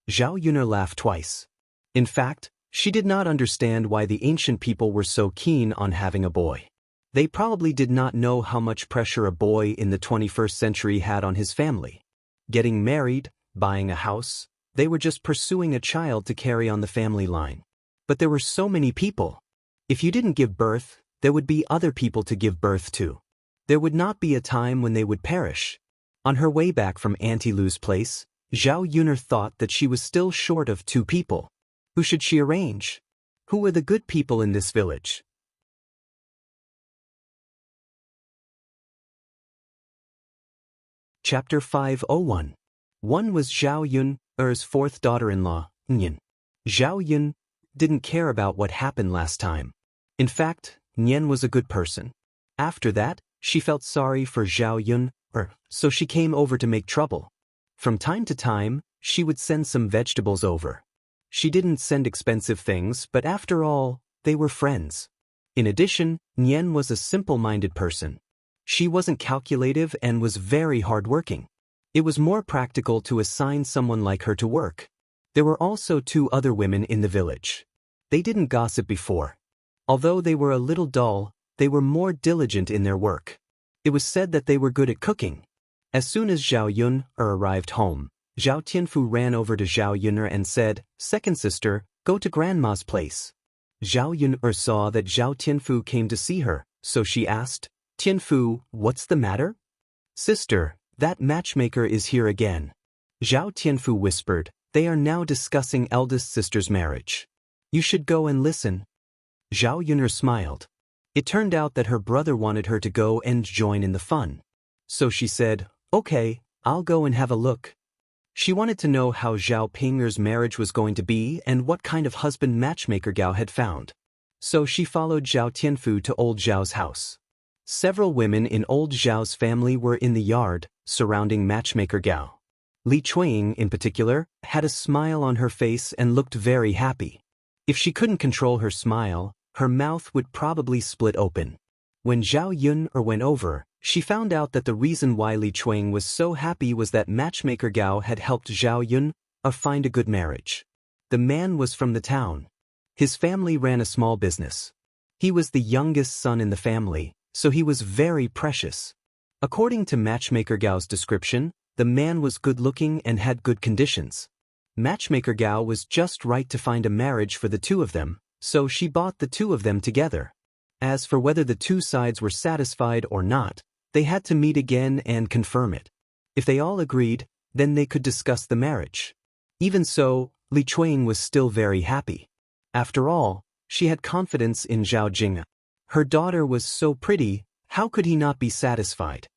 Zhao Yun laughed twice. In fact, she did not understand why the ancient people were so keen on having a boy. They probably did not know how much pressure a boy in the 21st century had on his family. Getting married, buying a house, they were just pursuing a child to carry on the family line. But there were so many people. If you didn't give birth, there would be other people to give birth to. There would not be a time when they would perish. On her way back from Auntie Lu's place, Zhao Yun thought that she was still short of 2 people. Who should she arrange? Who were the good people in this village? Chapter 501. One was Zhao Yun's 4th daughter-in-law, Nian. Zhao Yun didn't care about what happened last time. In fact, Nian was a good person. After that, she felt sorry for Zhao Yun, so she came over to make trouble. From time to time, she would send some vegetables over. She didn't send expensive things, but after all, they were friends. In addition, Nian was a simple-minded person. She wasn't calculative and was very hardworking. It was more practical to assign someone like her to work. There were also 2 other women in the village. They didn't gossip before. Although they were a little dull, they were more diligent in their work. It was said that they were good at cooking. As soon as Zhao Yun arrived home, Zhao Tianfu ran over to Zhao Yun and said, Second sister, go to grandma's place. Zhao Yun saw that Zhao Tianfu came to see her, so she asked, Tianfu, what's the matter? Sister, that matchmaker is here again. Zhao Tianfu whispered, they are now discussing eldest sister's marriage. You should go and listen. Zhao Yun smiled. It turned out that her brother wanted her to go and join in the fun. So she said, okay, I'll go and have a look. She wanted to know how Zhao Pinger's marriage was going to be and what kind of husband matchmaker Gao had found. So she followed Zhao Tianfu to old Zhao's house. Several women in old Zhao's family were in the yard, surrounding matchmaker Gao. Li Chuiying, in particular, had a smile on her face and looked very happy. If she couldn't control her smile, her mouth would probably split open. When Zhao Yun went over, she found out that the reason why Li Chuiying was so happy was that matchmaker Gao had helped Zhao Yun find a good marriage. The man was from the town. His family ran a small business. He was the youngest son in the family, so he was very precious. According to Matchmaker Gao's description, the man was good-looking and had good conditions. Matchmaker Gao was just right to find a marriage for the two of them, so she bought the two of them together. As for whether the two sides were satisfied or not, they had to meet again and confirm it. If they all agreed, then they could discuss the marriage. Even so, Li Chuang was still very happy. After all, she had confidence in Zhao Jing. Her daughter was so pretty, how could he not be satisfied?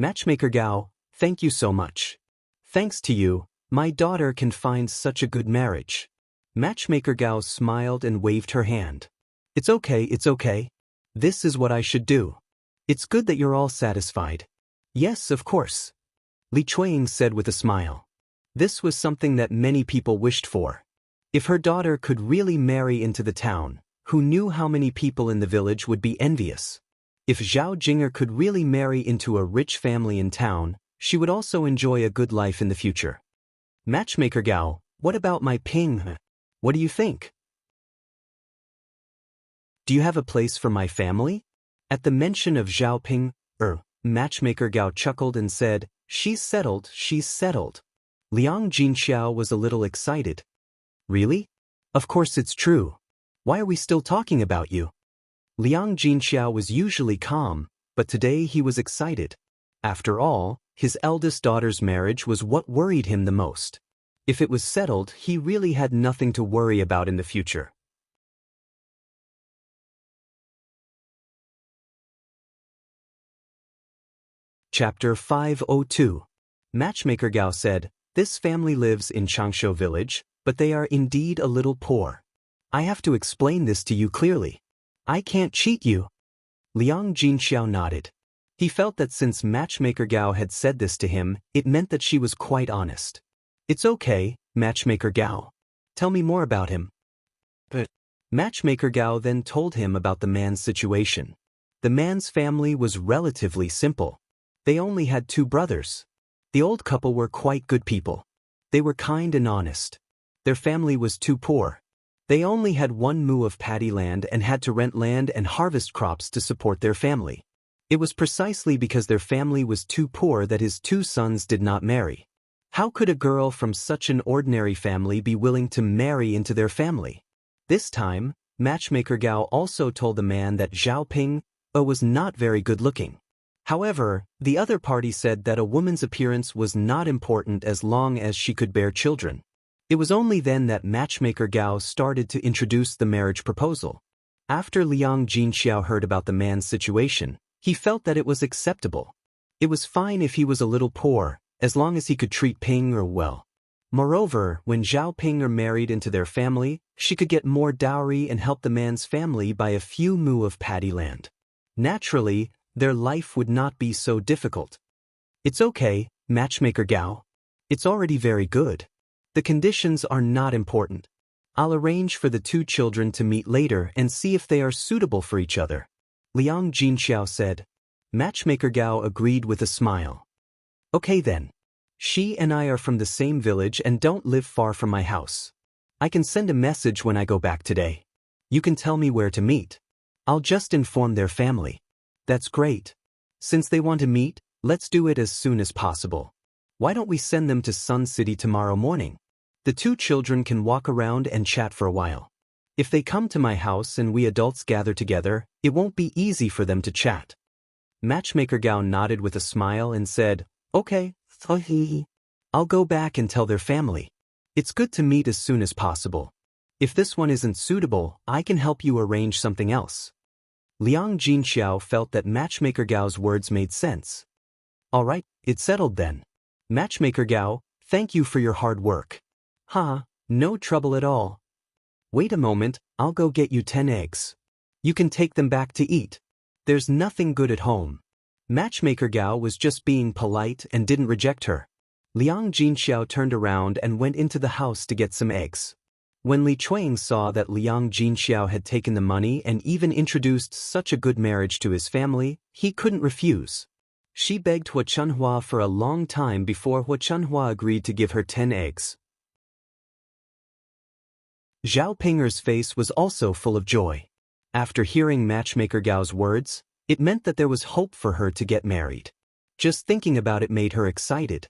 Matchmaker Gao, thank you so much. Thanks to you, my daughter can find such a good marriage. Matchmaker Gao smiled and waved her hand. It's okay, it's okay. This is what I should do. It's good that you're all satisfied. Yes, of course. Li Chuang said with a smile. This was something that many people wished for. If her daughter could really marry into the town, who knew how many people in the village would be envious? If Zhao Jinger could really marry into a rich family in town, she would also enjoy a good life in the future. Matchmaker Gao, what about my Ping? What do you think? Do you have a place for my family? At the mention of Zhao Ping, Matchmaker Gao chuckled and said, she's settled, she's settled. Liang Jinxiao was a little excited. Really? Of course it's true. Why are we still talking about you? Liang Jinxiao was usually calm, but today he was excited. After all, his eldest daughter's marriage was what worried him the most. If it was settled, he really had nothing to worry about in the future. Chapter 502. Matchmaker Gao said, this family lives in Changshu village, but they are indeed a little poor. I have to explain this to you clearly. I can't cheat you. Liang Jinxiao nodded. He felt that since Matchmaker Gao had said this to him, it meant that she was quite honest. It's okay, Matchmaker Gao. Tell me more about him. But Matchmaker Gao then told him about the man's situation. The man's family was relatively simple. They only had 2 brothers. The old couple were quite good people. They were kind and honest. Their family was too poor. They only had 1 mu of paddy land and had to rent land and harvest crops to support their family. It was precisely because their family was too poor that his 2 sons did not marry. How could a girl from such an ordinary family be willing to marry into their family? This time, Matchmaker Gao also told the man that Zhao Ping was not very good looking. However, the other party said that a woman's appearance was not important as long as she could bear children. It was only then that Matchmaker Gao started to introduce the marriage proposal. After Liang Jinxiao heard about the man's situation, he felt that it was acceptable. It was fine if he was a little poor, as long as he could treat Ping well. Moreover, when Zhao Ping married into their family, she could get more dowry and help the man's family buy a few mu of paddy land. Naturally, their life would not be so difficult. It's okay, Matchmaker Gao. It's already very good. The conditions are not important. I'll arrange for the 2 children to meet later and see if they are suitable for each other. Liang Jinxiao said. Matchmaker Gao agreed with a smile. Okay then. She and I are from the same village and don't live far from my house. I can send a message when I go back today. You can tell me where to meet. I'll just inform their family. That's great. Since they want to meet, let's do it as soon as possible. Why don't we send them to Sun City tomorrow morning? The 2 children can walk around and chat for a while. If they come to my house and we adults gather together, it won't be easy for them to chat. Matchmaker Gao nodded with a smile and said, okay, I'll go back and tell their family. It's good to meet as soon as possible. If this one isn't suitable, I can help you arrange something else. Liang Jinxiao felt that Matchmaker Gao's words made sense. All right, it's settled then. Matchmaker Gao, thank you for your hard work. No trouble at all. Wait a moment, I'll go get you 10 eggs. You can take them back to eat. There's nothing good at home. Matchmaker Gao was just being polite and didn't reject her. Liang Jinxiao turned around and went into the house to get some eggs. When Li Chuang saw that Liang Jinxiao had taken the money and even introduced such a good marriage to his family, he couldn't refuse. She begged Hua Chunhua for a long time before Hua Chunhua agreed to give her 10 eggs. Zhao Pinger's face was also full of joy. After hearing Matchmaker Gao's words, it meant that there was hope for her to get married. Just thinking about it made her excited.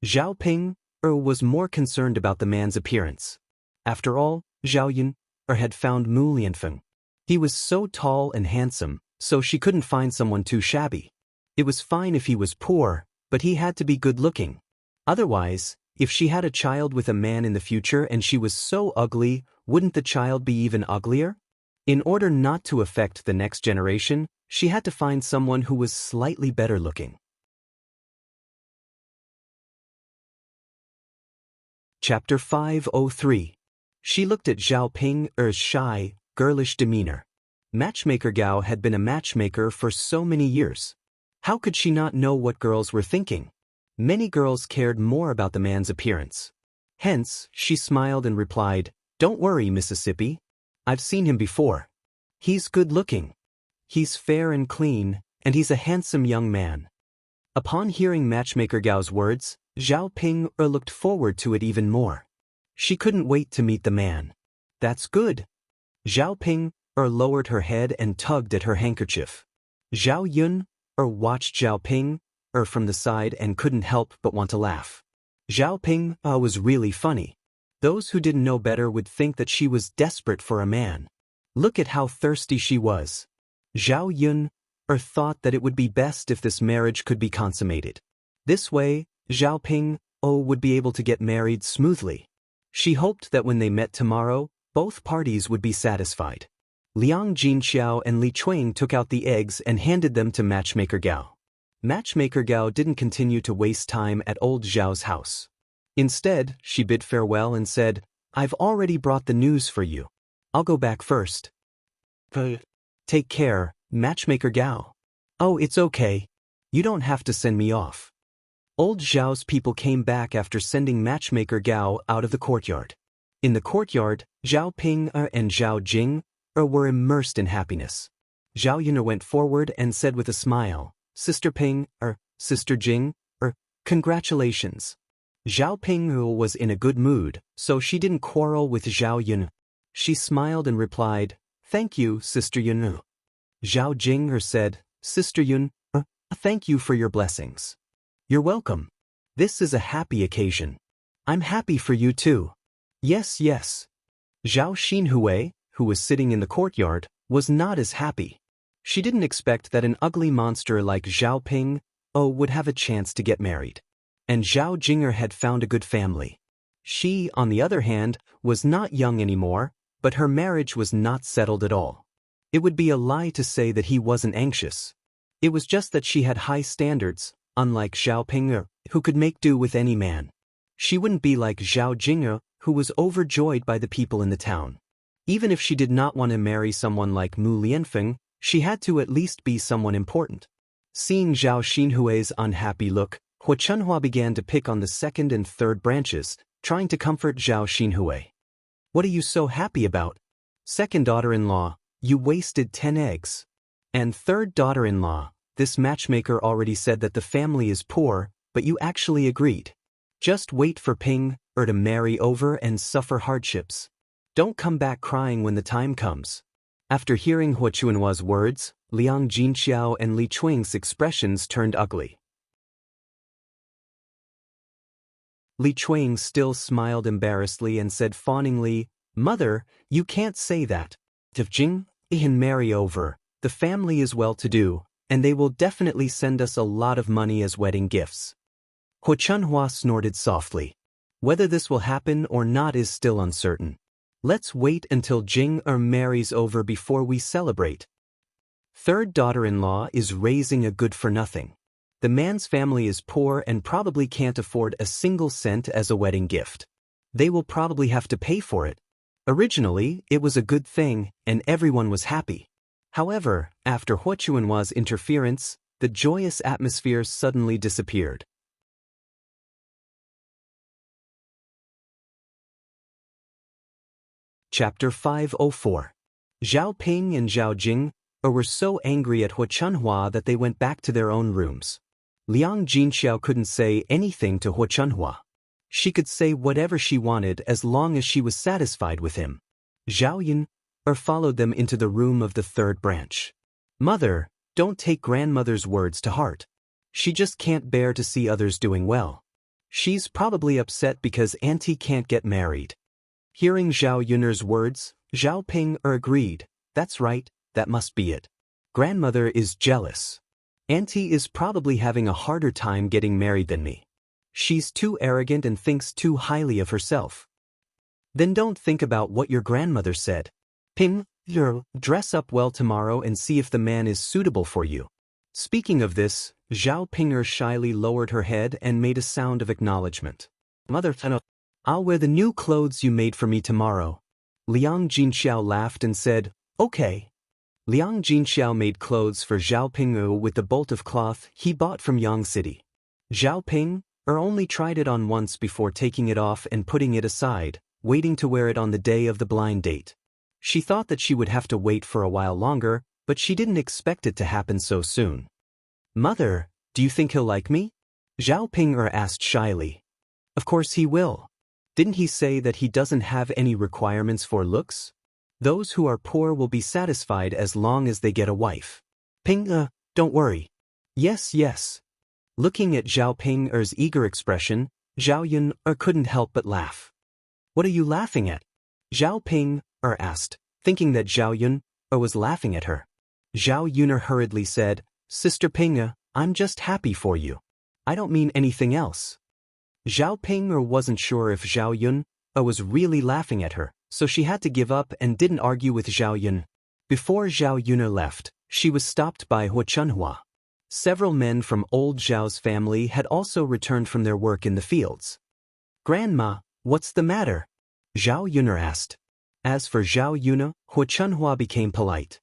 Zhao Ping was more concerned about the man's appearance. After all, Zhao Yun had found Mu Lianfeng. He was so tall and handsome, so she couldn't find someone too shabby. It was fine if he was poor, but he had to be good-looking. Otherwise, if she had a child with a man in the future and she was so ugly, wouldn't the child be even uglier? In order not to affect the next generation, she had to find someone who was slightly better looking. Chapter 503. She looked at Zhao Ping's shy, girlish demeanor. Matchmaker Gao had been a matchmaker for so many years. How could she not know what girls were thinking? Many girls cared more about the man's appearance. Hence, she smiled and replied, "Don't worry, Mississippi. I've seen him before. He's good-looking. He's fair and clean, and he's a handsome young man." Upon hearing Matchmaker Gao's words, Zhao Ping looked forward to it even more. She couldn't wait to meet the man. "That's good." Zhao Ping lowered her head and tugged at her handkerchief. Zhao Yun watched Zhao Ping from the side and couldn't help but want to laugh. Zhao Ping was really funny. Those who didn't know better would think that she was desperate for a man. Look at how thirsty she was. Zhao Yun thought that it would be best if this marriage could be consummated. This way, Zhao Ping would be able to get married smoothly. She hoped that when they met tomorrow, both parties would be satisfied. Liang Jinxiao and Li Chuang took out the eggs and handed them to Matchmaker Gao. Matchmaker Gao didn't continue to waste time at old Zhao's house. Instead, she bid farewell and said, "I've already brought the news for you. I'll go back first." "Take care, Matchmaker Gao." "Oh, it's okay. You don't have to send me off." Old Zhao's people came back after sending Matchmaker Gao out of the courtyard. In the courtyard, Zhao Ping and Zhao Jing were immersed in happiness. Zhao Yun went forward and said with a smile, "Sister Ping, Sister Jing, congratulations." Zhao Ping was in a good mood, so she didn't quarrel with Zhao Yun. She smiled and replied, "Thank you, Sister Yun." Zhao Jing said, "Sister Yun, thank you for your blessings." "You're welcome. This is a happy occasion. I'm happy for you too." "Yes, yes." Zhao Xinhui, who was sitting in the courtyard, was not as happy. She didn't expect that an ugly monster like Zhao Ping would have a chance to get married. And Zhao Jinger had found a good family. She, on the other hand, was not young anymore, but her marriage was not settled at all. It would be a lie to say that he wasn't anxious. It was just that she had high standards, unlike Zhao Ping, who could make do with any man. She wouldn't be like Zhao Jinger, who was overjoyed by the people in the town. Even if she did not want to marry someone like Mu Lianfeng, she had to at least be someone important. Seeing Zhao Xinhui's unhappy look, Hua Chunhua began to pick on the second and third branches, trying to comfort Zhao Xinhui. "What are you so happy about? Second daughter-in-law, you wasted 10 eggs. And third daughter-in-law, this matchmaker already said that the family is poor, but you actually agreed. Just wait for Ping to marry over and suffer hardships. Don't come back crying when the time comes." After hearing Hua Chunhua's words, Liang Jinxiao and Li Chuang's expressions turned ugly. Li Chuang still smiled embarrassedly and said fawningly, "Mother, you can't say that. If Jing can marry over, the family is well-to-do, and they will definitely send us a lot of money as wedding gifts." Hua Chunhua snorted softly. "Whether this will happen or not is still uncertain. Let's wait until Jing marries over before we celebrate. Third daughter-in-law is raising a good-for-nothing. The man's family is poor and probably can't afford a single cent as a wedding gift. They will probably have to pay for it. Originally, it was a good thing, and everyone was happy. However, after Hua Chunhua's interference, the joyous atmosphere suddenly disappeared. Chapter 504. Zhao Ping and Zhao Jing were so angry at Hua Chunhua that they went back to their own rooms. Liang Jinxiao couldn't say anything to Hua Chunhua. She could say whatever she wanted as long as she was satisfied with him. Zhao Yun followed them into the room of the third branch. "Mother, don't take grandmother's words to heart. She just can't bear to see others doing well. She's probably upset because Auntie can't get married. Hearing Zhao Yun'er's words, Zhao Ping agreed. That's right, that must be it. Grandmother is jealous. Auntie is probably having a harder time getting married than me. She's too arrogant and thinks too highly of herself. Then don't think about what your grandmother said. Ping, dress up well tomorrow and see if the man is suitable for you. Speaking of this, Zhao Ping shyly lowered her head and made a sound of acknowledgement. Mother, I'll wear the new clothes you made for me tomorrow. Liang Jinxiao laughed and said, okay. Liang Jinxiao made clothes for Zhao Ping with the bolt of cloth he bought from Yang City. Zhao Ping only tried it on once before taking it off and putting it aside, waiting to wear it on the day of the blind date. She thought that she would have to wait for a while longer, but she didn't expect it to happen so soon. Mother, do you think he'll like me? Zhao Ping asked shyly. Of course he will. Didn't he say that he doesn't have any requirements for looks? Those who are poor will be satisfied as long as they get a wife. Ping, don't worry. Yes, yes. Looking at Zhao Ping's eager expression, Zhao Yun couldn't help but laugh. What are you laughing at? Zhao Ping asked, thinking that Zhao Yun was laughing at her. Zhao Yun hurriedly said, Sister Ping, I'm just happy for you. I don't mean anything else. Zhao Ping wasn't sure if Zhao Yun was really laughing at her, so she had to give up and didn't argue with Zhao Yun. Before Zhao Yun left, she was stopped by Hua Chunhua. Several men from old Zhao's family had also returned from their work in the fields. Grandma, what's the matter? Zhao Yun asked. As for Zhao Yun, Hua Chunhua became polite.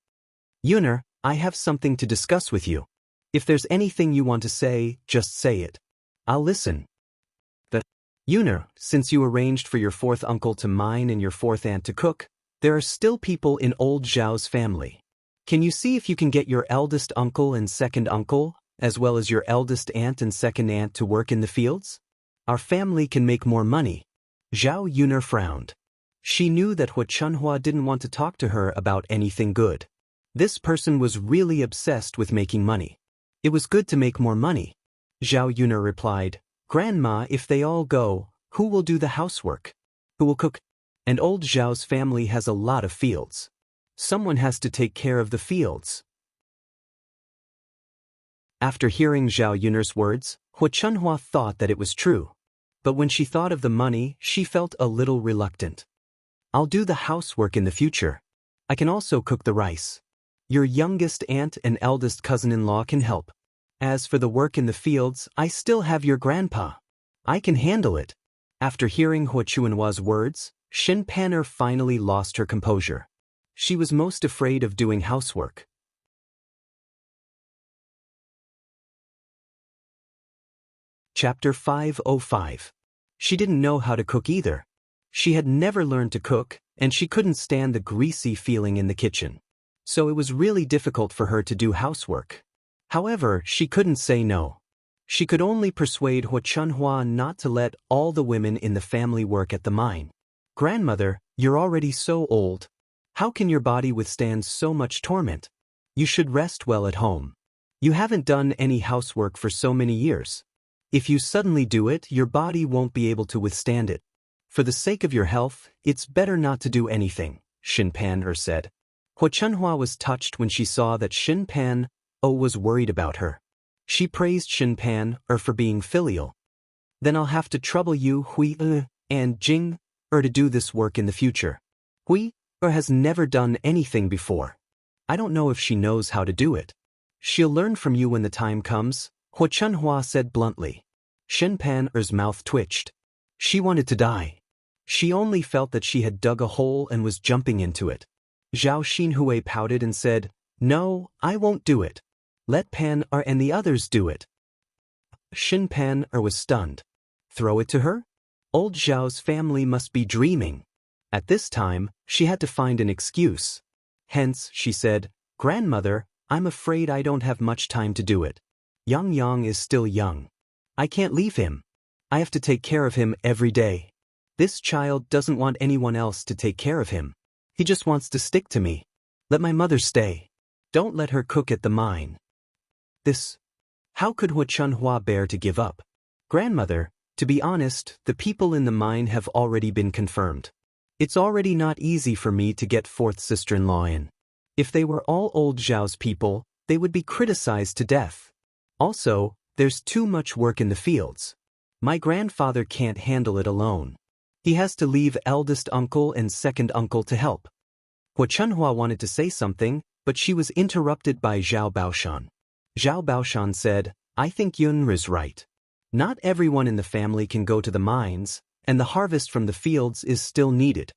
Yun, I have something to discuss with you. If there's anything you want to say, just say it. I'll listen. Yun, since you arranged for your fourth uncle to mine and your fourth aunt to cook, there are still people in old Zhao's family. Can you see if you can get your eldest uncle and second uncle, as well as your eldest aunt and second aunt to work in the fields? Our family can make more money. Zhao Yun frowned. She knew that Hua Chunhua didn't want to talk to her about anything good. This person was really obsessed with making money. It was good to make more money. Zhao Yun replied, Grandma, if they all go, who will do the housework? Who will cook? And old Zhao's family has a lot of fields. Someone has to take care of the fields. After hearing Zhao Yun's words, Hua Chunhua thought that it was true. But when she thought of the money, she felt a little reluctant. I'll do the housework in the future. I can also cook the rice. Your youngest aunt and eldest cousin-in-law can help. As for the work in the fields, I still have your grandpa. I can handle it. After hearing Hua Chunhua's words, Xin Pan finally lost her composure. She was most afraid of doing housework. Chapter 505. She didn't know how to cook either. She had never learned to cook, and she couldn't stand the greasy feeling in the kitchen. So it was really difficult for her to do housework. However, she couldn't say no. She could only persuade Hua Chunhua not to let all the women in the family work at the mine. Grandmother, you're already so old. How can your body withstand so much torment? You should rest well at home. You haven't done any housework for so many years. If you suddenly do it, your body won't be able to withstand it. For the sake of your health, it's better not to do anything, Xin Pan said. Hua Chunhua was touched when she saw that Xin Pan was worried about her. She praised Xin Pan for being filial. Then I'll have to trouble you, Hui and Jing to do this work in the future. Hui has never done anything before. I don't know if she knows how to do it. She'll learn from you when the time comes, Hua Chunhua said bluntly. Xin Pan's mouth twitched. She wanted to die. She only felt that she had dug a hole and was jumping into it. Zhao Xinhui pouted and said, No, I won't do it. Let Pan and the others do it. Xin Pan was stunned. Throw it to her? Old Zhao's family must be dreaming. At this time, she had to find an excuse. Hence, she said, Grandmother, I'm afraid I don't have much time to do it. Yang is still young. I can't leave him. I have to take care of him every day. This child doesn't want anyone else to take care of him. He just wants to stick to me. Let my mother stay. Don't let her cook at the mine. How could Hua Chunhua bear to give up? Grandmother, to be honest, the people in the mine have already been confirmed. It's already not easy for me to get fourth sister-in-law in. If they were all old Zhao's people, they would be criticized to death. Also, there's too much work in the fields. My grandfather can't handle it alone. He has to leave eldest uncle and second uncle to help. Hua Chunhua wanted to say something, but she was interrupted by Zhao Baoshan. Zhao Baoshan said, I think Yun is right. Not everyone in the family can go to the mines, and the harvest from the fields is still needed.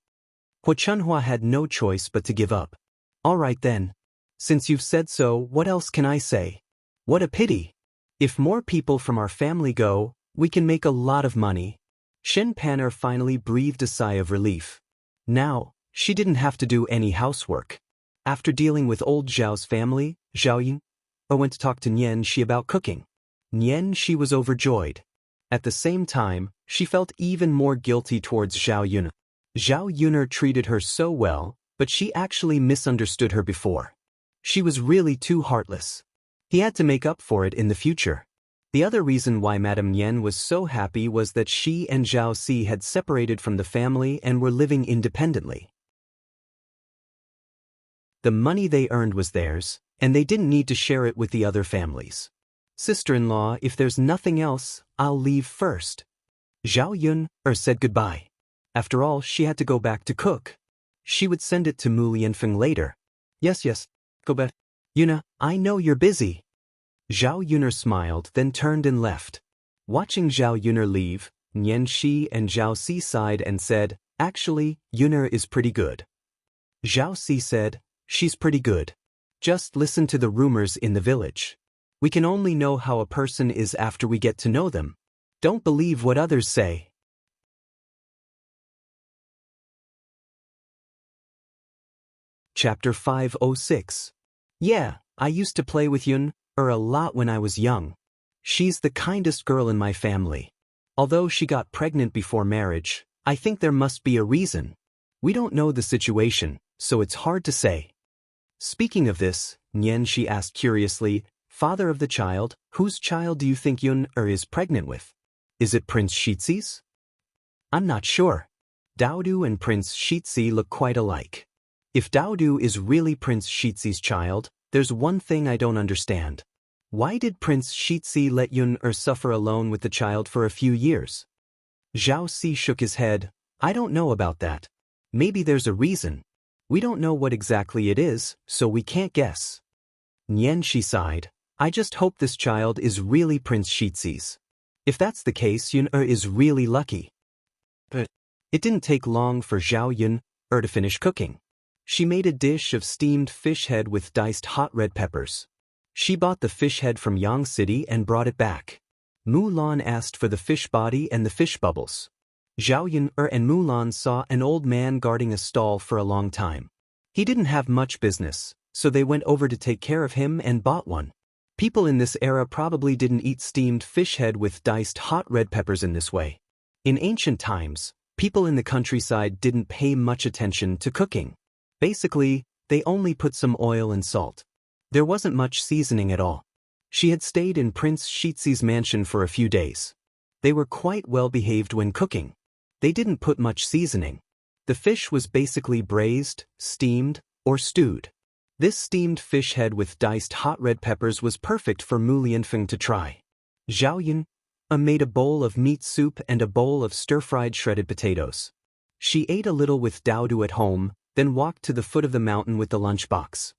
Hua Chunhua had no choice but to give up. All right then. Since you've said so, what else can I say? What a pity. If more people from our family go, we can make a lot of money. Shen Pan'er finally breathed a sigh of relief. Now, she didn't have to do any housework. After dealing with old Zhao's family, Zhao Yun went to talk to Nian Shi about cooking. Nian Shi was overjoyed. At the same time, she felt even more guilty towards Zhao Yun. Zhao Yuner treated her so well, but she actually misunderstood her before. She was really too heartless. He had to make up for it in the future. The other reason why Madame Nian was so happy was that she and Zhao Si had separated from the family and were living independently. The money they earned was theirs, and they didn't need to share it with the other families. Sister-in-law, if there's nothing else, I'll leave first. Zhao Yun said goodbye. After all, she had to go back to cook. She would send it to Mu Lianfeng later. Yes, go back. Yuna, I know you're busy. Zhao Yuner smiled, then turned and left. Watching Zhao Yuner leave, Nian Shi and Zhao Si sighed and said, actually, Yuner is pretty good. Zhao Si said, she's pretty good. Just listen to the rumors in the village. We can only know how a person is after we get to know them. Don't believe what others say. Chapter 506. Yeah, I used to play with Yun a lot when I was young. She's the kindest girl in my family. Although she got pregnant before marriage, I think there must be a reason. We don't know the situation, so it's hard to say. Speaking of this, Nian Shi asked curiously, father of the child, whose child do you think Yun is pregnant with? Is it Prince Shizi's? I'm not sure. Daodu and Prince Shizi look quite alike. If Daodu is really Prince Shizi's child, there's one thing I don't understand. Why did Prince Shizi let Yun suffer alone with the child for a few years? Zhao Si shook his head. I don't know about that. Maybe there's a reason. We don't know what exactly it is, so we can't guess. Nian Shi sighed. I just hope this child is really Prince Shizi's. If that's the case, Yun is really lucky. But it didn't take long for Zhao Yun to finish cooking. She made a dish of steamed fish head with diced hot red peppers. She bought the fish head from Yang City and brought it back. Mulan asked for the fish body and the fish bubbles. Zhao Yun and Mulan saw an old man guarding a stall for a long time. He didn't have much business, so they went over to take care of him and bought one. People in this era probably didn't eat steamed fish head with diced hot red peppers in this way. In ancient times, people in the countryside didn't pay much attention to cooking. Basically, they only put some oil and salt. There wasn't much seasoning at all. She had stayed in Prince Shizi's mansion for a few days. They were quite well behaved when cooking. They didn't put much seasoning. The fish was basically braised, steamed, or stewed. This steamed fish head with diced hot red peppers was perfect for Mu Lianfeng to try. Zhao Yun made a bowl of meat soup and a bowl of stir-fried shredded potatoes. She ate a little with Daodu at home, then walked to the foot of the mountain with the lunchbox.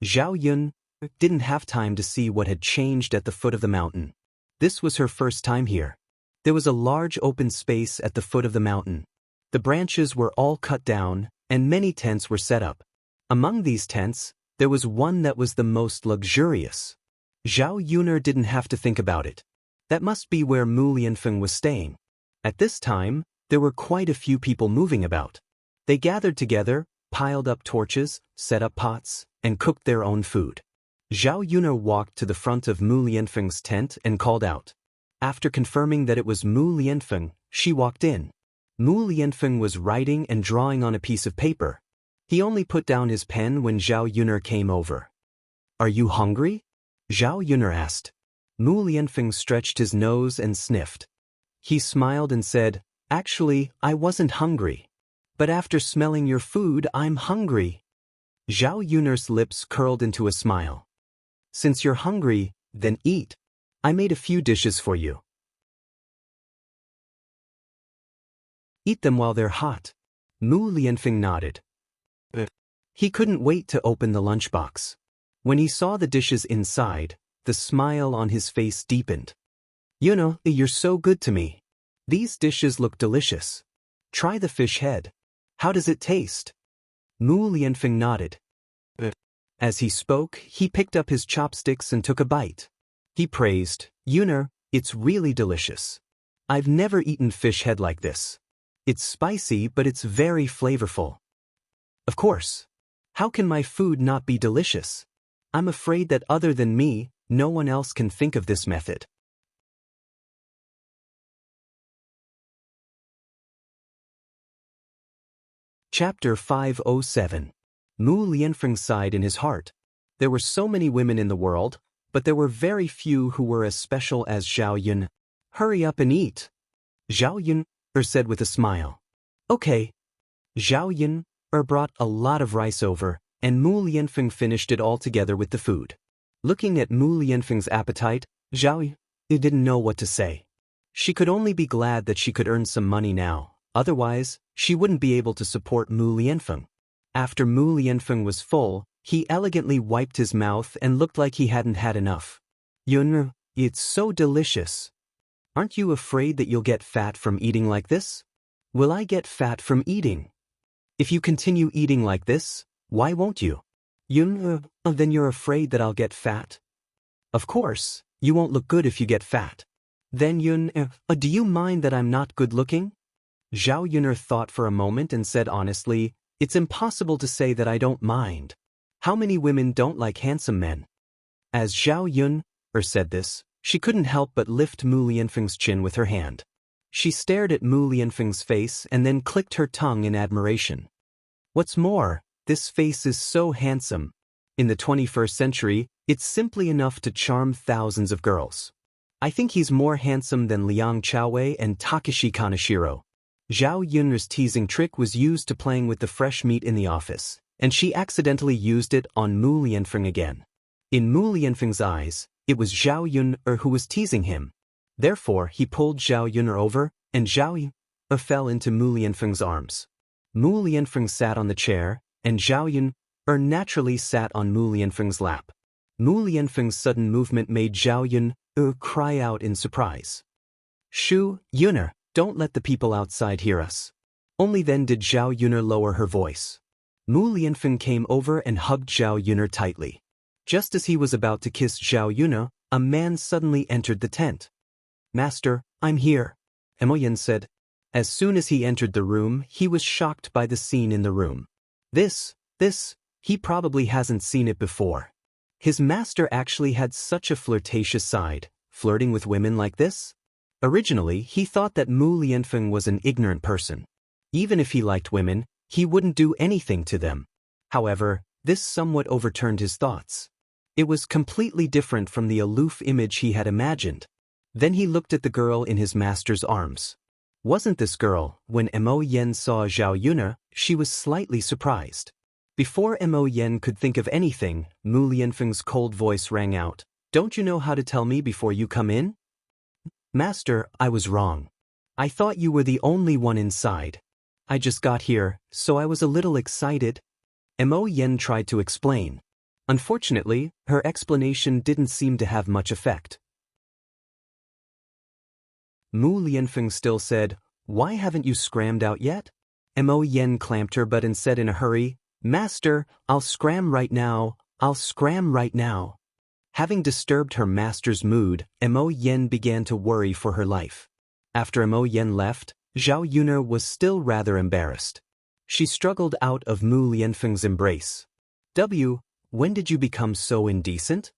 Zhao Yun didn't have time to see what had changed at the foot of the mountain. This was her first time here. There was a large open space at the foot of the mountain. The branches were all cut down, and many tents were set up. Among these tents, there was one that was the most luxurious. Zhao Yuner didn't have to think about it. That must be where Mu Lianfeng was staying. At this time, there were quite a few people moving about. They gathered together, piled up torches, set up pots, and cooked their own food. Zhao Yuner walked to the front of Mu Lianfeng's tent and called out. After confirming that it was Mu Lianfeng, she walked in. Mu Lianfeng was writing and drawing on a piece of paper. He only put down his pen when Zhao Yuner came over. Are you hungry? Zhao Yuner asked. Mu Lianfeng stretched his nose and sniffed. He smiled and said, "Actually, I wasn't hungry. But after smelling your food, I'm hungry." Zhao Yun'er's lips curled into a smile. "Since you're hungry, then eat. I made a few dishes for you. Eat them while they're hot." Mu Lianfeng nodded. He couldn't wait to open the lunchbox. When he saw the dishes inside, the smile on his face deepened. "You know, you're so good to me. These dishes look delicious. Try the fish head. How does it taste?" Mu Lianfeng nodded. As he spoke, he picked up his chopsticks and took a bite. He praised, "Yun'er, it's really delicious. I've never eaten fish head like this. It's spicy, but it's very flavorful. Of course. How can my food not be delicious? I'm afraid that other than me, no one else can think of this method." Chapter 507. Mu Lianfeng sighed in his heart. There were so many women in the world, but there were very few who were as special as Zhao Yun. "Hurry up and eat," Zhao Yun said with a smile. "Okay." Zhao Yun brought a lot of rice over, and Mu Lianfeng finished it all together with the food. Looking at Mu Lianfeng's appetite, Zhao Yun didn't know what to say. She could only be glad that she could earn some money now, otherwise, she wouldn't be able to support Mu Lianfeng. After Mu Lianfeng was full, he elegantly wiped his mouth and looked like he hadn't had enough. "Yun, it's so delicious. Aren't you afraid that you'll get fat from eating like this?" "Will I get fat from eating? If you continue eating like this, why won't you?" "Yun, then you're afraid that I'll get fat?" "Of course, you won't look good if you get fat." "Then Yun, do you mind that I'm not good looking?" Zhao Yun'er thought for a moment and said honestly, "It's impossible to say that I don't mind. How many women don't like handsome men?" As Zhao Yun'er said this, she couldn't help but lift Mu Lianfeng's chin with her hand. She stared at Mu Lianfeng's face and then clicked her tongue in admiration. "What's more, this face is so handsome. In the 21st century, it's simply enough to charm thousands of girls. I think he's more handsome than Liang Chaowei and Takeshi Kaneshiro." Zhao Yun'er's teasing trick was used to playing with the fresh meat in the office, and she accidentally used it on Mu Lianfeng again. In Mu Lianfeng's eyes, it was Zhao Yun'er who was teasing him. Therefore, he pulled Zhao Yun'er over, and Zhao Yun'er fell into Mu Lianfeng's arms. Mu Lianfeng sat on the chair, and Zhao Yun'er naturally sat on Mu Lianfeng's lap. Mu Lianfeng's sudden movement made Zhao Yun'er cry out in surprise. "Shu, Yun'er, don't let the people outside hear us." Only then did Zhao Yun'er lower her voice. Mu Lianfeng came over and hugged Zhao Yun'er tightly. Just as he was about to kiss Zhao Yun'er, a man suddenly entered the tent. "Master, I'm here," Mo Yen said. As soon as he entered the room, he was shocked by the scene in the room. This, he probably hasn't seen it before. His master actually had such a flirtatious side, flirting with women like this? Originally, he thought that Mu Lianfeng was an ignorant person. Even if he liked women, he wouldn't do anything to them. However, this somewhat overturned his thoughts. It was completely different from the aloof image he had imagined. Then he looked at the girl in his master's arms. Wasn't this girl, when Mo Yen saw Zhao Yun'er, she was slightly surprised. Before Mo Yen could think of anything, Mu Lianfeng's cold voice rang out. "Don't you know how to tell me before you come in?" "Master, I was wrong. I thought you were the only one inside. I just got here, so I was a little excited." Mo Yen tried to explain. Unfortunately, her explanation didn't seem to have much effect. Mu Lianfeng still said, "Why haven't you scrammed out yet?" Mo Yen clamped her butt and said in a hurry, "Master, I'll scram right now, I'll scram right now." Having disturbed her master's mood, Mo Yen began to worry for her life. After Mo Yen left, Zhao Yun'er was still rather embarrassed. She struggled out of Mu Lianfeng's embrace. When did you become so indecent?"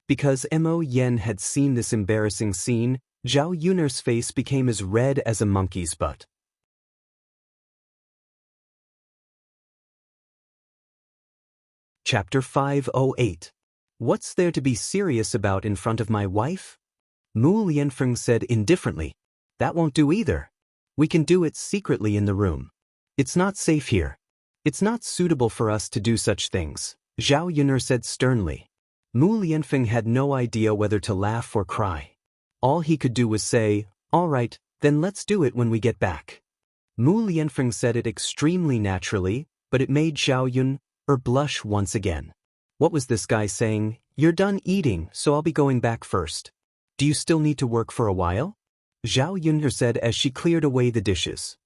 Because Mo Yen had seen this embarrassing scene, Zhao Yun'er's face became as red as a monkey's butt. Chapter 508. What's there to be serious about in front of my wife? Mu Lianfeng said indifferently. That won't do either. We can do it secretly in the room. It's not safe here. It's not suitable for us to do such things, Zhao Yun'er said sternly. Mu Lianfeng had no idea whether to laugh or cry. All he could do was say, all right, then let's do it when we get back. Mu Lianfeng said it extremely naturally, but it made Zhao Yun'er blush once again. What was this guy saying? You're done eating, so I'll be going back first. Do you still need to work for a while? Zhao Yun'er said as she cleared away the dishes.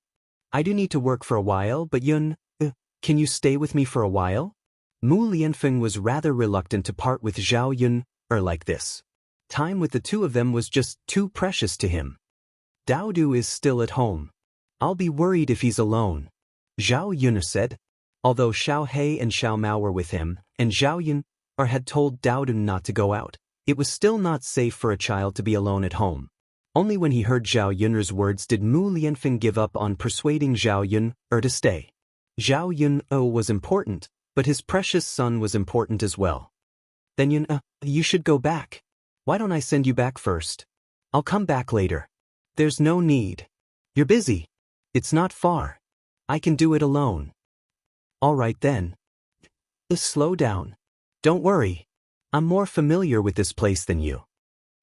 I do need to work for a while, but can you stay with me for a while? Mu Lianfeng was rather reluctant to part with Zhao Yun'er like this. Time with the two of them was just too precious to him. Daodu is still at home. I'll be worried if he's alone, Zhao Yun'er said. Although Xiao He and Xiao Mao were with him, and Zhao Yun'er had told Daodu not to go out, it was still not safe for a child to be alone at home. Only when he heard Zhao Yun'er's words did Mu Lianfeng give up on persuading Zhao Yun'er to stay. Zhao Yun'er was important, but his precious son was important as well. Then you should go back. Why don't I send you back first? I'll come back later. There's no need. You're busy. It's not far. I can do it alone. All right then. Slow down. Don't worry. I'm more familiar with this place than you.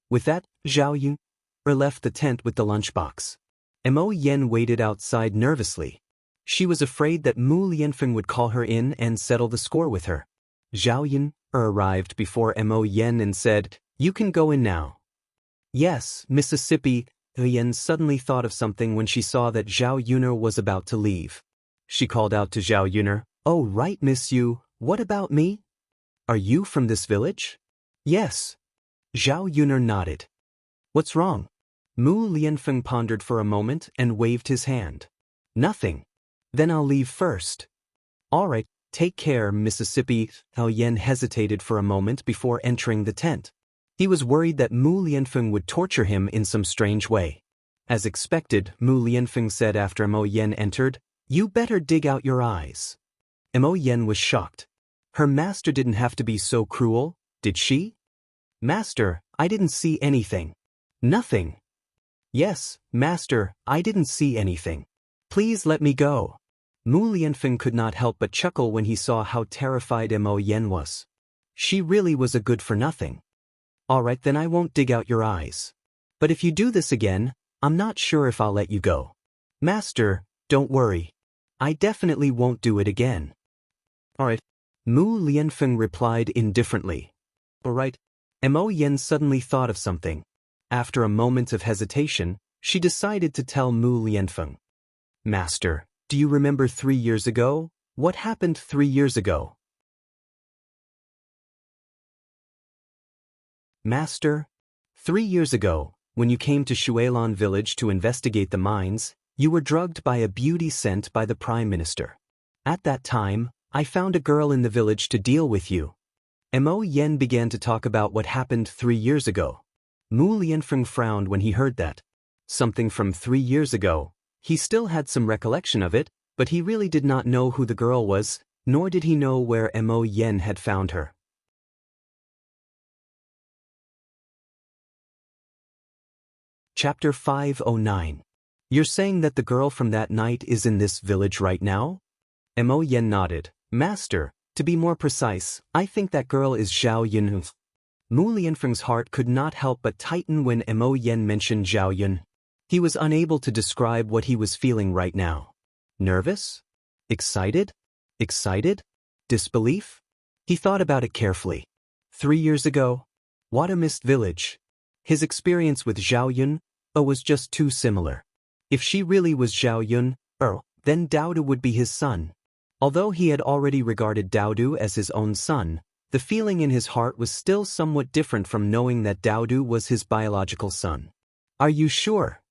With that, Zhao Yun'er left the tent with the lunchbox. Mo Yen waited outside nervously. She was afraid that Mu Lianfeng would call her in and settle the score with her. Zhao Yun'er arrived before Mo Yen and said, "You can go in now." Yes, Mississippi. Yen suddenly thought of something when she saw that Zhao Yun'er was about to leave. She called out to Zhao Yun'er, "Oh right, Miss Yu, what about me? Are you from this village?" "Yes." Zhao Yun'er nodded. "What's wrong?" Mu Lianfeng pondered for a moment and waved his hand. "Nothing." "Then I'll leave first." "All right, take care, Mississippi." Yen hesitated for a moment before entering the tent. He was worried that Mu Lianfeng would torture him in some strange way. As expected, Mu Lianfeng said after Mo Yen entered, "You better dig out your eyes." Mo Yen was shocked. Her master didn't have to be so cruel, did she? "Master, I didn't see anything." "Nothing." "Yes, master, I didn't see anything. Please let me go." Mu Lianfeng could not help but chuckle when he saw how terrified Mo Yen was. She really was a good-for-nothing. "All right, then I won't dig out your eyes. But if you do this again, I'm not sure if I'll let you go." "Master, don't worry. I definitely won't do it again." "All right." Mu Lianfeng replied indifferently. "All right." Mo Yen suddenly thought of something. After a moment of hesitation, she decided to tell Mu Lianfeng. "Master, do you remember 3 years ago? What happened 3 years ago?" "Master, 3 years ago, when you came to Shuelan village to investigate the mines, you were drugged by a beauty sent by the Prime Minister. At that time, I found a girl in the village to deal with you." Mo Yen began to talk about what happened 3 years ago. Mu Lianfeng frowned when he heard that. Something from 3 years ago. He still had some recollection of it, but he really did not know who the girl was, nor did he know where Mo Yen had found her. Chapter 509. You're saying that the girl from that night is in this village right now? Mo Yen nodded. "Master, to be more precise, I think that girl is Zhao Yun'er." Mu Lianfeng's heart could not help but tighten when Mo Yen mentioned Zhao Yun. He was unable to describe what he was feeling right now. Nervous? Excited? Excited? Disbelief? He thought about it carefully. 3 years ago? What a missed village. His experience with Zhao Yun'er was just too similar. If she really was Zhao Yun'er, then Daodu would be his son. Although he had already regarded Daodu as his own son, the feeling in his heart was still somewhat different from knowing that Daodu was his biological son. "Are you sure?"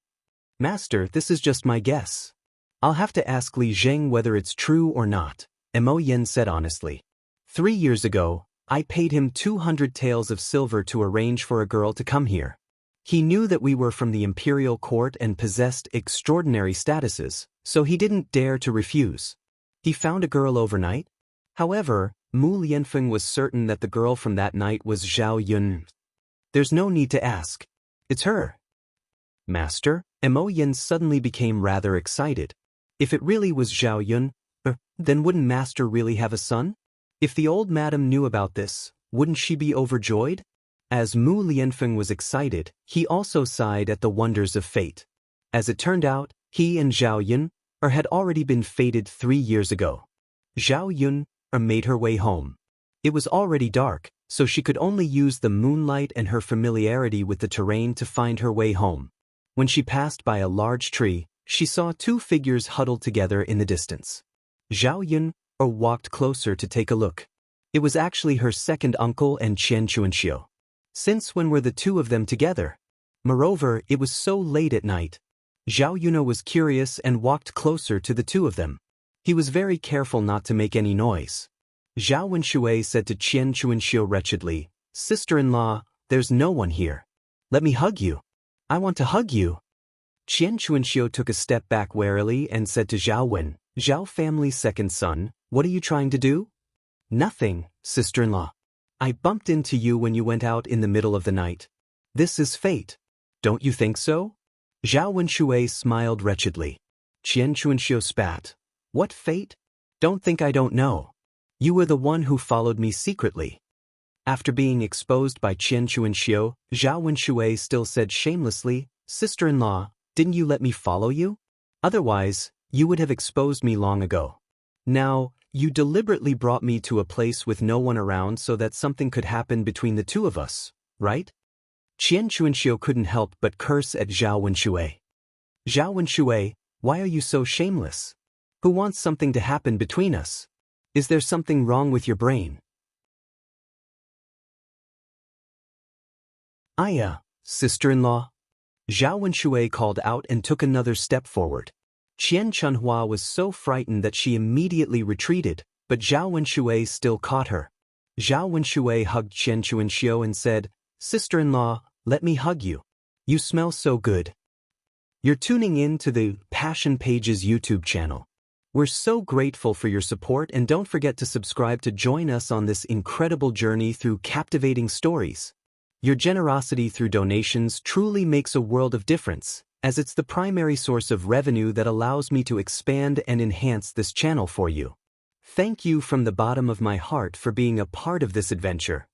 "Master, this is just my guess. I'll have to ask Li Zheng whether it's true or not," Mo Yen said honestly. 3 years ago, I paid him 200 taels of silver to arrange for a girl to come here. He knew that we were from the imperial court and possessed extraordinary statuses, so he didn't dare to refuse. He found a girl overnight. However, Mu Lianfeng was certain that the girl from that night was Zhao Yun'er. There's no need to ask. It's her. Master, Mo Yin suddenly became rather excited. If it really was Zhao Yun, then wouldn't Master really have a son? If the old madam knew about this, wouldn't she be overjoyed? As Mu Lianfeng was excited, he also sighed at the wonders of fate. As it turned out, he and Zhao Yun had already been fated 3 years ago. Zhao Yun made her way home. It was already dark, so she could only use the moonlight and her familiarity with the terrain to find her way home. When she passed by a large tree, she saw 2 figures huddled together in the distance. Zhao Yun walked closer to take a look. It was actually her second uncle and Qian Chuanxiu. Since when were the 2 of them together? Moreover, it was so late at night. Zhao Yun was curious and walked closer to the 2 of them. He was very careful not to make any noise. Zhao Wenshui said to Qian Chuanxiu wretchedly, "Sister-in-law, there's no one here. Let me hug you. I want to hug you." Qian Chuanxiu took a step back warily and said to Zhao Wen, "Zhao family's second son, what are you trying to do?" "Nothing, sister-in-law. I bumped into you when you went out in the middle of the night. This is fate. Don't you think so?" Zhao Wenshui smiled wretchedly. Qian Chuanxiu spat. "What fate? Don't think I don't know. You were the one who followed me secretly." After being exposed by Qian Chuanxiu, Zhao Wenshui still said shamelessly, "Sister-in-law, didn't you let me follow you? Otherwise, you would have exposed me long ago. Now, you deliberately brought me to a place with no one around so that something could happen between the 2 of us, right?" Qian Chuanxiu couldn't help but curse at Zhao Wenshui. "Zhao Wenshui, why are you so shameless? Who wants something to happen between us? Is there something wrong with your brain?" "Aya, sister-in-law." Zhao Wenshui called out and took another step forward. Qian Chunhua was so frightened that she immediately retreated, but Zhao Wenshui still caught her. Zhao Wenshui hugged Qian Chuanxiu and said, "Sister-in-law, let me hug you. You smell so good." You're tuning in to the Passion Pages YouTube channel. We're so grateful for your support, and don't forget to subscribe to join us on this incredible journey through captivating stories. Your generosity through donations truly makes a world of difference, as it's the primary source of revenue that allows me to expand and enhance this channel for you. Thank you from the bottom of my heart for being a part of this adventure.